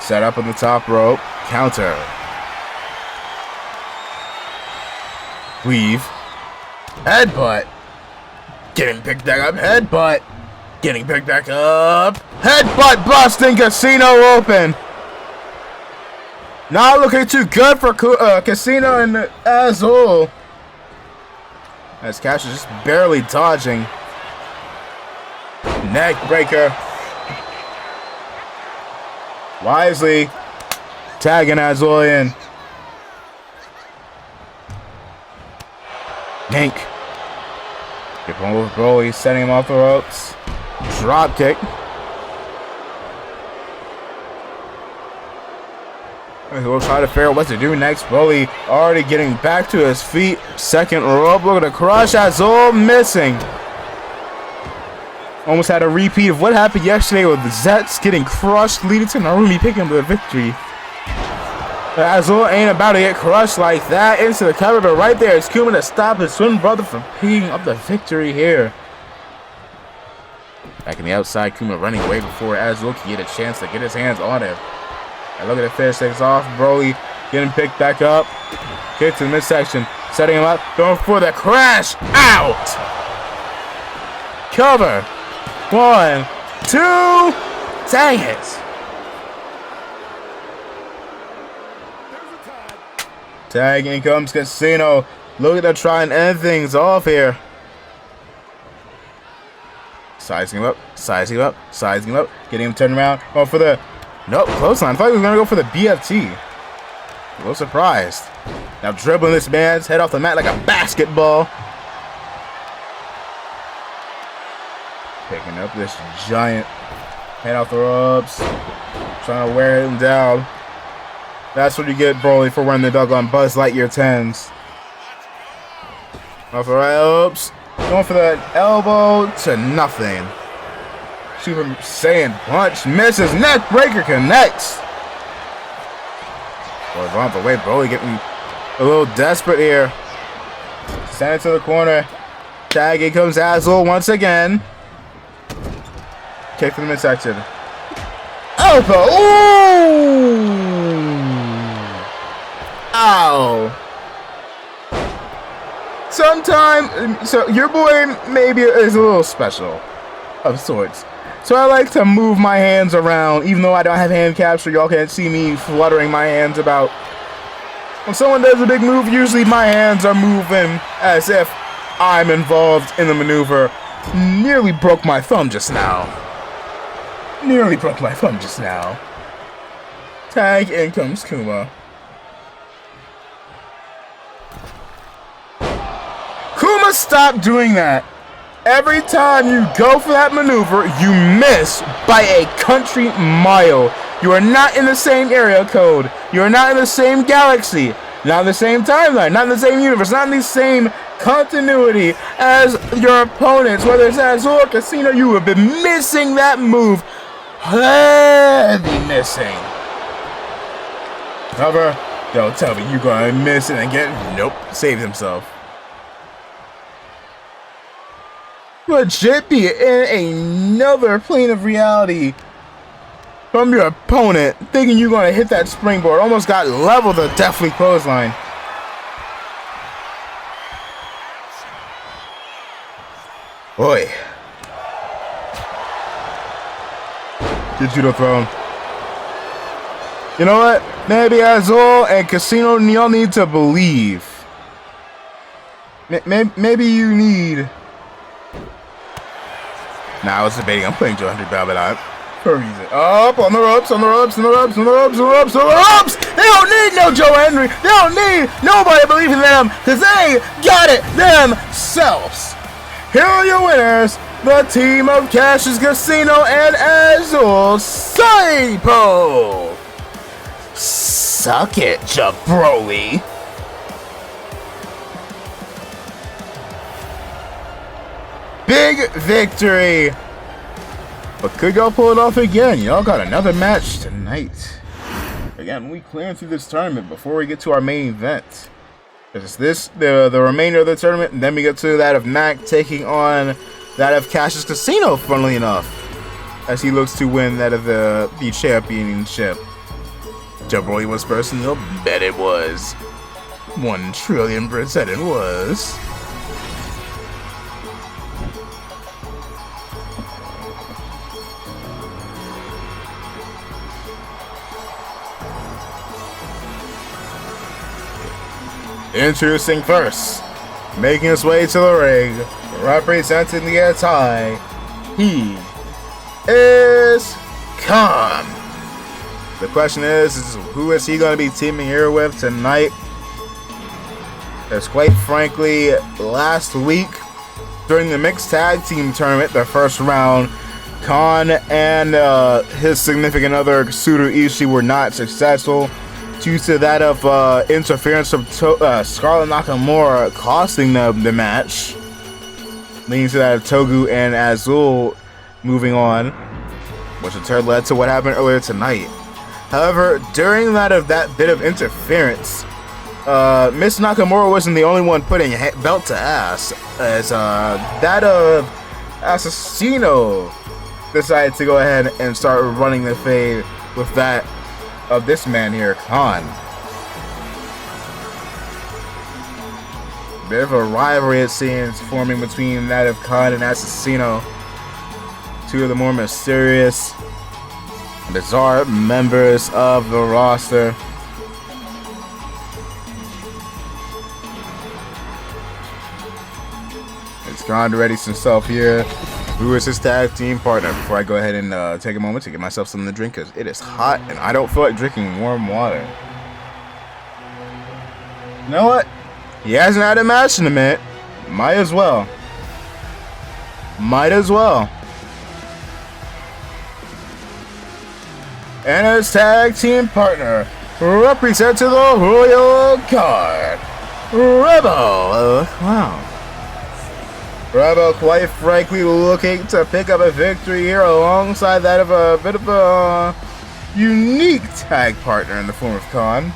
Set up on the top rope. Counter. Weave. Headbutt. Getting picked back up. Headbutt. Getting picked back up. Headbutt busting Casino open. Not looking too good for Casino and Azul. As Cash is just barely dodging. Neck breaker. Wisely tagging Azul in. Yank. Get him with Broly, setting him off the ropes. Drop kick. We'll try to figure out what to do next. Broly already getting back to his feet. Second rope, looking to crush Azul, missing. Almost had a repeat of what happened yesterday with the Zets getting crushed, leading to Narumi picking up the victory. Azul ain't about to get crushed like that into the cover, but right there, it's Kuma to stop his twin brother from picking up the victory here. Back in the outside, Kuma running away before Azul can get a chance to get his hands on him. And look at the finish, takes off. Broly getting picked back up. Kick to the midsection, setting him up, going for the crash. Out! Cover. 1, 2. Dang it. Tag, in comes Casino. Looking to try and end things off here. Sizing him up, sizing him up, sizing him up. Getting him turned around. Going for the... Nope, clothesline. I thought he was going to go for the BFT. A little surprised. Now dribbling this man's head off the mat like a basketball. Picking up this giant head off the ropes. Trying to wear him down. That's what you get, Broly, for wearing the doggone Buzz Lightyear 10s. Off the ropes. Going for that elbow to nothing. Super Saiyan punch. Misses. Neck breaker connects. Boy, on the way, Broly getting a little desperate here. Send it to the corner. Tag, in comes Azul once again. Kick to the midsection. Elbow. Ooh! Ow. Sometimes, so your boy maybe is a little special of sorts. So I like to move my hands around, even though I don't have hand capture. Y'all can't see me fluttering my hands about. When someone does a big move, usually my hands are moving as if I'm involved in the maneuver. Nearly broke my thumb just now. Nearly broke my thumb just now. Tag, in comes Kuma. Kuma, stop doing that. Every time you go for that maneuver, you miss by a country mile. You are not in the same area code. You are not in the same galaxy. Not in the same timeline. Not in the same universe. Not in the same continuity as your opponents. Whether it's Azul or Casino, you have been missing that move. Heavy missing. Cover. Don't tell me you're going to miss it again. Nope. Saved himself. Legit be in another plane of reality from your opponent, thinking you're going to hit that springboard. Almost got leveled a deathly clothesline. Boy. Get you the throne. You know what? Maybe Azul and Casino, y'all need to believe. Maybe you need... Nah, I was debating. I'm playing 200 Babylon for a reason. Up on the ropes, on the ropes, on the ropes, on the ropes, on the ropes, on the ropes! They don't need no Joe Henry. They don't need nobody believing in them because they got it themselves. Here are your winners. The team of Cassius Casino and Azul Saipo. Suck it, Jabroli. Big victory. But could y'all pull it off again? Y'all got another match tonight. Again, we clearing through this tournament before we get to our main event. It's this, the remainder of the tournament, and then we get to that of Mac taking on that of Cassius Casino, funnily enough, as he looks to win that of the championship. Jabroli was personal, bet it was. 1,000,000,000% it was. Introducing first, making his way to the ring, representing the Atai, he is Khan. The question is who is he going to be teaming here with tonight? Because quite frankly, last week, during the mixed tag team tournament, the first round, Khan and his significant other, Sudo Ishii, were not successful due to that of interference of Scarlet Nakamura costing them the match, leading to that of Togu and Azul moving on, which in turn led to what happened earlier tonight. However, during that bit of interference, Miss Nakamura wasn't the only one putting belt to ass, as that of Assassino decided to go ahead and start running the fade with that of this man here, Khan. Bit of a rivalry, it seems, forming between that of Khan and Assassino, two of the more mysterious, bizarre members of the roster. It's Khan readies himself here. Who is his tag team partner? Before I go ahead and take a moment to get myself something to drink, because it is hot and I don't feel like drinking warm water. You know what? He hasn't had a match in a minute. Might as well. Might as well. And his tag team partner, representing the Royal Card, Rebel Clown. Rebel, quite frankly, looking to pick up a victory here alongside that of a bit of a unique tag partner in the form of Khan,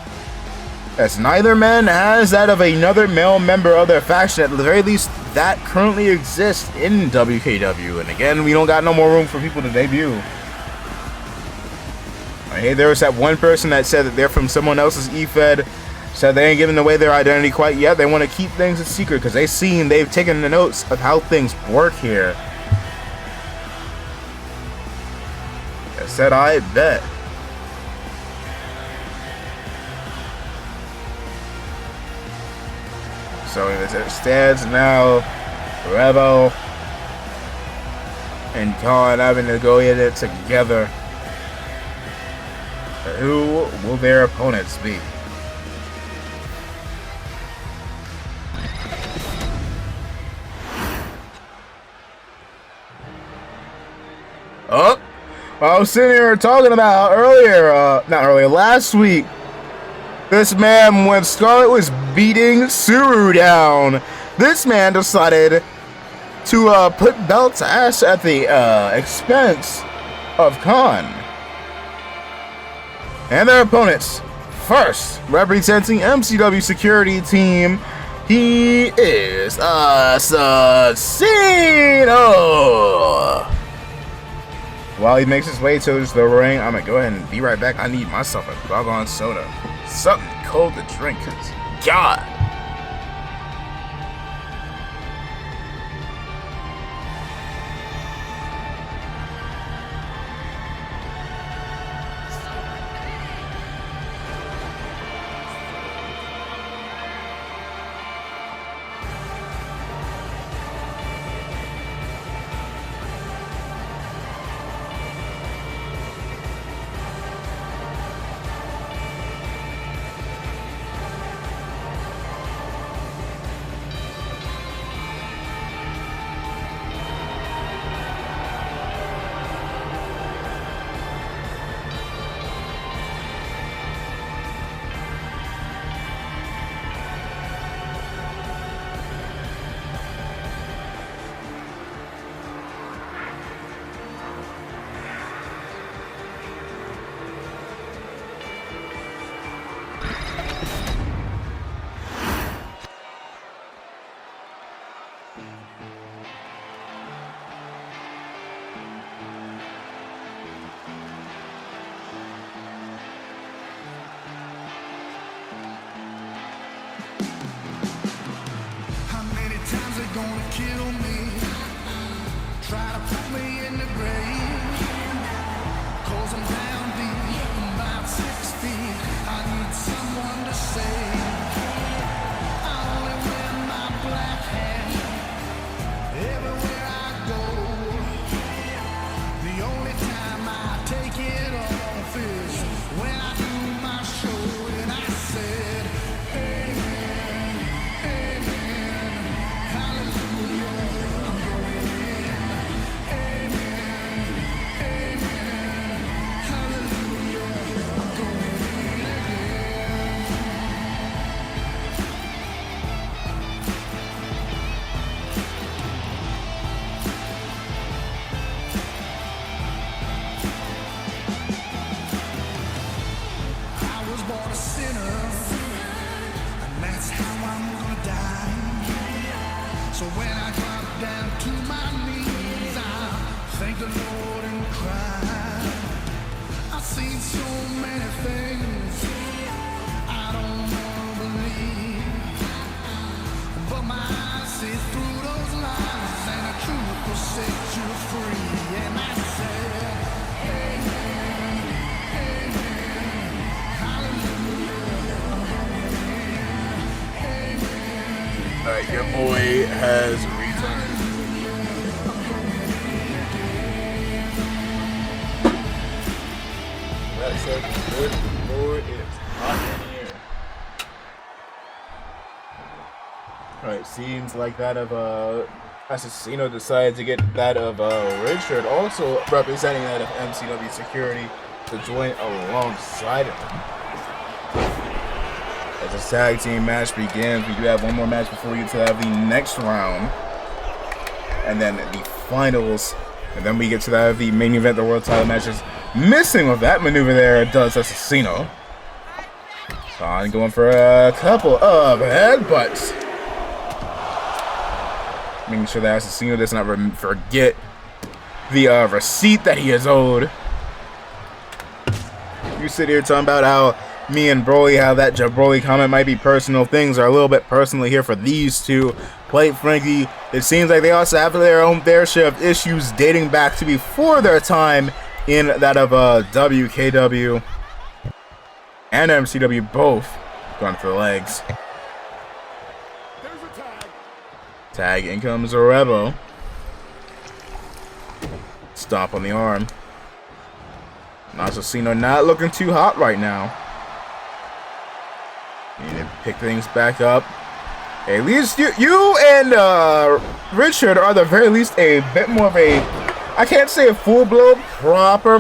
as neither man has that of another male member of their faction, at the very least that currently exists in WKW. And again, we don't got no more room for people to debut. Hey, there was that one person that said that they're from someone else's E-Fed, said they ain't giving away their identity quite yet. They want to keep things a secret because they've taken the notes of how things work here. I said, I bet. So as it stands now, Rebel and Khan having to go at it together. Who will their opponents be? Oh, I was sitting here talking about last week. This man, when Scarlett was beating Suru down, this man decided to put belts ass at the expense of Khan. And their opponents, first, representing MCW security team, he is Assassino. While he makes his way towards the ring, I'm gonna go ahead and be right back. I need myself a doggone soda. Something cold to drink, cause God. Gonna kill me, try to put me in the grave, cause I'm down deep, about 6 feet, I need someone to save. I only wear my black hat, everywhere I go, the only time I take it off is when I do my show, and I said, amen, amen, hallelujah. I'm going in. Amen, amen, my knees, I thank the Lord and cry. I've seen so many things I don't wanna believe, but my eyes see through those lies, and the truth will set you free. And I say, amen, amen, hallelujah, amen. Alright, your boy has returned. That's a good boy. It's hot in here. Alright, seems like that of Assassino decided to get that of Richard, also representing that of MCW Security, to join alongside him. As the tag team match begins, we do have one more match before we get to have the next round, and then the finals, and then we get to that of the main event, the world title matches. Missing with that maneuver there does Assassino. Khan going for a couple of headbutts, making sure that Assassino does not forget the receipt that he is owed. You sit here talking about how me and Broly, how that Broly comment might be personal. Things are a little bit personal here for these two. Quite frankly, it seems like they also have their share of issues dating back to before their time in that of WKW and MCW, both gone for the legs. Tag, in comes Rebel. Stomp on the arm. Assassino not looking too hot right now. Need to pick things back up. At least you and Richard are at the very least a bit more of a, I can't say a full-blown proper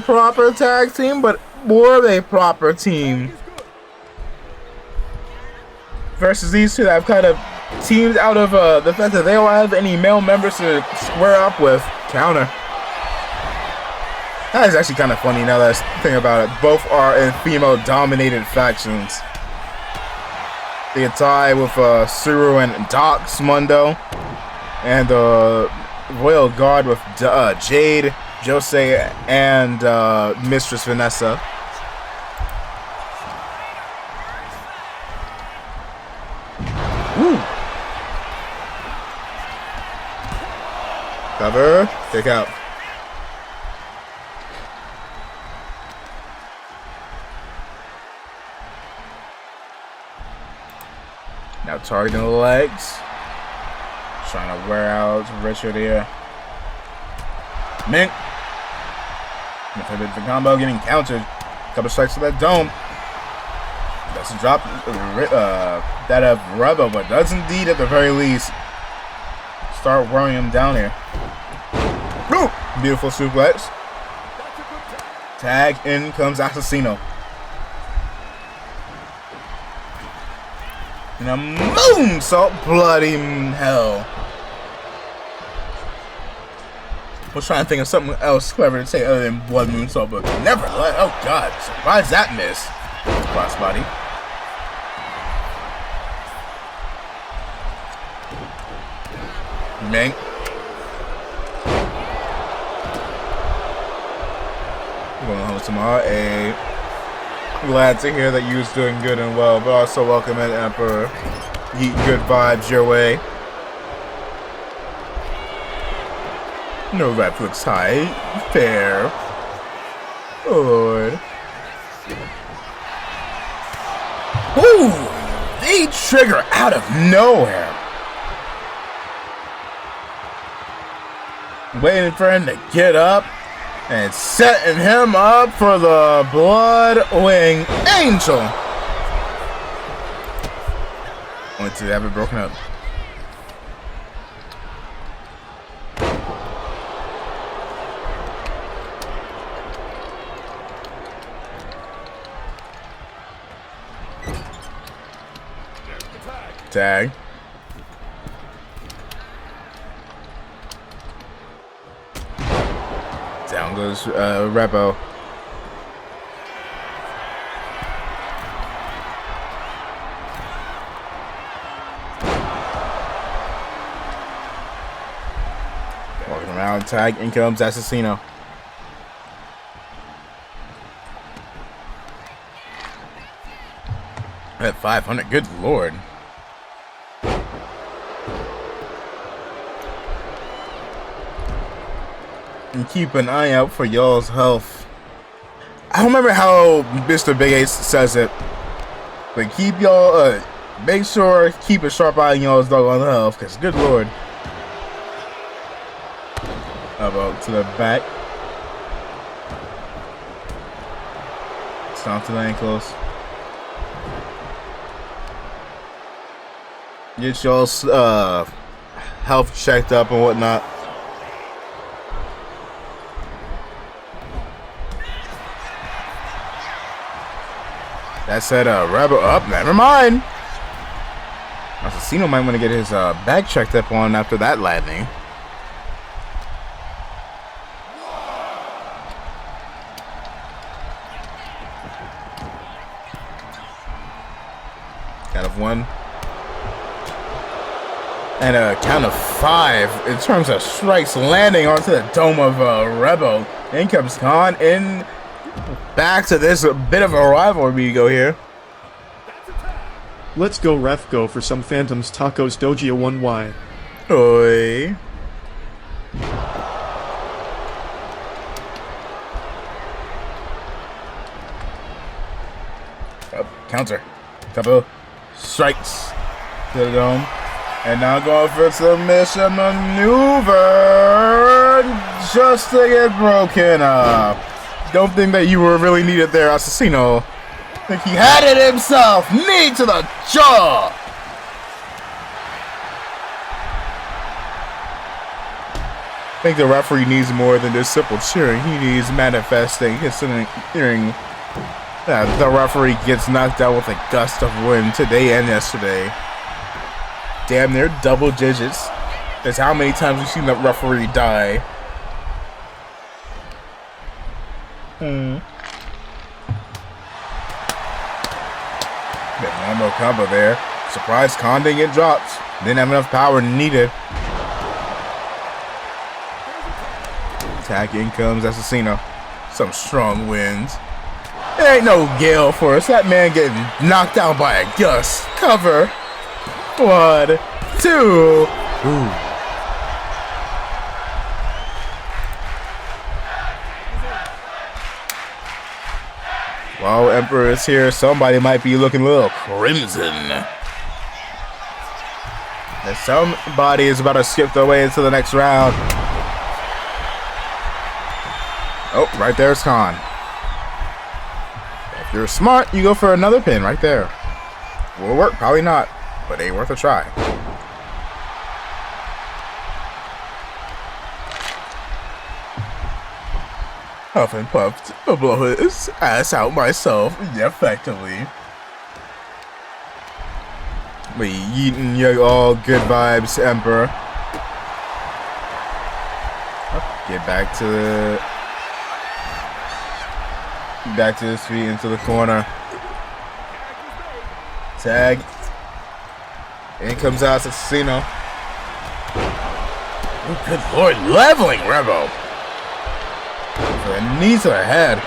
tag team, but more of a proper team. Versus these two that have kind of teamed out of the fact that they don't have any male members to square up with. Counter. That is actually kind of funny now that I think about it. Both are in female-dominated factions. The tie with Suru and Dox Mundo, and the Royal Guard with Jade, Jose, and Mistress Vanessa. Woo! Cover, kick out. Now targeting the legs. Trying to wear out Richard here. Mink. The combo getting countered. Couple strikes to that dome. That's a drop that of Rebel, but does indeed at the very least start wearing him down here. Woo! Beautiful suplex. Tag, in comes Assassino. And a moonsault, bloody hell. I was trying to think of something else clever to say other than blood moonsault, but never. Oh god, surprised that miss. Crossbody. Mank. Going home tomorrow. Glad to hear that you was doing good and well, but also welcome in Emperor. Eat good vibes your way. No rep looks high. Fair. Lord. Ooh! They trigger out of nowhere. Waiting for him to get up. And setting him up for the Blood Wing Angel. Only to have it broken up. Tag. Down goes Repo. Around tag, in comes Assassino. At 500, good lord. And keep an eye out for y'all's health. I don't remember how Mr. Big Ace says it, but keep y'all, make sure, keep a sharp eye on y'all's doggone health, because good lord. About to the back. Stomp to the ankles. Get y'all's health checked up and whatnot. That said, Rebel up. Never mind. Assassino might want to get his back checked up on after that landing. Count of 1. And a count of 5 in terms of strikes landing onto the dome of Rebel. In comes Khan in. Back to this bit of a rivalry we go here. Let's go ref go for some Phantoms Tacos Dogia 1Y. Oi. Up, counter. Couple strikes to the dome. And now going for submission maneuver just to get broken up. Don't think that you were really needed there, Assassino. I think he had it himself. Knee to the jaw. I think the referee needs more than just simple cheering. He needs manifesting, considering that the referee gets knocked out with a gust of wind today and yesterday. Damn near double digits. That's how many times we've seen that referee die. Get one more combo there. Surprise, Khan didn't get dropped. Didn't have enough power needed. Attack in comes Assassino. Some strong winds. It ain't no gale for us. That man getting knocked out by a gust. Cover. 1, 2. Ooh. While Emperor is here, somebody might be looking a little crimson. And somebody is about to skip their way into the next round. Oh, right there's Khan. If you're smart, you go for another pin right there. Will work, probably not, but ain't worth a try. Huff and puffed, blow his ass out myself, effectively. We eating your all good vibes, Emperor. Get back to his feet into the corner. Tag. In comes Assassino. Oh, good lord, leveling Rebo. For a knee to the head.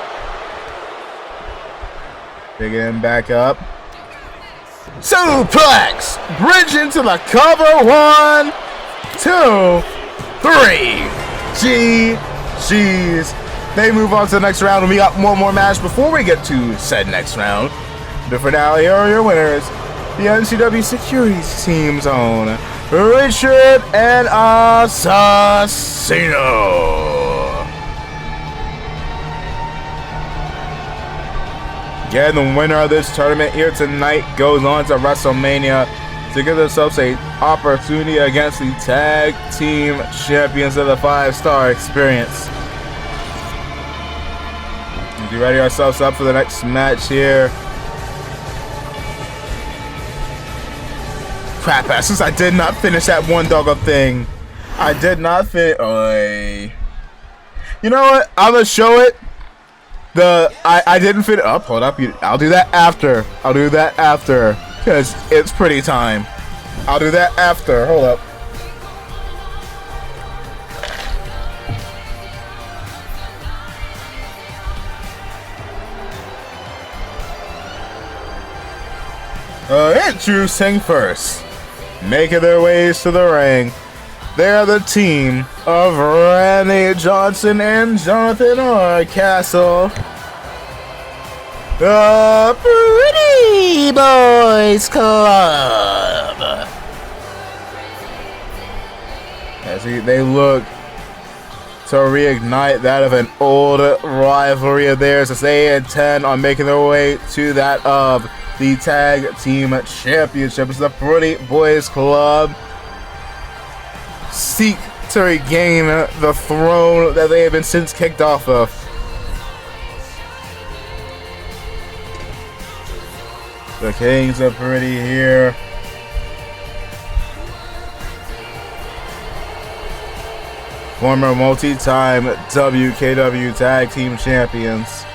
Picking him back up. Suplex! Bridge into the cover. 1, 2, 3. GG's. They move on to the next round, and we got one more match before we get to said next round. But for now, here are your winners. The NCW Securities Team's own Richard and Assassino. Again, the winner of this tournament here tonight goes on to WrestleMania to give themselves an opportunity against the tag team champions of the 5-Star Experience. We'll be ready ourselves up for the next match here. Crap, since I did not finish that one doggo thing. I did not finish. You know what? I'm gonna show it. I didn't fit up. Hold up. I'll do that after. I'll do that after. Because it's pretty time. I'll do that after. Hold up. Introducing first, making their ways to the ring, they're the team of Randy Johnson and Jonathan Castle. The Pretty Boys Club. As they look to reignite that of an old rivalry of theirs, as they intend on making their way to that of the Tag Team Championship. As the Pretty Boys Club seek to regain the throne that they have been since kicked off of. The Kings are pretty here. Former multi-time WKW Tag Team Champions.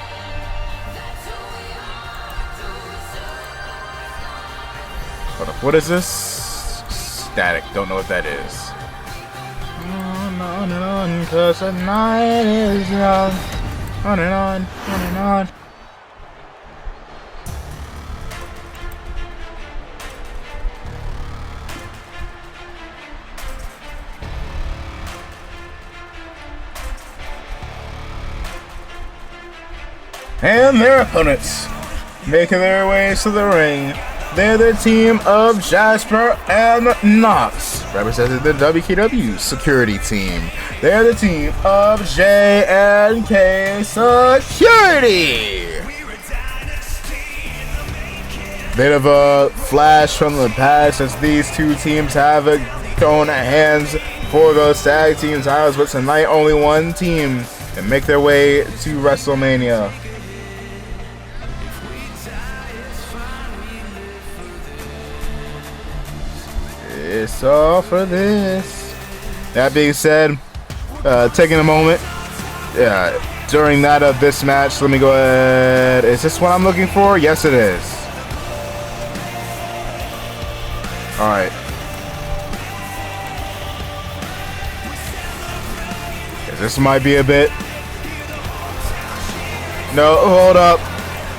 Hold up, what is this? Static, don't know what that is. On and on, 'cause the night is young. On and on, on and on. And their opponents making their ways to the ring. They're the team of Jasper and Knox, representing the WKW security team. They're the team of J&K Security. Bit of a flash from the past as these two teams have thrown hands for those tag team titles, but tonight only one team can make their way to WrestleMania. It's all for this. That being said, taking a moment during that of this match, let me go ahead. Is this what I'm looking for? Yes, it is. Alright. This might be a bit. No, hold up.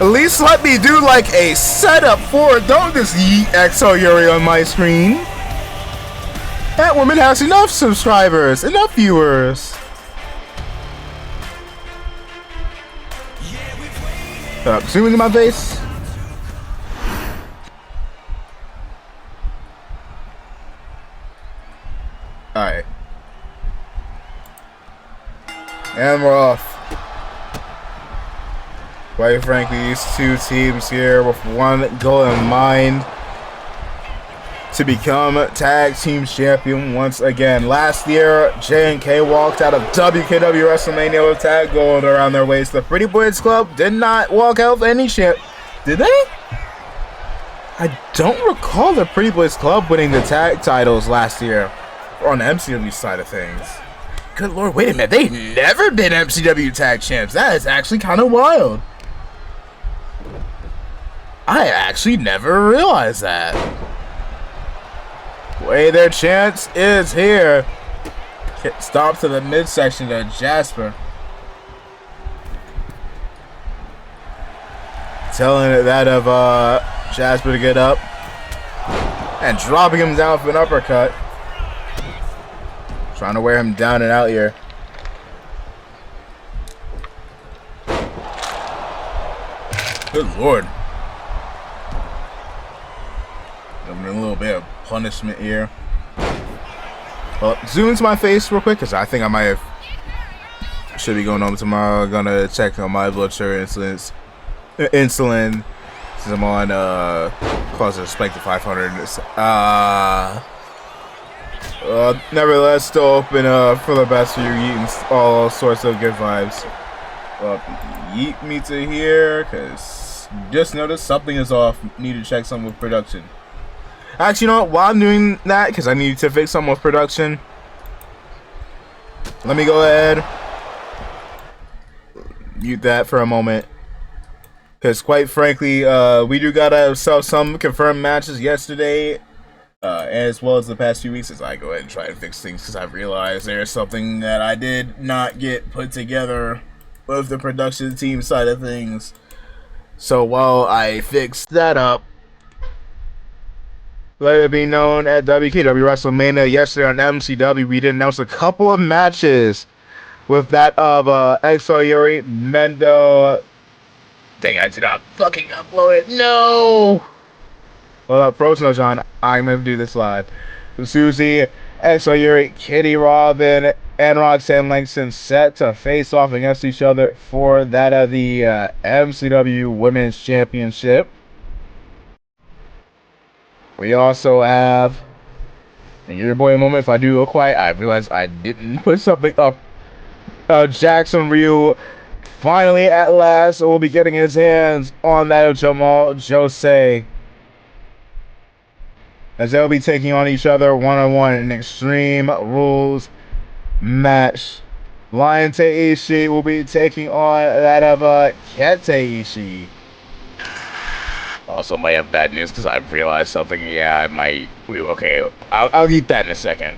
At least let me do like a setup for it. Don't just yeet XO Yuri on my screen. That woman has enough subscribers, enough viewers. Zoom into my face. Alright. And we're off. Quite frankly, these two teams here with one goal in mind: to become tag team champion once again. Last year, J&K walked out of WKW WrestleMania with tag gold around their waist. The Pretty Boys Club did not walk out with any champ. Did they? I don't recall the Pretty Boys Club winning the tag titles last year on the MCW side of things. Good lord, wait a minute. They've never been MCW tag champs. That is actually kind of wild. I actually never realized that. Way their chance is here. Stop to the midsection of Jasper. Telling it that of Jasper to get up. And dropping him down for an uppercut. Trying to wear him down and out here. Good lord. A little bit of punishment here. Well, zoom into my face real quick, because I think I might have should be going home tomorrow. Gonna check on my blood sugar insulin since I'm on close to spike to 500. Nevertheless, still open for the best for you, eating all sorts of good vibes. Well, yeet me to here, because just noticed something is off. Need to check something with production. Actually, you know what? While I'm doing that, because I need to fix something with production, let me go ahead, mute that for a moment. Because quite frankly, we do got ourselves some confirmed matches yesterday, as well as the past few weeks, as I go ahead and try and fix things, because I realized there's something that I did not get put together with the production team side of things. So while I fix that up, let it be known at WKW WrestleMania yesterday on MCW, we did announce a couple of matches with that of Exo Yuri, Mendo. Dang, I did not fucking upload it. No! Well, Frozen John, I'm gonna do this live. Susie, Exo Yuri, Kitty Robin, and Roxanne Langston set to face off against each other for that of the MCW Women's Championship. We also have, in your boy moment, if I do look quiet, I realize I didn't put something up. Jackson Ryu, finally at last, will be getting his hands on that of Jamal Jose, as they'll be taking on each other one-on-one in an Extreme Rules match. Lion Teishi will be taking on that of Kete Ishii. Also might have bad news because I've realized something. Yeah, I might. Okay, I'll eat that in a second.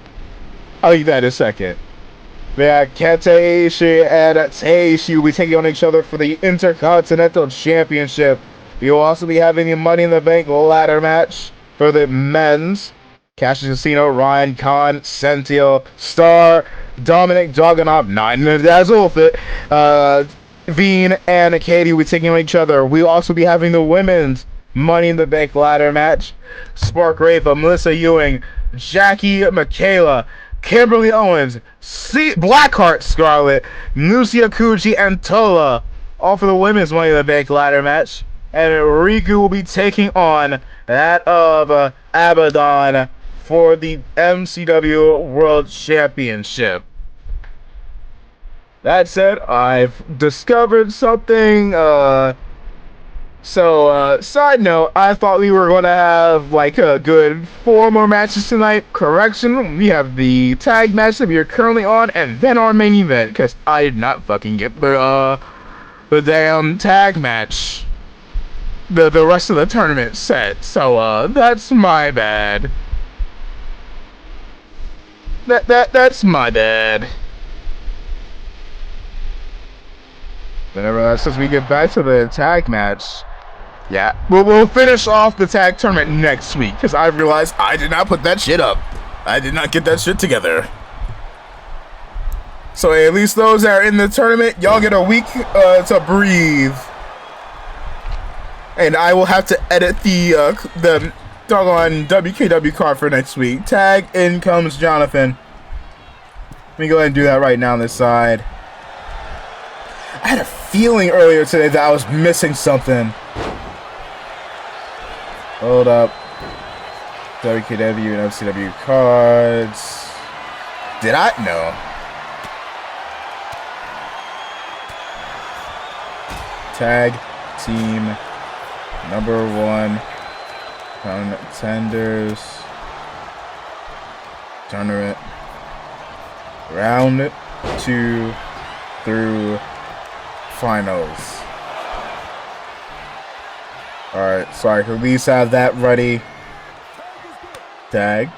Yeah, Kete Ishii and Teishi will be taking on each other for the Intercontinental Championship. We will also be having the Money in the Bank ladder match for the men's. Cash Casino, Ryan Khan, Sentil, Star, Dominic Dragunov, 9 in a Dazzle Fit, Veen and Katie will be taking on each other. We'll also be having the women's Money in the Bank ladder match. Spark Rafa, Melissa Ewing, Jackie Michaela, Kimberly Owens, Blackheart Scarlett, Nusia Kuji, and Tola, all for the women's Money in the Bank ladder match. And Riku will be taking on that of Abaddon for the MCW World Championship. That said, I've discovered something. Side note, I thought we were going to have like a good 4 more matches tonight. Correction, we have the tag match that we are currently on, and then our main event, because I did not fucking get the damn tag match, the rest of the tournament set. So, that's my bad. That's my bad. Whenever since we get back to the tag match, yeah, we'll finish off the tag tournament next week, because I realized I did not put that shit up. I did not get that shit together. So at least those that are in the tournament, y'all get a week to breathe. And I will have to edit the doggone WKW card for next week. Tag, in comes Jonathan. Let me go ahead and do that right now on this side. I had a feeling earlier today that I was missing something. Hold up. WKW and FCW cards. Did I? No. Tag team #1 contenders tournament round 2 through finals. Alright, so I can at least have that ready. Tag.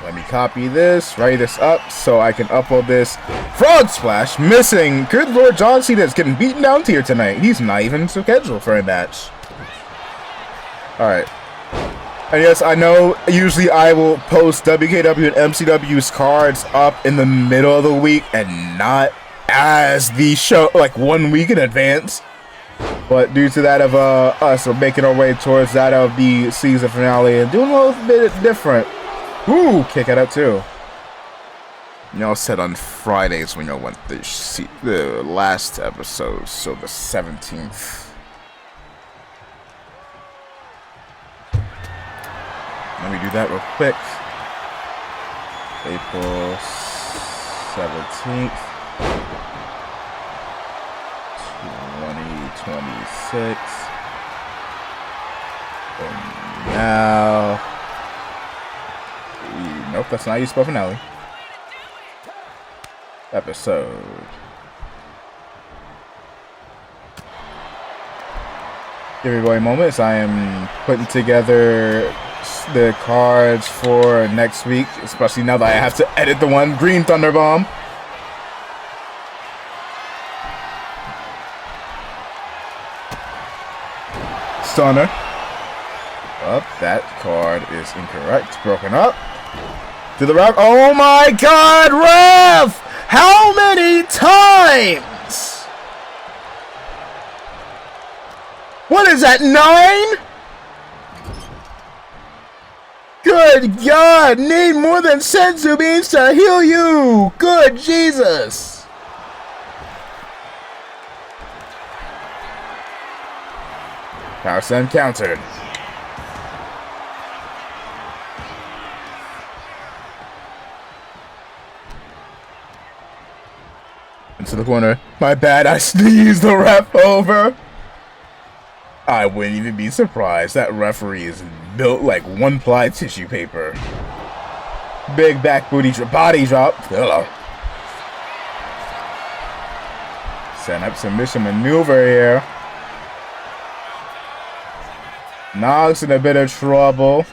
Let me copy this, write this up so I can upload this. Frog Splash missing. Good Lord, John Cena's getting beaten down here tonight. He's not even scheduled for a match. Alright. And yes, I know usually I will post WKW and MCW's cards up in the middle of the week and not as the show, like 1 week in advance. But due to that of us making our way towards that of the season finale and doing a little bit different. Ooh, kick it up too. Y'all said on Fridays when y'all went the last episode, so the 17th. Let me do that real quick. April 17th, 2026. And now, nope, that's not how you spell finale. Episode. Give everybody moments. I am putting together the cards for next week, especially now that I have to edit the one Green Thunder Bomb. stunner. Up, that card is incorrect. Broken up. To the ref. Oh my god, ref! How many times? What is that, 9? Good God! Need more than senzu beans to heal you! Good Jesus! Power Slam countered. Into the corner. My bad, I sneezed the ref over. I wouldn't even be surprised. That referee is built like one-ply tissue paper. Big back body drop. Hello. Setting up submission maneuver here. Nox in a bit of trouble.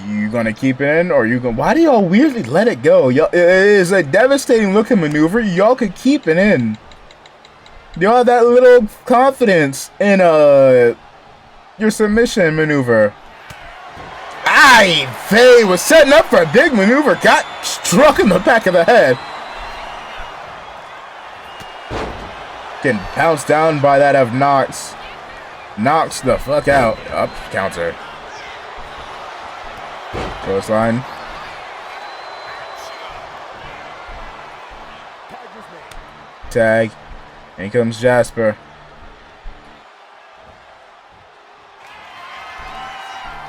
You gonna keep it in, or you gonna? Why do y'all weirdly let it go? Y'all, it is a devastating looking maneuver. Y'all could keep it in. Y'all have that little confidence in your submission maneuver. Faye was setting up for a big maneuver. Got struck in the back of the head. Getting pounced down by that of Nox. Knocks the fuck out. Up counter. Clothesline. Tag. In comes Jasper.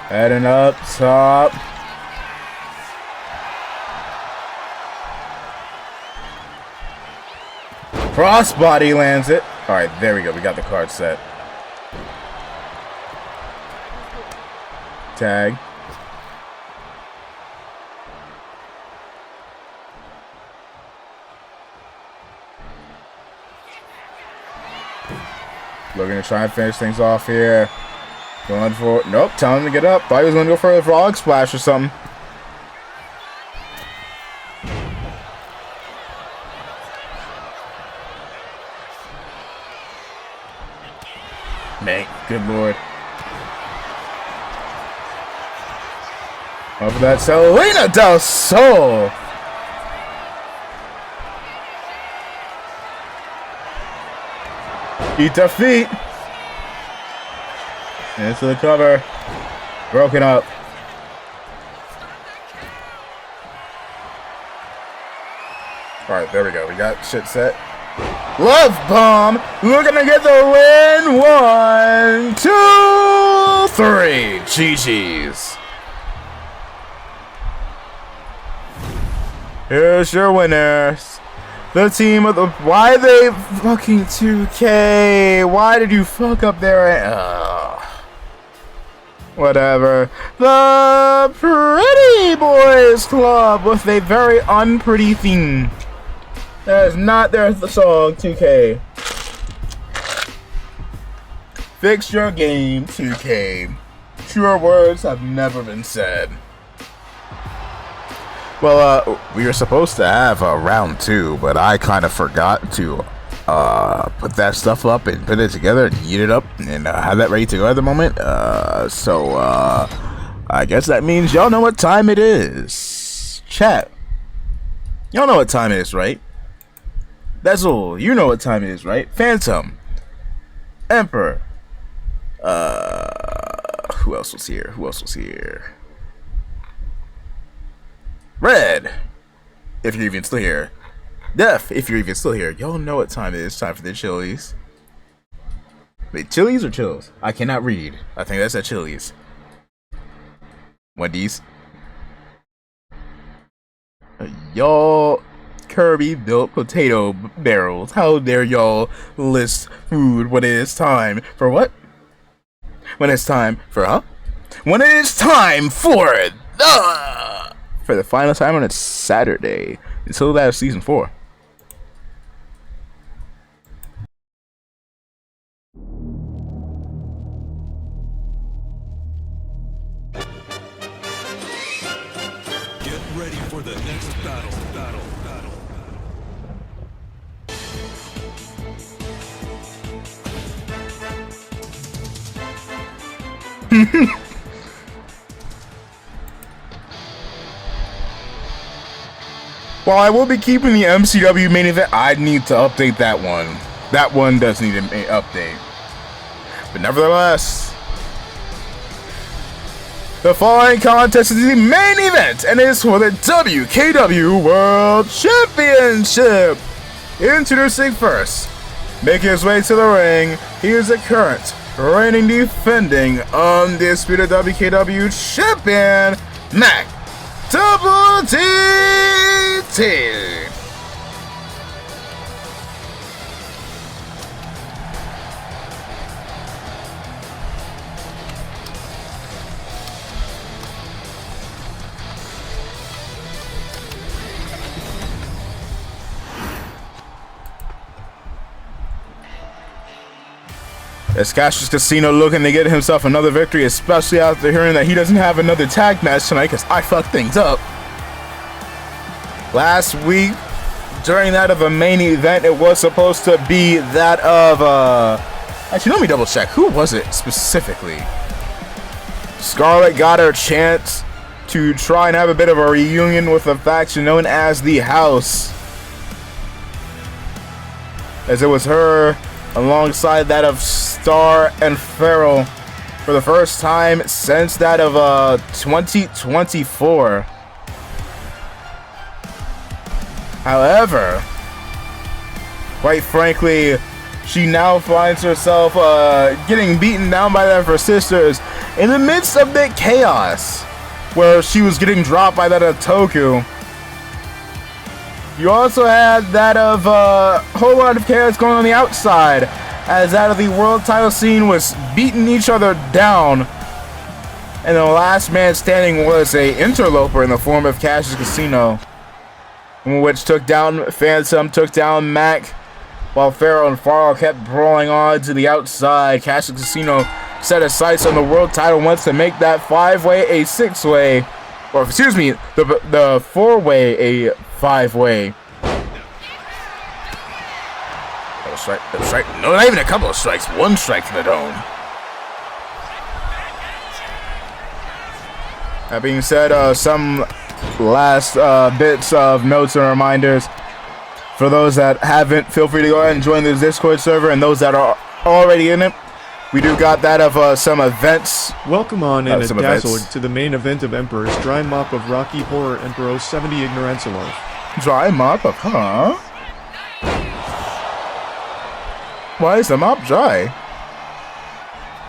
Heading up top. Crossbody lands it. Alright, there we go. We got the card set. Tag. Looking to try and finish things off here. Going for... Nope, telling him to get up. Thought he was going to go for a frog splash or something. Man, good lord. Over that Selena Del Sol. Eat the feet. Into the cover. Broken up. Alright, there we go. We got shit set. Love bomb. Looking to get the win. 1, 2, 3. GG's. Here's your winners. The team of the... Why they fucking 2K? Why did you fuck up their... Whatever. The Pretty Boys Club with a very unpretty theme. That is not their song, 2K. Fix your game, 2K. Truer words have never been said. Well, we were supposed to have round 2, but I kind of forgot to put that stuff up and put it together and heat it up and have that ready to go at the moment. So I guess that means y'all know what time it is. Chat. Y'all know what time it is, right? That's all. You know what time it is, right? Phantom. Emperor. Who else was here? Who else was here? Red, if you're even still here. Def, if you're even still here. Y'all know what time it is. Time for the Chili's. Wait, Chili's or Chills? I cannot read. I think that's at Chili's. Wendy's. Y'all Kirby built potato barrels. How dare y'all list food when it is time for what? When it's time for, huh? When it is time for the final time on a Saturday. Until that is season 4. Get ready for the next battle. While I will be keeping the MCW main event, I need to update that one. That one does need an update. But nevertheless, the following contest is the main event, and it is for the WKW World Championship. Introducing first, making his way to the ring, he is the current, reigning, defending, undisputed WKW champion, Mac Double DT. As Cassius Casino looking to get himself another victory, especially after hearing that he doesn't have another tag match tonight because I fucked things up. Last week, during that of a main event, it was supposed to be that of, actually, let me double check. Who was it specifically? Scarlett got her chance to try and have a bit of a reunion with a faction known as the House. As it was her alongside that of Star and Farrell for the first time since that of 2024. However, quite frankly, she now finds herself getting beaten down by that of her sisters in the midst of the chaos where she was getting dropped by that of Toku. You also had that of a whole lot of chaos going on the outside, as that of the world title scene was beating each other down. And the last man standing was a interloper in the form of Cassius Casino, which took down Phantom, took down Mac, while Pharaoh and Farrell kept brawling on to the outside. Cassius Casino set his sights on the world title, wants to make that 5-way a 6-way, or excuse me, the 4-way a 5-way. Strike. No, not even a couple of strikes. One strike to the dome. That being said, some last bits of notes and reminders. For those that haven't, feel free to go ahead and join the Discord server, and those that are already in it, we do got that of some events. Welcome on and some dazzled events. to the main event of Emperor's Dry Mop of Rocky Horror Emperor 70 Ignorancelov. Dry mop of, huh? Why is the mop dry?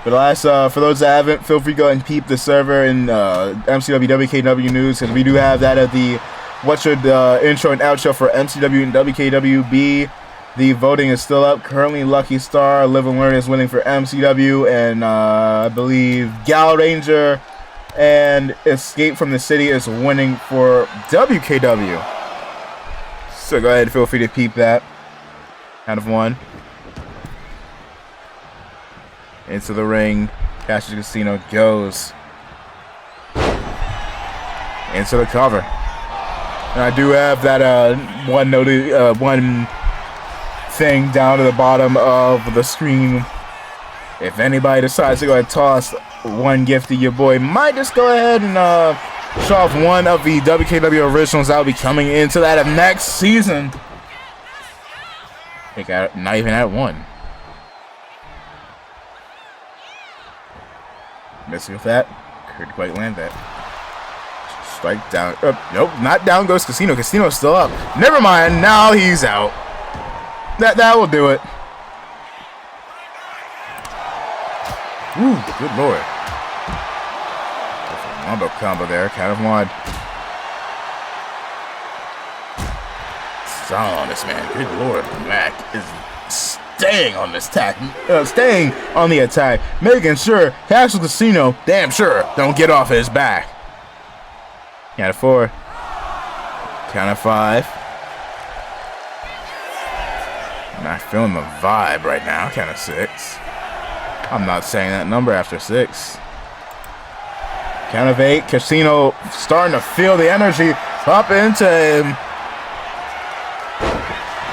But last, for those that haven't, feel free to go and peep the server in MCW WKW news, because we do have that at the What's Your intro and outro for MCW and WKWB. The voting is still up. Currently, Lucky Star, Live and Learn is winning for MCW, and I believe Gal Ranger and Escape from the City is winning for WKW. So go ahead, feel free to peep that. Kind of one. Into the ring, Cassius Casino goes into the cover. And I do have that one thing down to the bottom of the screen. If anybody decides to go and toss one gift to your boy, might just go ahead and show off one of the WKW originals that will be coming into that of next season. I think not even at one. Missing with that. Couldn't quite land that. Strike down. Nope, not down goes Casino. Casino's still up. Never mind. Now he's out. That will do it. Ooh, good lord. Combo combo there. Kind of one. Strong on this man. Good lord. Mac is staying on this attack, staying on the attack, making sure Cassius Casino, damn sure, don't get off his back. Count of 4. Count of 5. I'm not feeling the vibe right now. Count of 6. I'm not saying that number after 6. Count of 8. Casino starting to feel the energy. Up into him.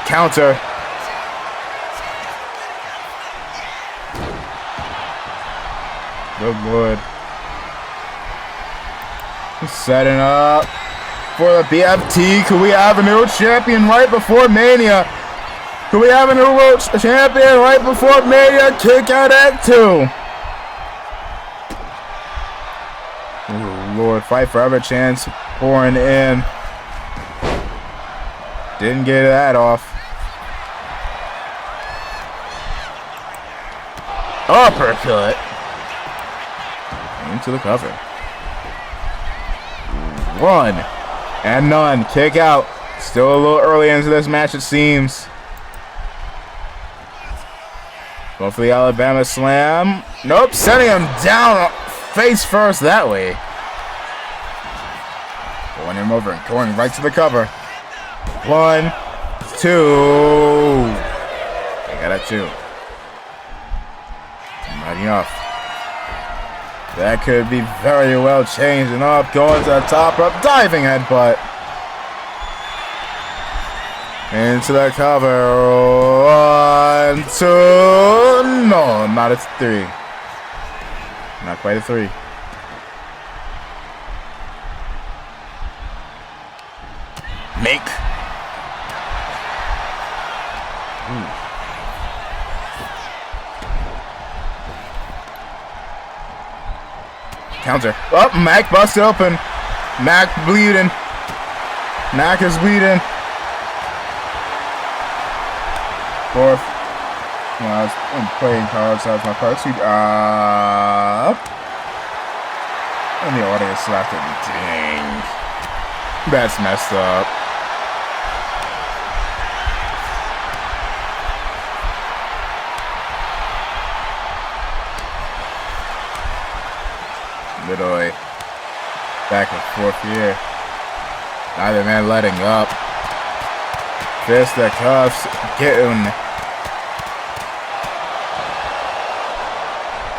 Counter. Good Lord. Setting up for the BFT. Could we have a new champion right before Mania? Could we have a new world champion right before Mania? Kick out at 2. Oh, Lord. Fight forever chance pouring in. Didn't get that off. Uppercut. Into the cover. 1 and none. Kick out. Still a little early into this match, it seems. Going for the Alabama slam. Nope, setting him down face first that way. Pulling him over and going right to the cover. 1, 2. They got a 2. Mighty enough. That could be very well changing up. Going to the top rope. Diving headbutt. Into the cover. 1, 2. No, not a 3. Not quite a 3. Make. Ooh. Counter. Oh, Mac busted open. Mac bleeding. Mac is bleeding. 4th. Well, I'm playing cards. That's my card sheet. And the audience slapped at me. Dang. That's messed up. Literally back and forth here. Neither man letting up. Fist the cuffs. Getting.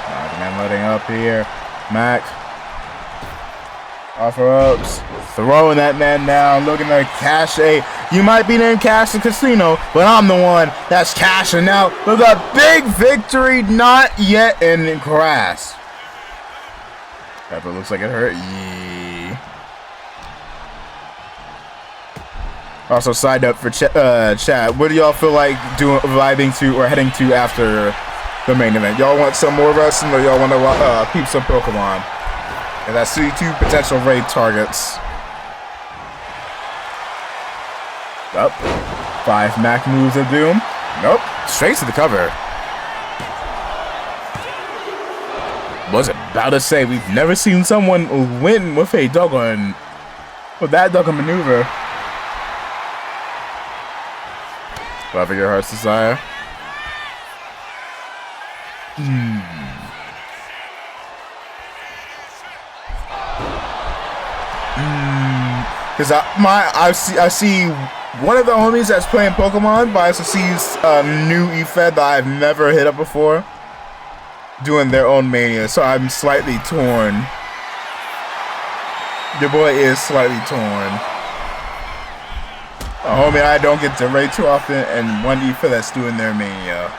Neither man letting up here. Mac. Offer ups. Throwing that man down. Looking to cash a. You might be named Cash the Casino, but I'm the one that's cashing out with a big victory not yet in grasp. That looks like it hurt. Yeah. Also, side note for chat. What do y'all feel like vibing to or heading to after the main event? Y'all want some more wrestling, or y'all want to peep some Pokemon? And I see 2 potential raid targets. Up. 5 Mac moves of doom. Nope. Straight to the cover. Was about to say, we've never seen someone win with a doggone, with that doggone maneuver. Whatever your heart's desire. Because I see one of the homies that's playing Pokemon, but I also see a new EFED that I've never hit up before, doing their own Mania, so I'm slightly torn. Your boy is slightly torn. A homie I don't get to raid too often, and one EFED that's doing their Mania.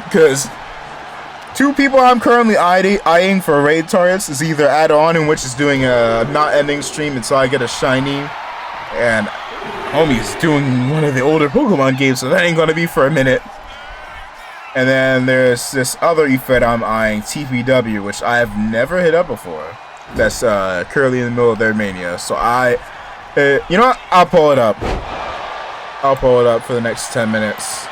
Because 2 people I'm currently eyeing for raid targets is either Add-On, in which is doing a not ending stream until I get a shiny, and homie's doing one of the older Pokemon games, so that ain't gonna be for a minute. And then there's this other EFED I'm eyeing, TPW, which I have never hit up before. That's currently in the middle of their Mania. So you know what? I'll pull it up. I'll pull it up for the next 10 minutes.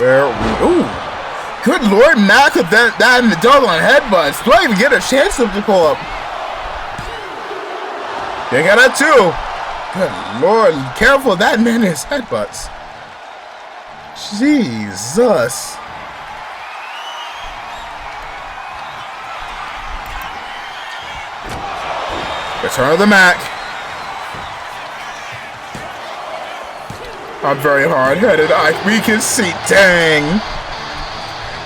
Ooh. Good Lord, Mac with that in the doggone headbutts. Do I even get a chance to pull up? They got that too. Good Lord, careful, that man is headbutts. Jesus. Return of the Mac. I'm very hard-headed. We can see. Dang.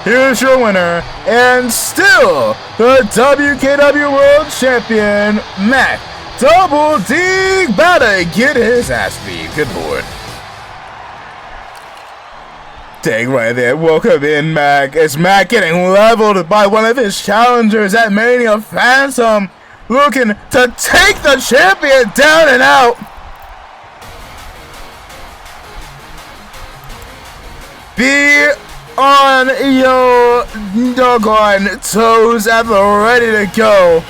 Here's your winner, and still the WKW World Champion, Mac Double D about to get his ass beat. Good lord. Dang right there. Welcome in, Mac. It's Mac getting leveled by one of his challengers at Mania. Phantom looking to take the champion down and out. Be on your doggone toes at the ready to go.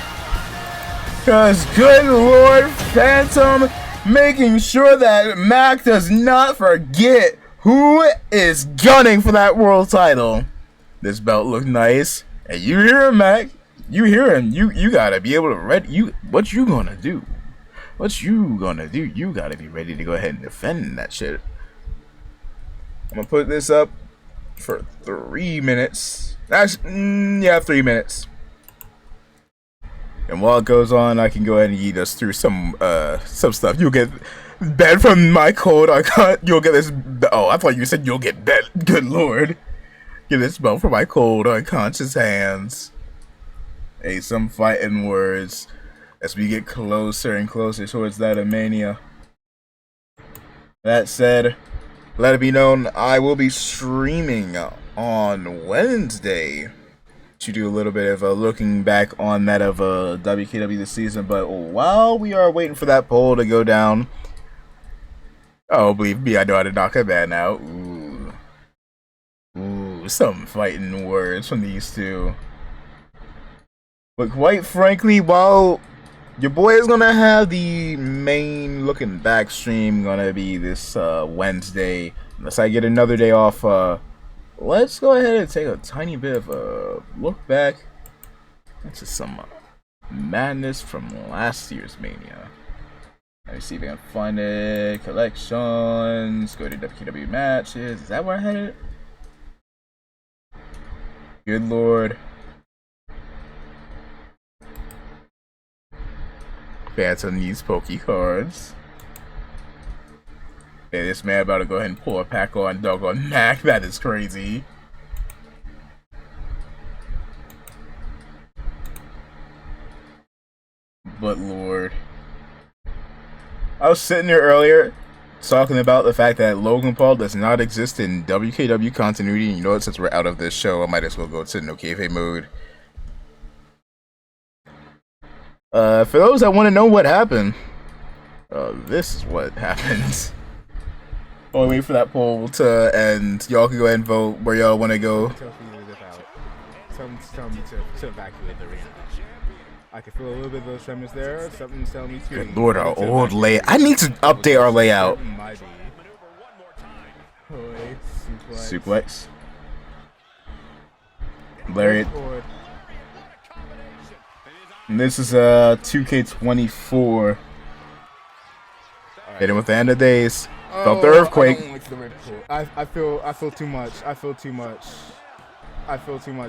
Cause good lord, Phantom making sure that Mac does not forget who is gunning for that world title. This belt looked nice. And you hear him, Mac. You hear him. You gotta be able to what you gonna do? What you gonna do? You gotta be ready to go ahead and defend that shit. I'm gonna put this up for 3 minutes. Actually, yeah, 3 minutes. And while it goes on, I can go ahead and eat us through some stuff. You'll get banned from my code. You'll get this. Oh, I thought you said you'll get banned. Good lord. Get this belt from my cold, unconscious hands. Hey, some fighting words as we get closer and closer towards that of Mania. That said, let it be known I will be streaming on Wednesday to do a little bit of looking back on that of WKW this season. But while we are waiting for that poll to go down, oh, believe me, I know how to knock a man out. Ooh, some fighting words from these two. But quite frankly, while your boy is gonna have the main looking back stream gonna be this Wednesday, unless I get another day off, let's go ahead and take a tiny bit of a look back into some madness from last year's Mania. Let me see if I can find it. Collections. Go to WKW matches. Is that where I had it? Good lord. Phantom needs Poke cards. Hey, this man about to go ahead and pull a pack on doggone Mac. That is crazy. But lord. I was sitting there earlier talking about the fact that Logan Paul does not exist in WKW continuity. And you know what? Since we're out of this show, I might as well go to no kayfabe mode. For those that want to know what happened, this is what happened. While we wait for that poll to end, y'all can go ahead and vote where y'all want to go. Something's telling me to evacuate the arena. I can feel a little bit of those tremors there. Something's telling me to. Good lord, our old layout. I need to update our layout. Suplex. Lariat. And this is 2K24. Hit him with the end of days. Felt the earthquake. I feel too much. I feel too much.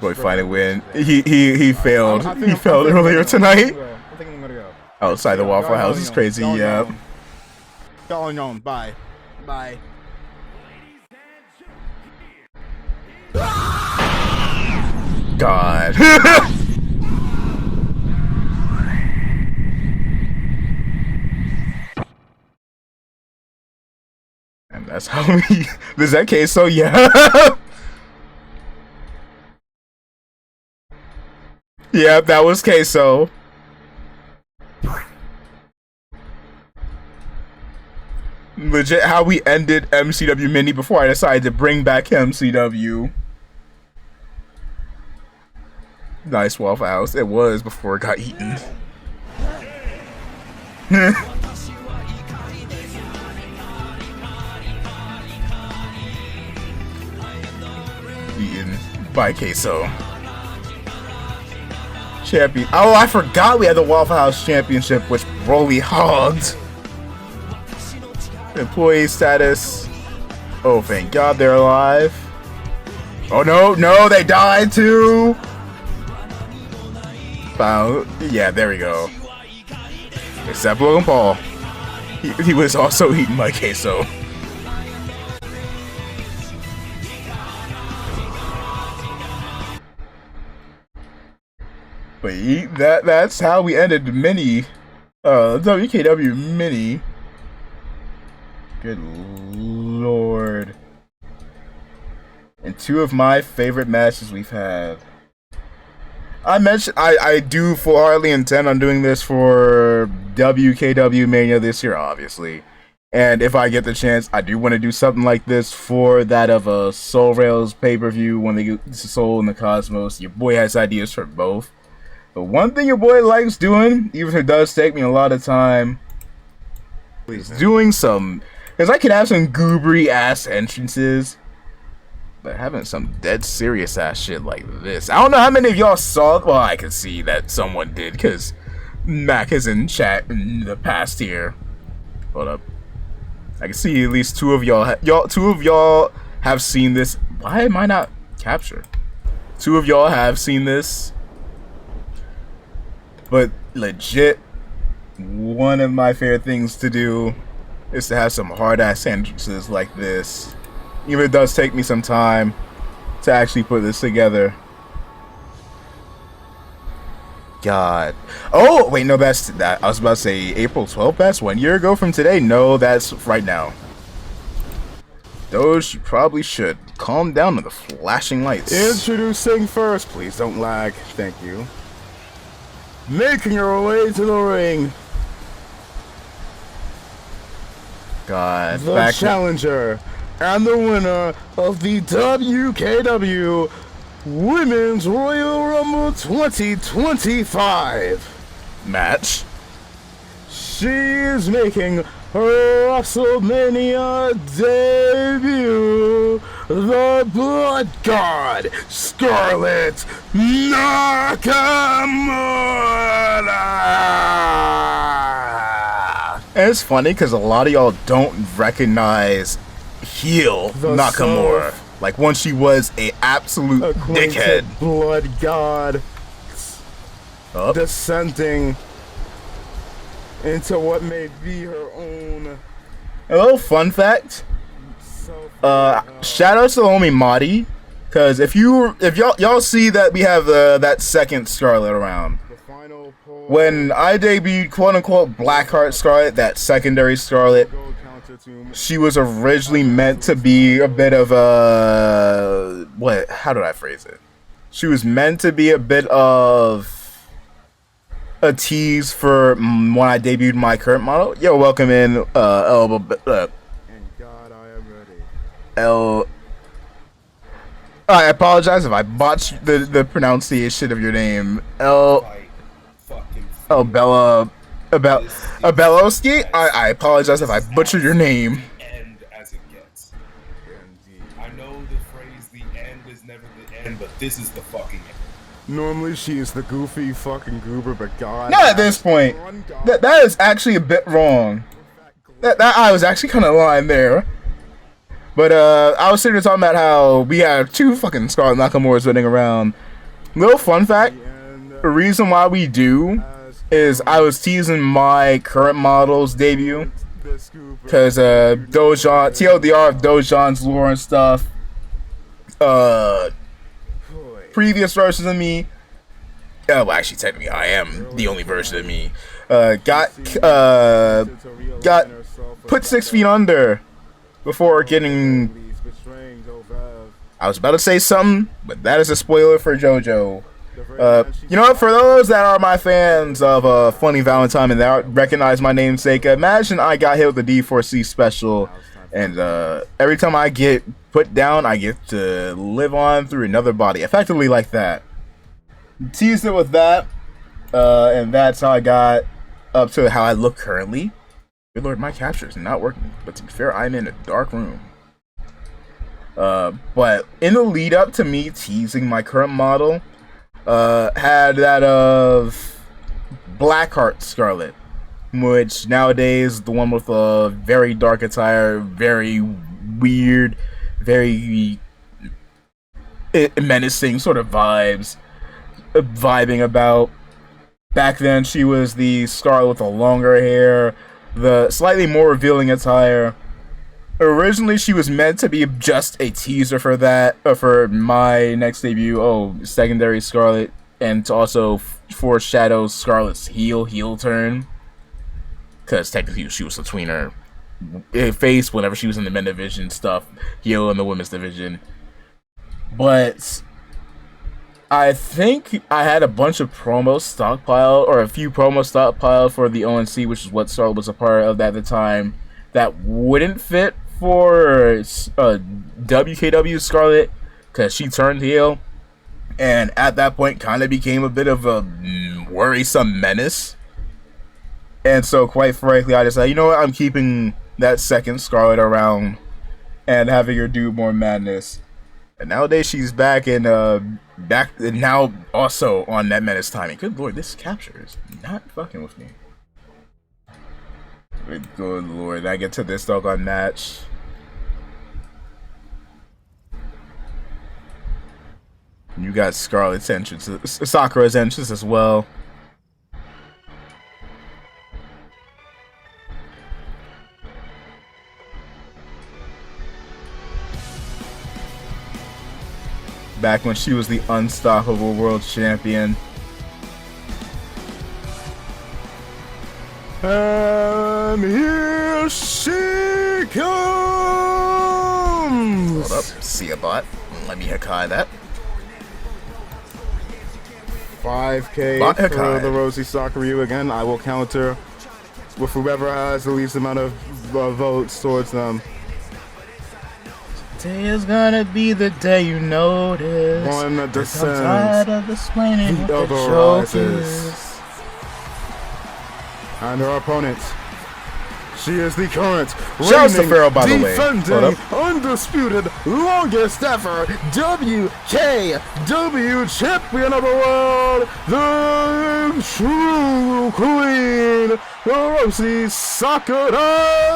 Boy, find a win. He failed. He failed earlier tonight. I think I'm gonna go. Outside the Waffle House is crazy. Yeah. Going on. Bye. Bye. God. And that's how we. Is that case? So yeah. Yeah, that was Queso. Legit how we ended MCW Mini before I decided to bring back MCW. Nice Waffle House. It was before it got eaten. Eaten by Queso. Champion. Oh, I forgot we had the Waffle House Championship, which Broly hogged. Employee status. Oh, thank God they're alive. Oh no, they died too. Wow. Yeah, there we go. Except Logan Paul. He was also eaten by Queso. But that's how we ended Mini WKW Mini. Good lord. And two of my favorite matches we've had. I mentioned I do full heartedly intend on doing this for WKW Mania this year, obviously. And if I get the chance, I do want to do something like this for that of a Soul Rails pay-per-view when they get Soul in the Cosmos. Your boy has ideas for both. The one thing your boy likes doing, even if it does take me a lot of time, is doing some... Because I can have some goobery ass entrances, but having some dead serious ass shit like this. I don't know how many of y'all saw. Well, I can see that someone did because Mac is in chat in the past here. Hold up, I can see at least two of y'all have seen this. Why am I not captured? Two of y'all have seen this, but legit, one of my favorite things to do is to have some hard ass entrances like this. Even if it does take me some time to actually put this together. God. Oh, wait, no, that's that. I was about to say April 12th. That's 1 year ago from today. No, that's right now. Those you probably should calm down to the flashing lights. Introducing first, please don't lag. Thank you. Making her way to the ring, God. the challenger and the winner of the WKW Women's Royal Rumble 2025 match. She is making her WrestleMania debut, the Blood God, Scarlett Nakamura. And it's funny because a lot of y'all don't recognize heel The Nakamura. self- Like when she was a absolute dickhead. Blood God Up. descending into what may be her own A little fun fact. Shout out to the homie Madi, because if y'all see that we have that second Scarlet around. the final pull. When I debuted quote unquote Blackheart Scarlet, that secondary Scarlet, Gold counter to she was originally meant to be a bit of a how did I phrase it? She was meant to be a bit of a tease for when I debuted my current model. Yo, welcome in, and God, I am ready. I apologize if I botched the pronunciation of your name. Belowski. I apologize if I butchered your name. End as it gets. I know the phrase "the end is never the end," but this is the fucking end. Normally she is the goofy fucking goober, but God. Not at this point. That is actually a bit wrong. That I was actually kind of lying there. But I was sitting there talking about how we have two fucking Scarlet Nakamuras running around. Little fun fact: the reason why we do is I was teasing my current model's debut because Dojon TLDR of Dojon's lore and stuff. Previous versions of me. Well, actually, technically, I am the only version of me. Got put 6 feet under before getting. I was about to say something, but that is a spoiler for JoJo. You know what? For those that are my fans of Funny Valentine and that recognize my namesake, imagine I got hit with the D4C special, and every time I get put down, I get to live on through another body, effectively like that. Teased it with that, and that's how I got up to how I look currently. Good lord, my capture is not working, but to be fair, I'm in a dark room. But in the lead up to me teasing my current model, had that of Blackheart Scarlet, which nowadays the one with a very dark attire, very weird, very menacing sort of vibing about. Back then she was the Scarlet with the longer hair, the slightly more revealing attire. Originally, she was meant to be just a teaser for that, for my next debut, secondary Scarlet, and to also foreshadow Scarlet's heel turn. because technically she was the tweener face whenever she was in the men division stuff, heel in the women's division. But I think I had a bunch of promos stockpiled, or a few promos stockpiled for the ONC, which is what Scarlett was a part of at the time, that wouldn't fit for WKW Scarlett, because she turned heel, and at that point kind of became a bit of a worrisome menace. And so, quite frankly, I decided, you know what, I'm keeping that second Scarlett around and having her do more madness. And nowadays she's back and now also on that menace timing. Good lord, this capture is not fucking with me. Good lord, I get to this doggone match. You got Scarlett's entrance, Sakura's entrance as well. Back when she was the unstoppable world champion. And here she comes! Hold up, see a bot. Let me Hakai that. 5K Bot for Hakai. the Rosie Sakuryu again. I will counter with whoever has the least amount of votes towards them. Today is gonna be the day you notice. One that I'm descends, tired of explaining what the the other joke rises. is. And her opponent. She is the current Shouts to reigning, Pharaoh, by the way. Hold defending, up. undisputed, longest ever WKW champion of the world, the true queen, Rosie Sakuryu.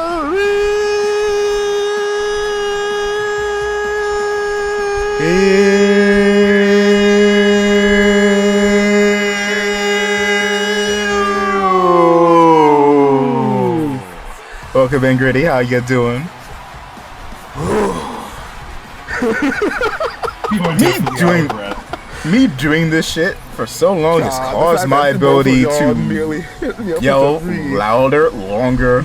Welcome in, Gritty. How you doing? Me doing this shit for so long has caused my ability to yell louder, longer.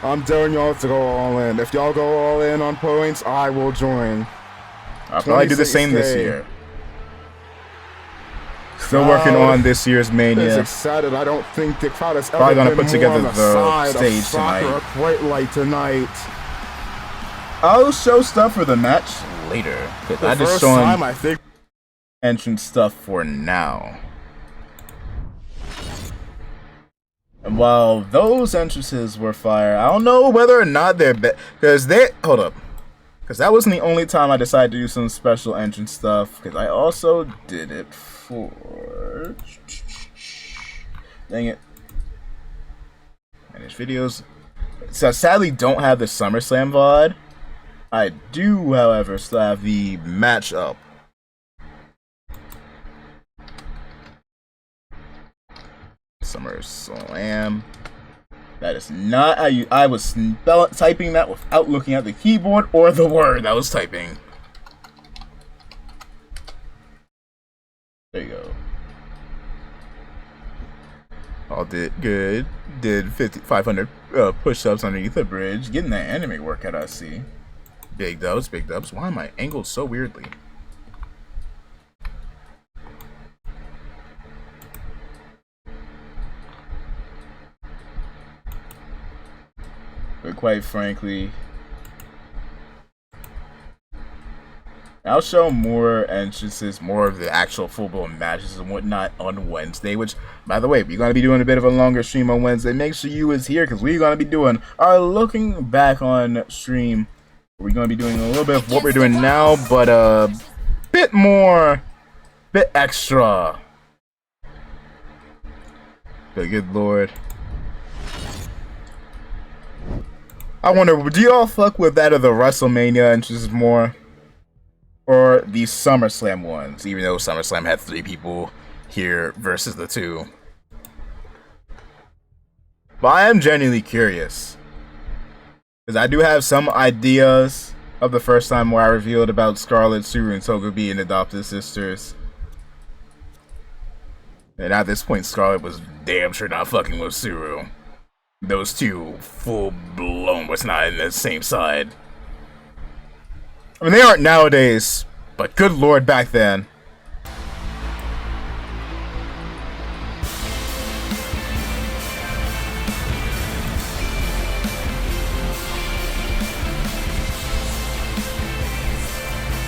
I'm daring y'all to go all in. If y'all go all in on points, I will join. I'll probably do the same this 26K. year. Still working on this year's Is Mania. excited. I don't think the crowd has Probably ever gonna been put more together on the side stage of Sakura tonight. quite like tonight. I'll show stuff for the match later, because I The just first time showing I think entrance stuff for now. And while those entrances were fire, I don't know whether or not they're because hold up, because that wasn't the only time I decided to do some special entrance stuff. Because I also did it for, dang it, manage videos. So I sadly don't have the SummerSlam VOD. I do, however, still have the match up. SummerSlam. That is not how you. I was typing that without looking at the keyboard or the word I was typing. There you go. All did good. Did 500 push-ups underneath the bridge. Getting that anime workout, I see. Big dubs, big dubs. Why am I angled so weirdly? But quite frankly, I'll show more entrances, more of the actual full-blown matches and whatnot on Wednesday, which, by the way, we're going to be doing a bit of a longer stream on Wednesday. Make sure you is here, because we're going to be doing our looking back on stream. We're going to be doing a little bit of what we're doing now, but a bit more, bit extra. But good lord. I wonder, do y'all fuck with that of the WrestleMania entrances more? Or the SummerSlam ones, even though SummerSlam had 3 people here versus the 2. But I am genuinely curious. Because I do have some ideas of the first time where I revealed about Scarlett, Suru, and Toga being adopted sisters. And at this point, Scarlet was damn sure not fucking with Suru. Those two, full blown, was not in the same side. I mean, they aren't nowadays, but good lord, back then.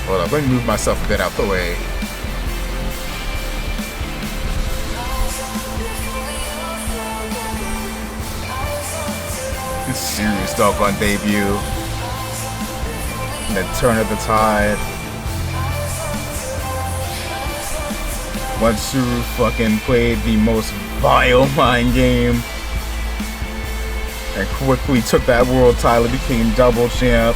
Hold up, let me move myself a bit out the way. This serious doggone debut. And the turn of the tide. Once Suru fucking played the most vile mind game and quickly took that world title, became double champ.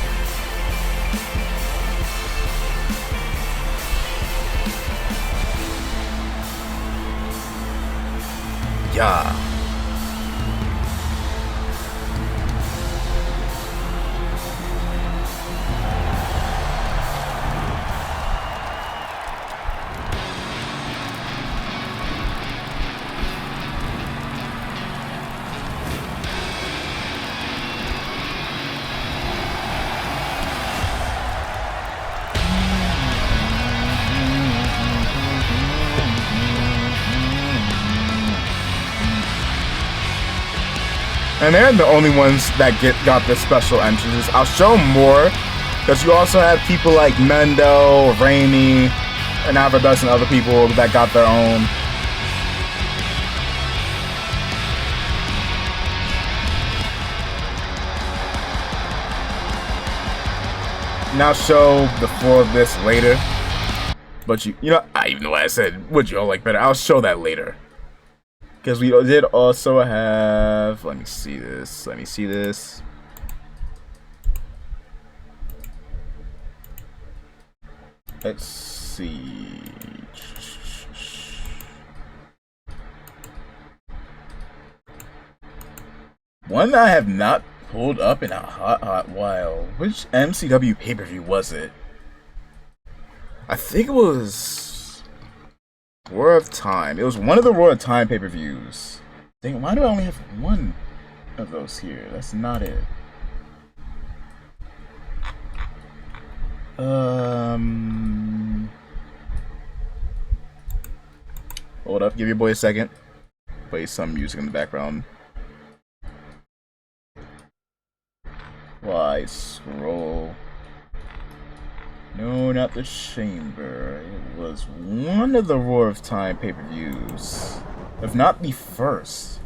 Yeah. And they're the only ones that got the special entrances. I'll show more, because you also have people like Mendo, Raimi, and half a dozen other people that got their own. And I'll show the floor of this later. But you know, even though I said, would you all like better? I'll show that later. Because we did also have, let me see this. Let's see. One that I have not pulled up in a hot while. Which MCW pay-per-view was it? I think it was War of Time. It was one of the War of Time pay-per-views. Dang, why do I only have one of those here? That's not it. Hold up, give your boy a second. Play some music in the background. Why scroll? No, not the Chamber. It was one of the Roar of Time pay-per-views, if not the first.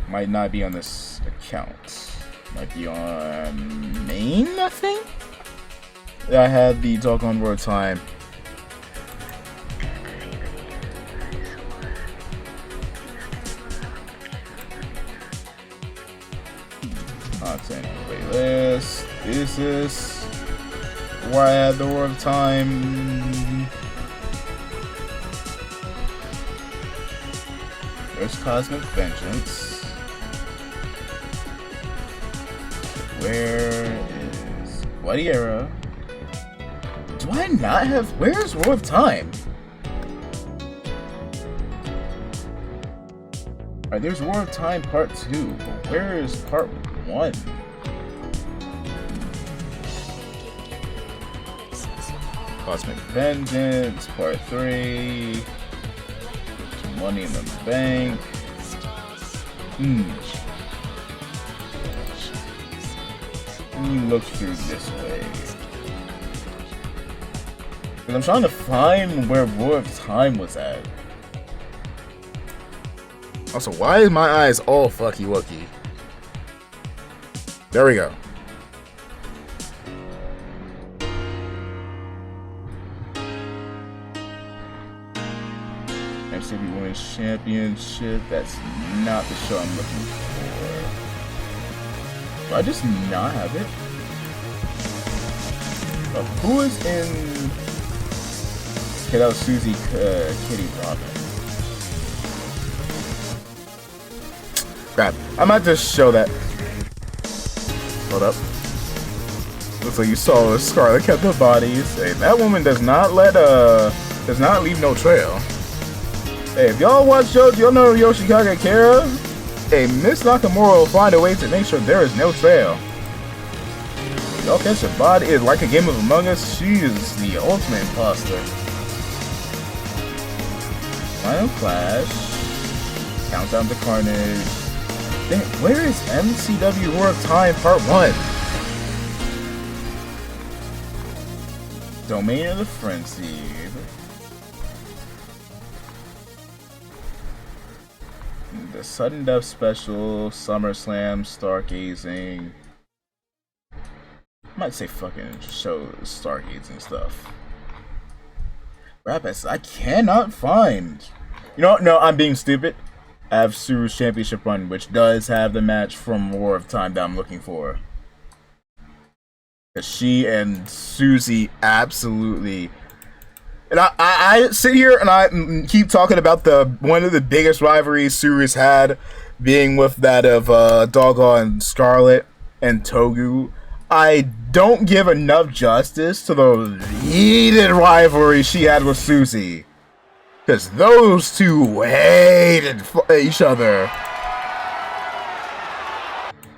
Might not be on this account. Might be on main, I think? I had the doggone Roar of Time. Content playlist. Is this where I had the War of Time? There's Cosmic Vengeance. Where is Bloody Era? Do I not have? Where's War of Time? Alright, there's War of Time Part 2, but where is Part 1? Cosmic Vengeance, Part 3. Money in the Bank. Let me look through this way. Because I'm trying to find where War of Time was at. Also, why is my eyes all fucky wucky? There we go. MCW Women's Championship. That's not the show I'm looking for. Do I just not have it? Who is in? Okay, that was Susie Kitty Robin. Crap. I might just show that. Hold up. So you saw Scarlet kept the bodies. Hey, that woman does not leave no trail. Hey, if y'all watch shows, y'all know Yoshikage Kara. Hey, Miss Nakamura will find a way to make sure there is no trail. Y'all catch a body. It's like a game of Among Us. She is the ultimate imposter. Final Clash. Countdown to Carnage. Dang, where is MCW War of Time Part 1? Domain of the Frenzied. The Sudden Death Special, SummerSlam, Stargazing. I might say fucking show Stargazing stuff. Rapids, I cannot find. You know what? No, I'm being stupid. I have Suru's Championship Run, which does have the match from War of Time that I'm looking for. She and Susie absolutely. And I sit here and I keep talking about one of the biggest rivalries Suru's had being with that of doggone Scarlet and Togu. I don't give enough justice to the heated rivalry she had with Susie. Because those two hated each other.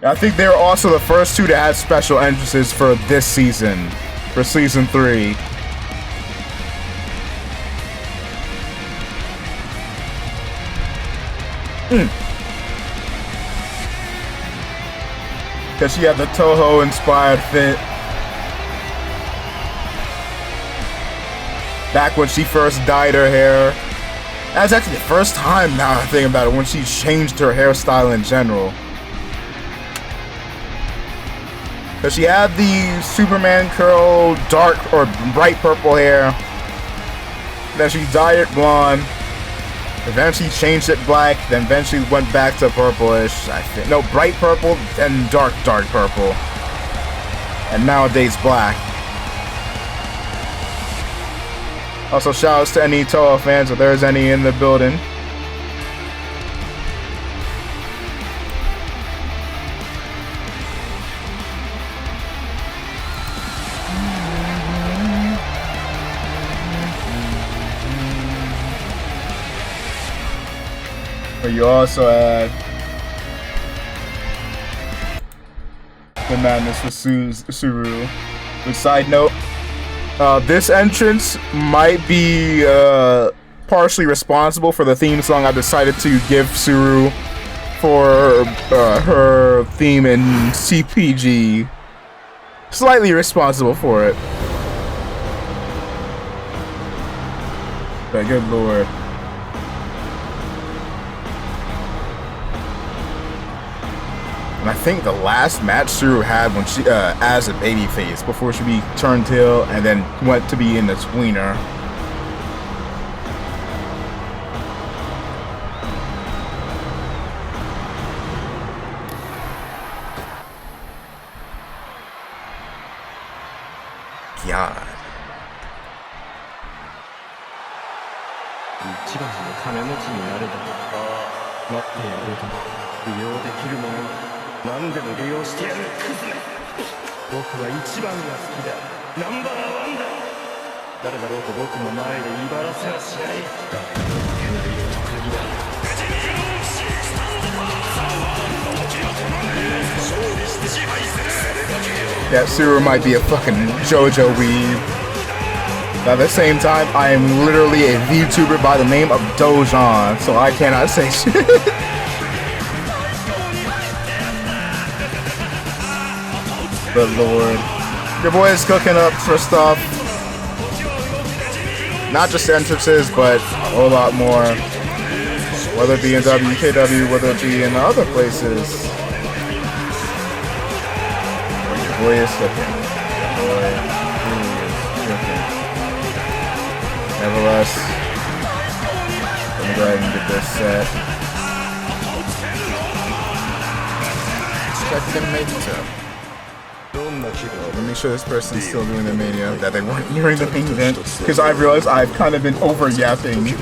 I think they were also the first two to have special entrances for this season. For season 3. Because she had the Toho inspired fit. Back when she first dyed her hair. That's actually the first time now I think about it when she changed her hairstyle in general. Because she had the Superman curl, dark or bright purple hair. Then she dyed it blonde. Eventually changed it black. Then eventually went back to purplish. I think no, bright purple, then dark purple. And nowadays black. Also, shoutouts to any Toho fans if there's any in the building. But you also had the madness with Suru. With side note, this entrance might be partially responsible for the theme song I decided to give Suru for her theme in CPG. Slightly responsible for it. But good lord. And I think the last match Suru had when she as a babyface before she turned heel and then went to be in the tweener. God. 一番の金持ちになれば待ってやろうと利用できるもの何でも利用してやるクズめ僕は一番が好きだナンバーワンだ誰だろうと僕の前で威張らせはしない手のいる特技だくじ引きのスタンドパワーの時をともに勝利して支配する That Suru might be a fucking JoJo weeb. But at the same time, I am literally a VTuber by the name of Dojan, so I cannot say shit. But lord, your boy is cooking up for stuff. Not just entrances, but a whole lot more. Whether it be in WKW, whether it be in other places. Your boy is cooking. Your boy is cooking. Nevertheless, let me go ahead and get this set. Check the let me make sure this person's still doing the mania, that they weren't hearing the main event, because I realized I've kind of been over yapping.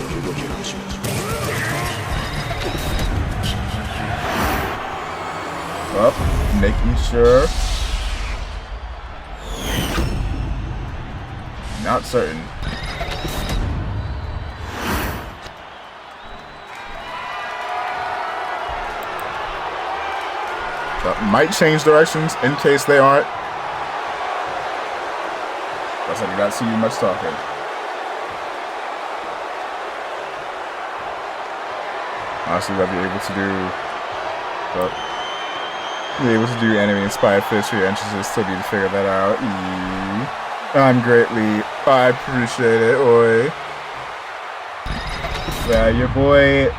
Up, making sure. not certain. But might change directions in case they aren't. Guess I did not see you much talking. Honestly, I'll be able to do. But be able to do anime-inspired fishery entrances. Still need to figure that out. I'm greatly. I appreciate it, oi. Yeah, your boy.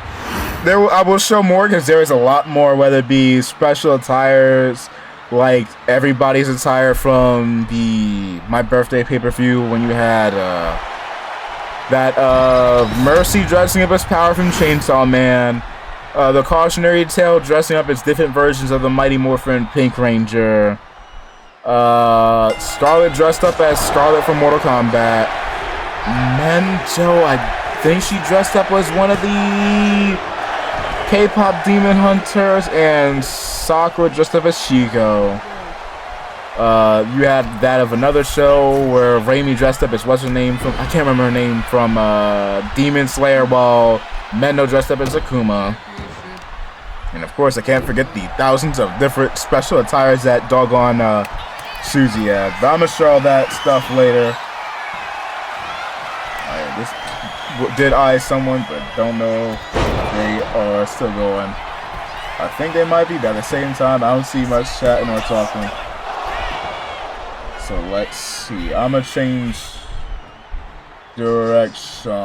I will show more because there is a lot more, whether it be special attires, like everybody's attire from the My Birthday pay-per-view when you had that Mercy dressing up as Power from Chainsaw Man, the Cautionary Tale dressing up as different versions of the Mighty Morphin Pink Ranger, Scarlet dressed up as Scarlet from Mortal Kombat, Mento, I think she dressed up as one of the K-pop Demon Hunters, and Sakura dressed up as Shiko. You had that of another show where Raimi dressed up as what's her name from, I can't remember her name, from Demon Slayer, while Mendo dressed up as Akuma. And of course I can't forget the thousands of different special attires that doggone Suzy had. But I'm gonna show all that stuff later. This did eye someone, but don't know if they are still going. I think they might be, but at the same time I don't see much chatting or talking. So let's see. I'm gonna change directions.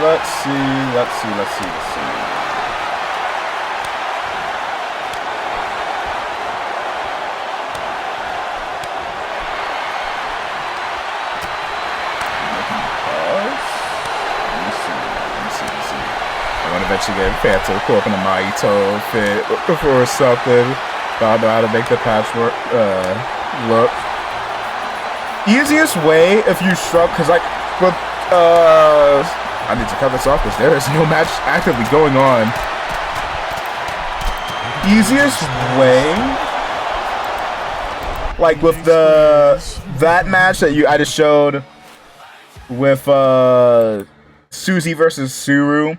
Let's see. Eventually get Phantom Corp in a Maito fit, looking for something. I know how to make the patchwork look. Easiest way if you struck, because like with I need to cut this off because there is no match actively going on. Easiest way, like with that match that I just showed with Suzy versus Suru.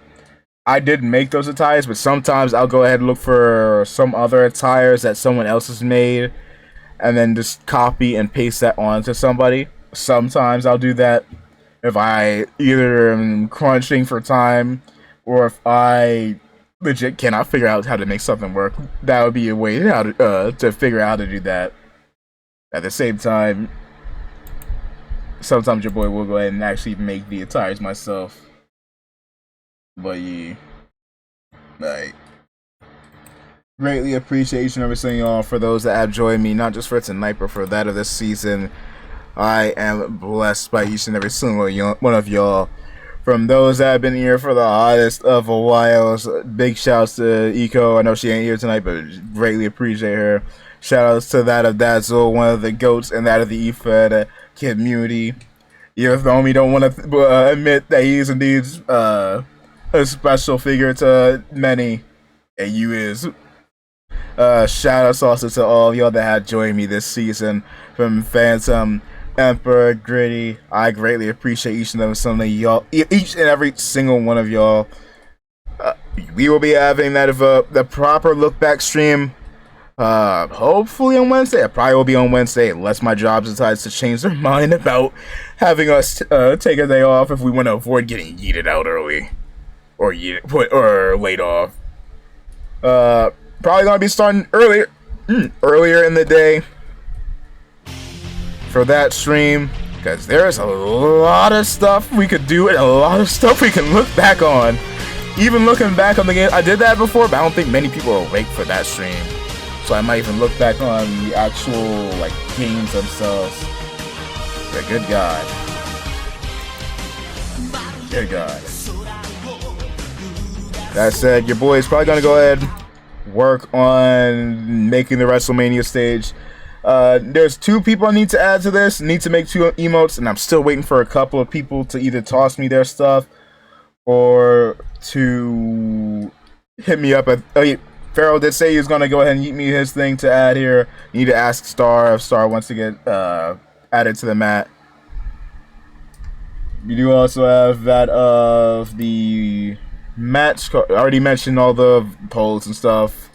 I did make those attires, but sometimes I'll go ahead and look for some other attires that someone else has made and then just copy and paste that onto somebody. Sometimes I'll do that if I either am crunching for time or if I legit cannot figure out how to make something work. That would be a way to figure out how to do that. At the same time, sometimes your boy will go ahead and actually make the attires myself. But yeah, like, greatly appreciate each and every single y'all for those that have joined me, not just for tonight, but for that of this season. I am blessed by each and every single one of y'all. From those that have been here for the hottest of a while, big shouts to Eco. I know she ain't here tonight, but greatly appreciate her. Shoutouts to that of Dazzle, one of the goats, and that of the Wkw community. Even though we don't want to admit that he is indeed a special figure to many, and you is. Shout outs also to all of y'all that have joined me this season, from Phantom, Emperor, Gritty. I greatly appreciate each and every single one of y'all. We will be having that of the proper look back stream. Hopefully on Wednesday. It probably will be on Wednesday, unless my job decides to change their mind about having us take a day off if we want to avoid getting yeeted out early. Or laid off. Probably gonna be starting earlier in the day for that stream, because there's a lot of stuff we could do and a lot of stuff we can look back on. Even looking back on the game, I did that before, but I don't think many people are awake for that stream. So I might even look back on the actual games themselves. But good God. Good God. That said, your boy is probably gonna go ahead and work on making the WrestleMania stage. There's 2 people I need to add to this. Need to make 2 emotes, and I'm still waiting for a couple of people to either toss me their stuff or to hit me up at Pharaoh did say he was gonna go ahead and eat me his thing to add here. You need to ask Star if Star wants to get added to the mat. You do also have that of the match. I already mentioned all the polls and stuff.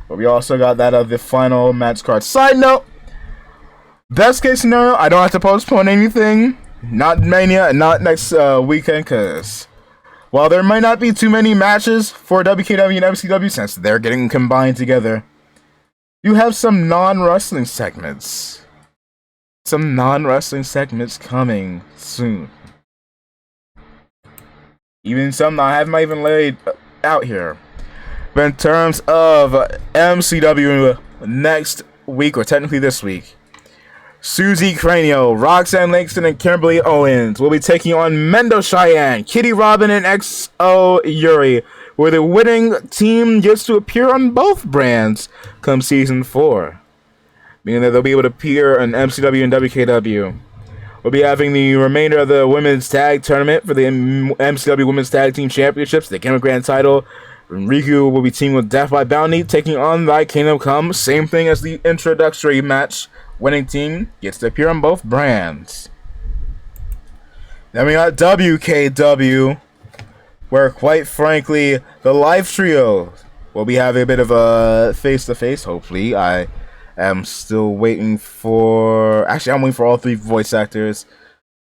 But we also got that of the final match card. Side note, best case scenario, I don't have to postpone anything. Not Mania and not next weekend, because while there might not be too many matches for WKW and MCW since they're getting combined together, you have some non-wrestling segments. Some non-wrestling segments coming soon. Even some I haven't even laid out here. But in terms of MCW next week, or technically this week, Suzy Cranio, Roxanne Langston, and Kimberly Owens will be taking on Mendo Cheyenne, Kitty Robin, and XO Yuri, where the winning team gets to appear on both brands come season 4. Meaning that they'll be able to appear on MCW and WKW. We'll be having the remainder of the women's tag tournament for the MCW Women's Tag Team Championships, the Gamer Grand title. Riku will be teaming with Death by Bounty, taking on Thy Kingdom Come. Same thing as the introductory match. Winning team gets to appear on both brands. Then we got WKW, where quite frankly, the Live Trio will be having a bit of a face-to-face, hopefully. I am still waiting for... Actually, I'm waiting for all 3 voice actors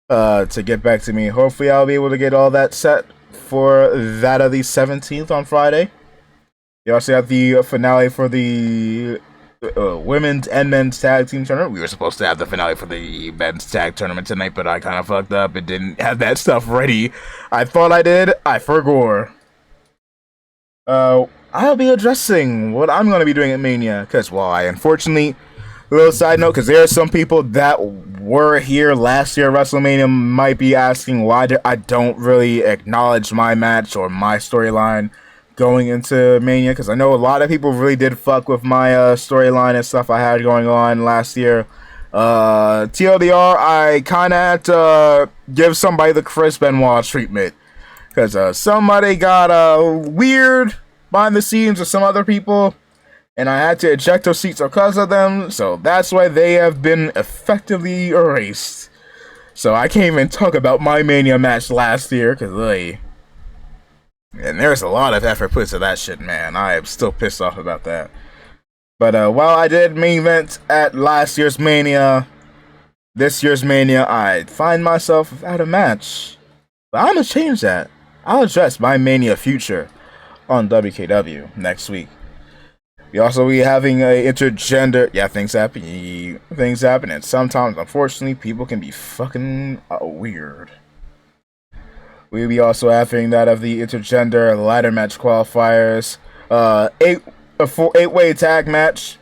to get back to me. Hopefully, I'll be able to get all that set for that of the 17th on Friday. You also have the finale for the women's and men's tag team tournament. We were supposed to have the finale for the men's tag tournament tonight, but I kind of fucked up and didn't have that stuff ready. I thought I did. I forgot. I'll be addressing what I'm going to be doing at Mania, because, well, I unfortunately, a little side note, because there are some people that were here last year at WrestleMania might be asking why I don't really acknowledge my match or my storyline going into Mania, because I know a lot of people really did fuck with my storyline and stuff I had going on last year. TLDR, I kind of had to give somebody the Chris Benoit treatment, because somebody got weird behind the scenes with some other people, and I had to eject those seats because of them, so that's why they have been effectively erased. So I can't even talk about my Mania match last year, because and there's a lot of effort put to that shit, man. I am still pissed off about that. But while I did main event at last year's Mania, this year's Mania, I find myself without a match. But I'm gonna change that. I'll address my Mania future on WKW next week. We also be having a intergender. Yeah, things happen. Things happen, and sometimes, unfortunately, people can be fucking weird. We'll be also having that of the intergender ladder match qualifiers. 8-way tag match,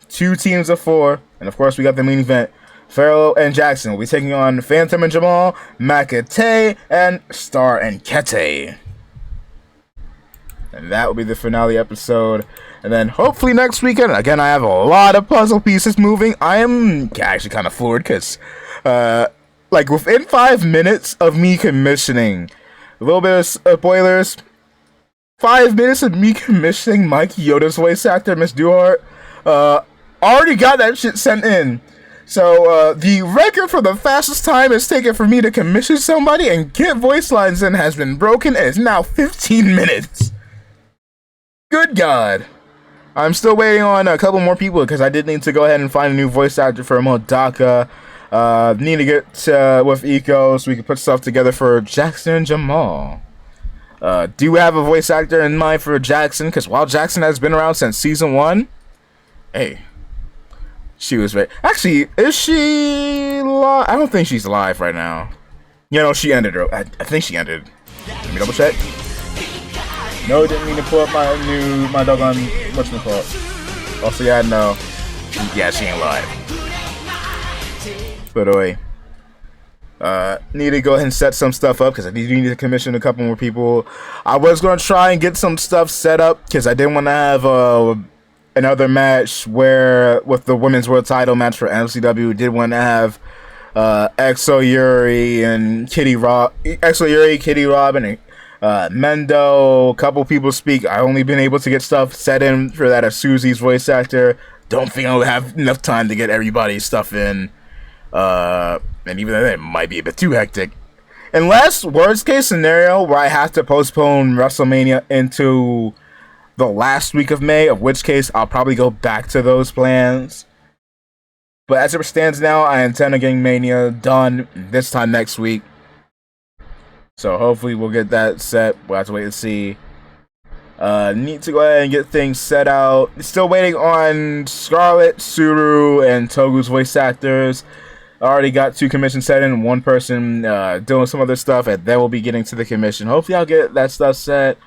2 teams of 4, and of course we got the main event. Pharaoh and Jackson will be taking on Phantom and Jamal, Makate, and Star and Kete. And that will be the finale episode. And then hopefully next weekend, again, I have a lot of puzzle pieces moving. I am actually kind of floored because, like, within 5 minutes of me commissioning, a little bit of spoilers, 5 minutes of me commissioning Mike Yoda's voice actor, Miss Duhart, already got that shit sent in. So, the record for the fastest time it's taken for me to commission somebody and get voice lines in has been broken, and it's now 15 minutes. Good God. I'm still waiting on a couple more people because I did need to go ahead and find a new voice actor for Modaka. Need to get with Eco so we can put stuff together for Jackson and Jamal. Do you have a voice actor in mind for Jackson? Because while Jackson has been around since season 1, hey, she was very... Actually, is she live? I don't think she's live right now. You know, she ended her... I think she ended. Let me double check. No, didn't mean to pull up my doggone... whatchamacallit. Also, yeah, no. Yeah, she ain't live. But anyway, need to go ahead and set some stuff up because I need to commission a couple more people. I was going to try and get some stuff set up because I didn't want to have another match where, with the women's world title match for MCW, did want to have XO Yuri and Kitty Robin, and Mendo, a couple people speak. I only been able to get stuff set in for that of Susie's voice actor. Don't think I'll have enough time to get everybody's stuff in. And even then, it might be a bit too hectic. Unless, worst case scenario, where I have to postpone WrestleMania into the last week of May, of which case I'll probably go back to those plans. But as it stands now, I intend on getting Mania done this time next week. So hopefully we'll get that set. We'll have to wait and see. Need to go ahead and get things set out. Still waiting on Scarlett, Suru, and Togu's voice actors. I already got 2 commissions set in. One person doing some other stuff, and then we'll be getting to the commission. Hopefully I'll get that stuff set.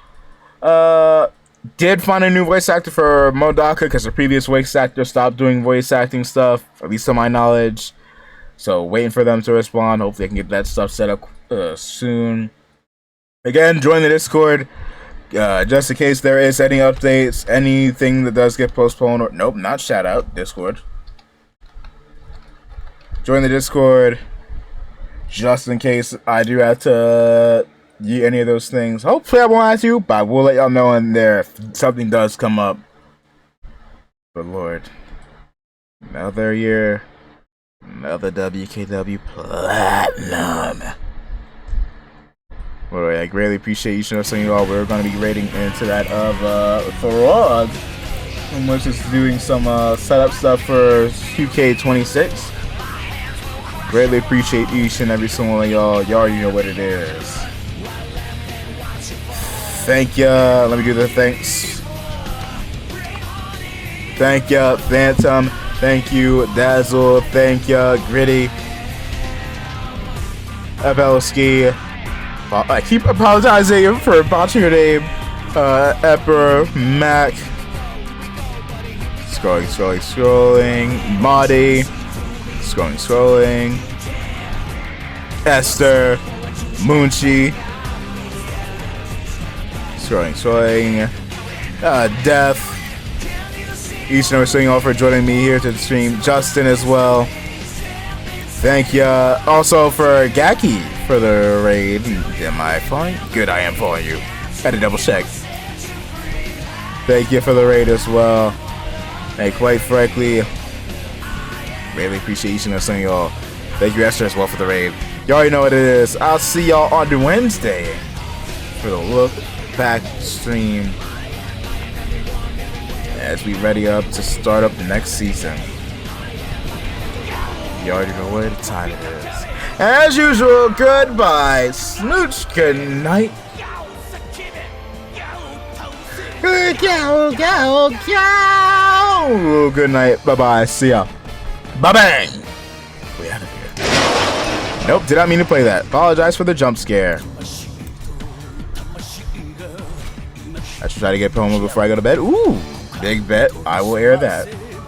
Did find a new voice actor for Modaka because the previous voice actor stopped doing voice acting stuff, at least to my knowledge. So waiting for them to respond. Hopefully I can get that stuff set up soon. Again, join the Discord just in case there is any updates, anything that does get postponed or nope, not shout out, Discord. Join the Discord just in case I do have to any of those things. Hopefully I won't have to, but I will let y'all know in there if something does come up. But Lord, another year, another WKW Platinum. Well, I greatly appreciate each and every single y'all. We're going to be rating into that of Throg, which is doing some setup stuff for 2K26. Greatly appreciate each and every single one of y'all. Y'all already know what it is. Thank ya. Let me do the thanks. Thank ya, Phantom. Thank you, Dazzle. Thank ya, Gritty. Ebelski. I keep apologizing for botching your name. Epper, Mac. Scrolling. Marty. Scrolling. Esther. Moonchi. Scrolling. Death. Each and every single for joining me here to the stream. Justin as well. Thank ya. Also for Gaki for the raid. Am I following? Good, I am following you. Had to double check. Thank you for the raid as well. Hey, quite frankly, really appreciate each and every single y'all. Thank you, Esther, as well for the raid. You already know what it is. I'll see y'all on Wednesday for the look back stream as we ready up to start up the next season. You already know what time it is. As usual, goodbye, Snooch. Good night. Good night. Bye bye. See ya. Bye bang. We out of here. Nope, did not mean to play that. Apologize for the jump scare. I should try to get promo before I go to bed. Ooh, big bet. I will air that.